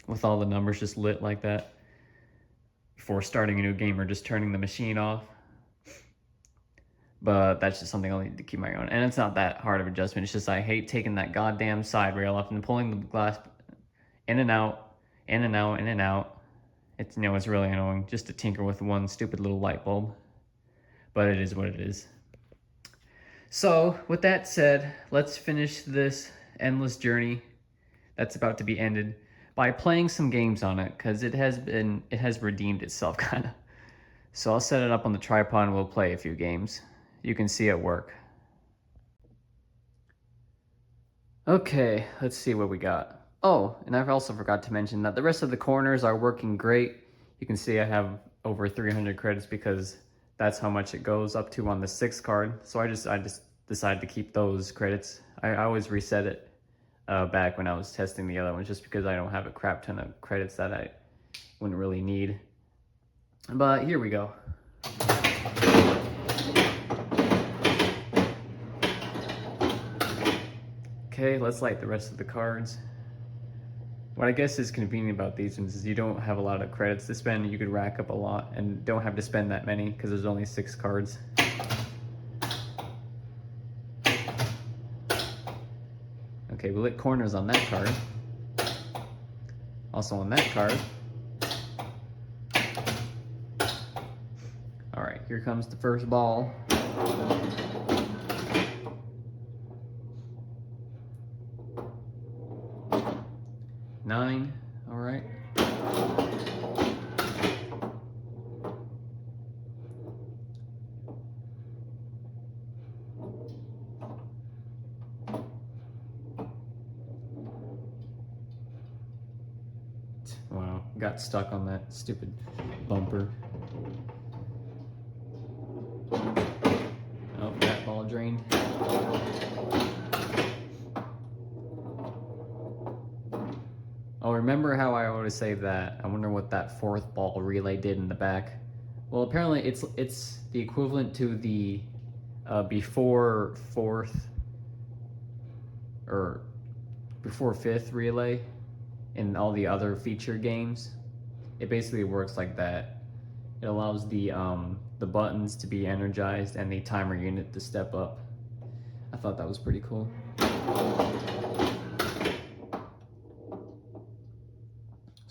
Speaker 1: with all the numbers just lit like that before starting a new game or just turning the machine off. But that's just something I'll need to keep my eye on. And it's not that hard of adjustment. It's just I hate taking that goddamn side rail off and pulling the glass in and out, in and out, in and out. It's, it's really annoying just to tinker with one stupid little light bulb. But it is what it is. So, with that said, let's finish this endless journey that's about to be ended by playing some games on it, because it has redeemed itself, kind of. So I'll set it up on the tripod and we'll play a few games. You can see it work. Okay, let's see what we got. Oh, and I also forgot to mention that the rest of the corners are working great. You can see I have over 300 credits because that's how much it goes up to on the 6th card. So I just decided to keep those credits. I always reset it back when I was testing the other ones, just because I don't have a crap ton of credits that I wouldn't really need. But here we go. Okay, let's light the rest of the cards. What I guess is convenient about these ones is you don't have a lot of credits to spend. You could rack up a lot and don't have to spend that many because there's only 6 cards. Okay, we lit corners on that card. Also on that card. All right, here comes the first ball. Nine, all right. Wow, got stuck on that stupid bumper. Oh, that ball drained. Oh, remember how I always say that? I wonder what that 4th ball relay did in the back. Well, apparently it's the equivalent to the before 4th or before 5th relay in all the other feature games. It basically works like that. It allows the buttons to be energized and the timer unit to step up. I thought that was pretty cool.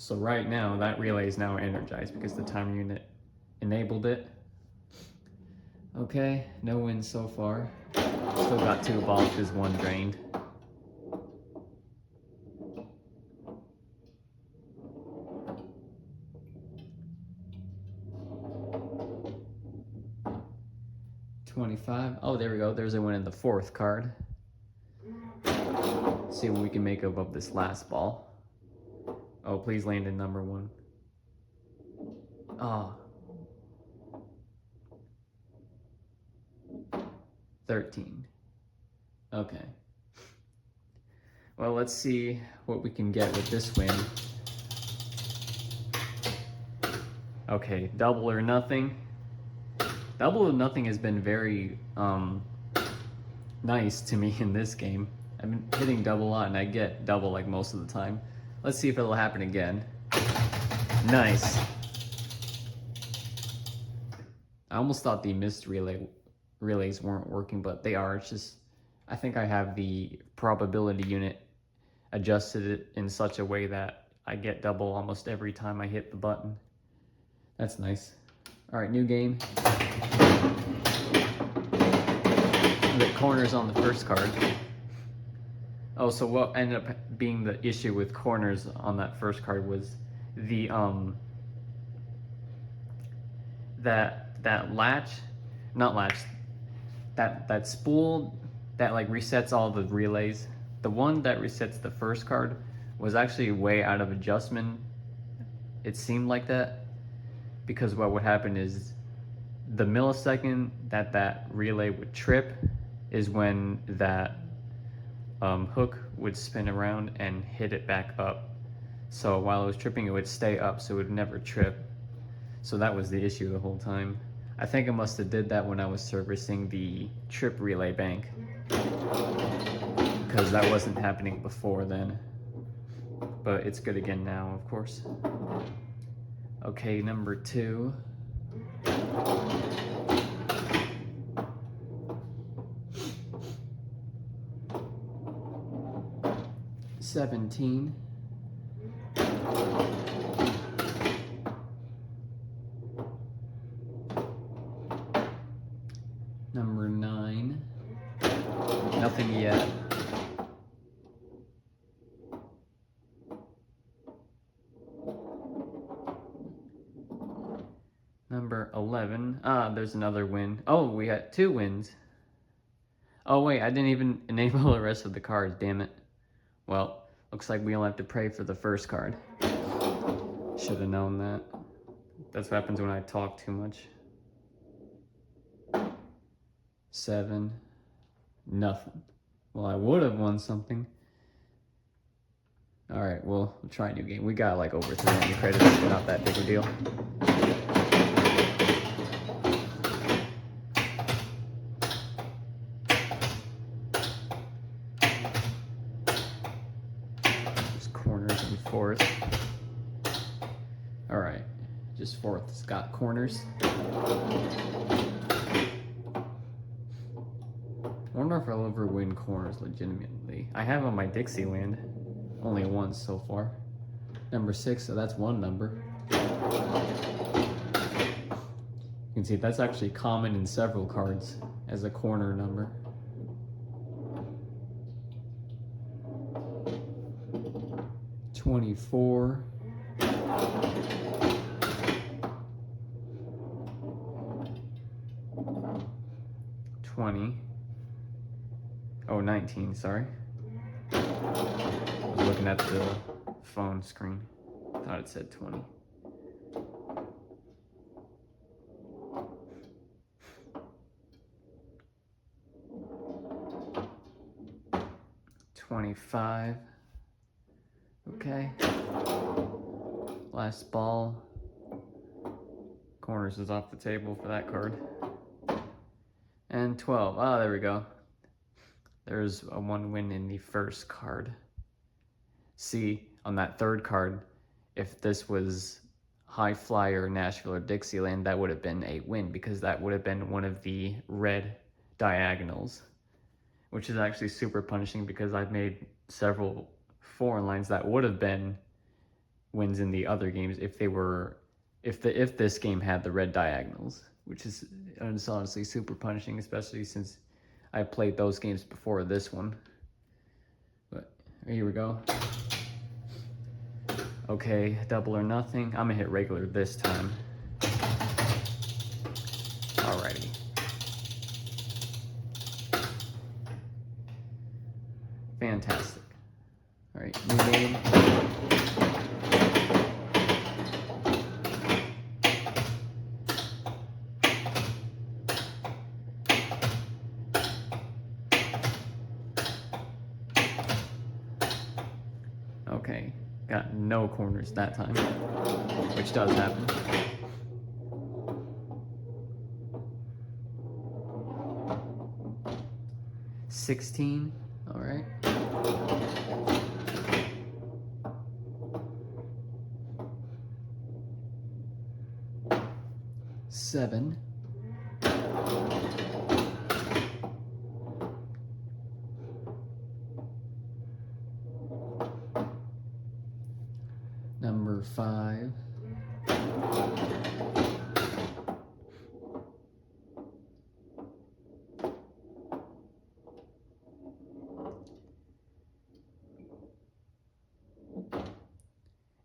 Speaker 1: So right now, that relay is now energized because the timer unit enabled it. Okay, no wins so far. Still got 2 balls because 1 drained. $25. Oh, there we go. There's a win in the 4th card. Let's see what we can make of this last ball. Oh, please land in number 1. Oh. 13. Okay. Well, let's see what we can get with this win. Okay, double or nothing. Double or nothing has been very nice to me in this game. I've been hitting double a lot and I get double like most of the time. Let's see if it'll happen again. Nice. I almost thought the missed relays weren't working, but they are. It's just, I think I have the probability unit adjusted it in such a way that I get double almost every time I hit the button. That's nice. All right, new game. The corners on the first card. Oh, so what ended up being the issue with corners on that first card was the that latch, not latch, that spool that like resets all the relays. The one that resets the first card was actually way out of adjustment. It seemed like that because what would happen is the millisecond that relay would trip is when that hook would spin around and hit it back up. So while it was tripping, it would stay up, so it would never trip. So that was the issue the whole time. I think I must have did that when I was servicing the trip relay bank, because that wasn't happening before then. But it's good again now, of course. Okay, number 2. $17. Number 9. Nothing yet. Number 11. Ah, there's another win. Oh, we got 2 wins. Oh wait, I didn't even enable the rest of the cards, damn it. Well, looks like we only have to pray for the first card. Should have known that. That's what happens when I talk too much. 7. Nothing. Well, I would have won something. All right, we'll try a new game. We got like over 300 credits, so not that big a deal. Just corners and fourth. All right, just fourth's got corners. I wonder if I'll ever win corners legitimately. I have on my Dixieland, only once so far. Number 6, so that's one number. You can see that's actually common in several cards as a corner number. $24. 20. Oh, 19, sorry. I was looking at the phone screen. Thought it said 20. $25. Okay. Last ball. Corners is off the table for that card. And 12. Ah, there we go. There's a 1 win in the first card. See, on that third card, if this was High Flyer, Nashville, or Dixieland, that would have been a win because that would have been one of the red diagonals, which is actually super punishing because I've made several foreign lines that would have been wins in the other games if they were, if this game had the red diagonals, which is honestly super punishing, especially since I played those games before this one. But here we go. Okay, double or nothing. I'm gonna hit regular this time. Alrighty. Fantastic. Alright, new game. Okay, got no corners that time, which does happen. $16, all right. $7. Number 5.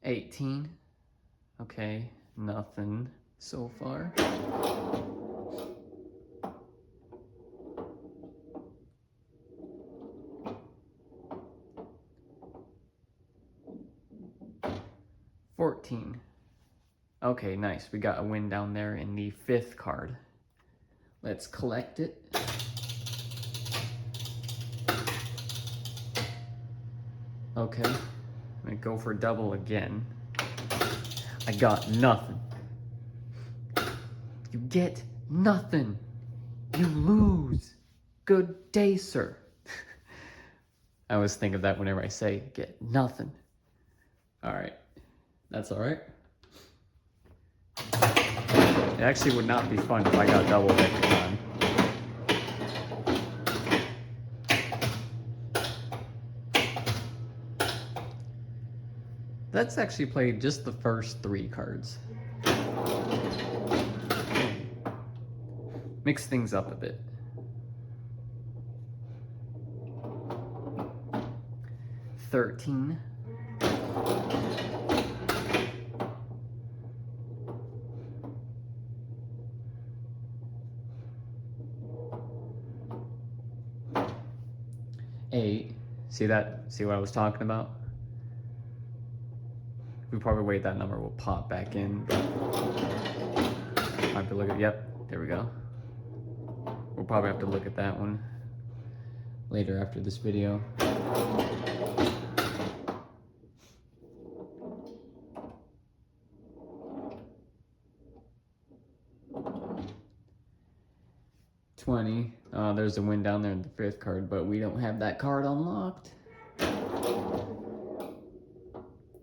Speaker 1: $18. Okay, nothing so far. $14. Okay, nice. We got a win down there in the 5th card. Let's collect it. Okay, I'm gonna go for double again. I got nothing. You get nothing. You lose. Good day, sir. I always think of that whenever I say get nothing. All right, that's all right. It actually would not be fun if I got doubled every time. Let's actually play just the first 3 cards. Mix things up a bit. $13. $8. See that? See what I was talking about? If we probably wait, that number will pop back in. But I have to look at. Yep, there we go. We'll probably have to look at that one later after this video. 20. There's a win down there in the 5th card, but we don't have that card unlocked.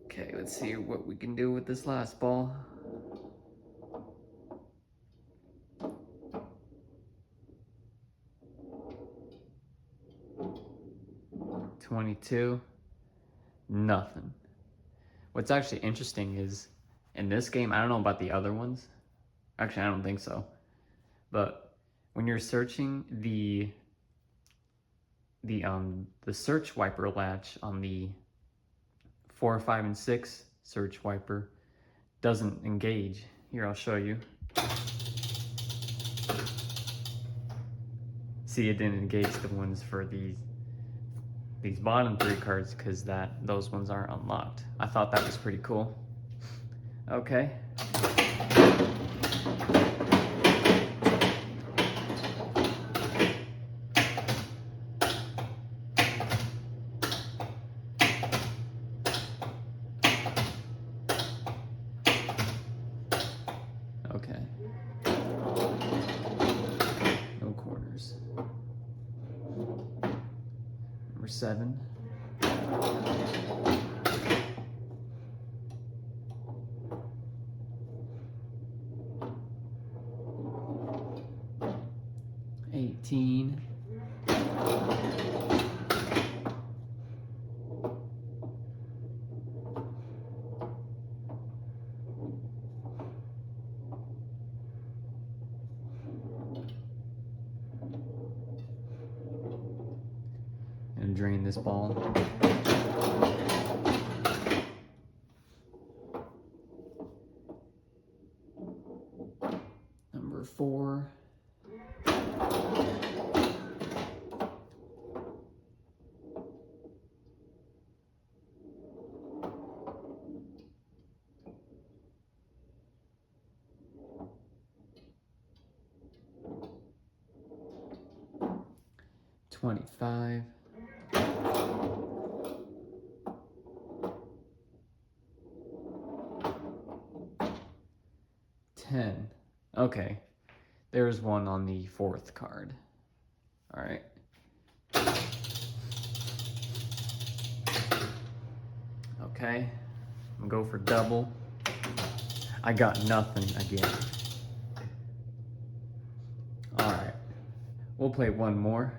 Speaker 1: Okay, let's see what we can do with this last ball. $22. Nothing. What's actually interesting is in this game, I don't know about the other ones. Actually, I don't think so. But when you're searching the search wiper latch on the 4, 5, and 6 search wiper doesn't engage. Here, I'll show you. See, it didn't engage the ones for these bottom 3 cards because those ones aren't unlocked. I thought that was pretty cool. Okay. Okay. No corners. Number 7. $18. And drain this ball. Number 4. $25. $10. Okay, there's one on the 4th card. All right. Okay, I'm gonna go for double. I got nothing again. All right, we'll play one more.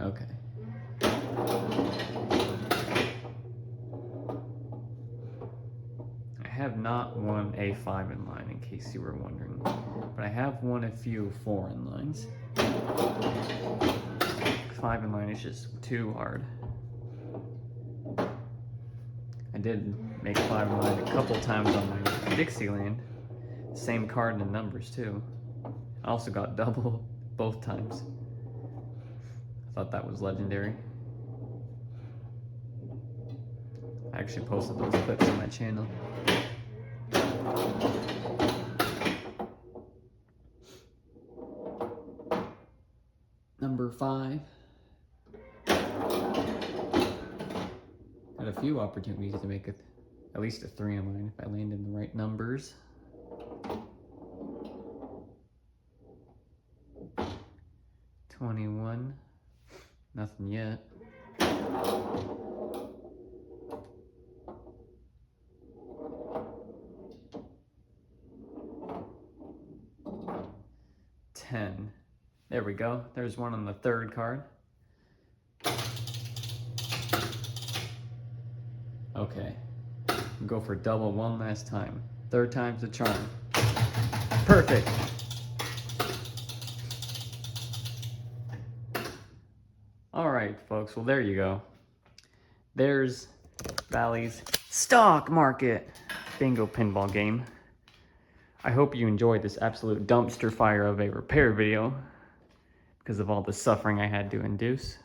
Speaker 1: Okay. I have not won a 5 in line, in case you were wondering, but I have won a few 4 in lines. 5 in line is just too hard. I did make 5 in line a couple times on my Dixieland. Same card and numbers too. I also got double both times. I thought that was legendary. I actually posted those clips on my channel. Number 5. Had a few opportunities to make it at least a 3 in line if I landed in the right numbers. $21. Nothing yet. $10. There we go. There's one on the 3rd card. Okay. Go for double one last time. 3rd time's the charm. Perfect. All right, folks. Well, there you go. There's Bally's stock market bingo pinball game. I hope you enjoyed this absolute dumpster fire of a repair video because of all the suffering I had to induce.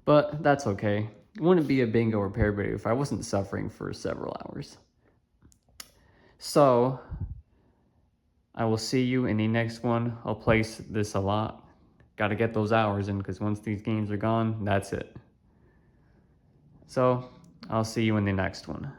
Speaker 1: But that's okay. It wouldn't be a bingo repair video if I wasn't suffering for several hours. So, I will see you in the next one. I'll play this a lot. Got to get those hours in, because once these games are gone, that's it. So I'll see you in the next one.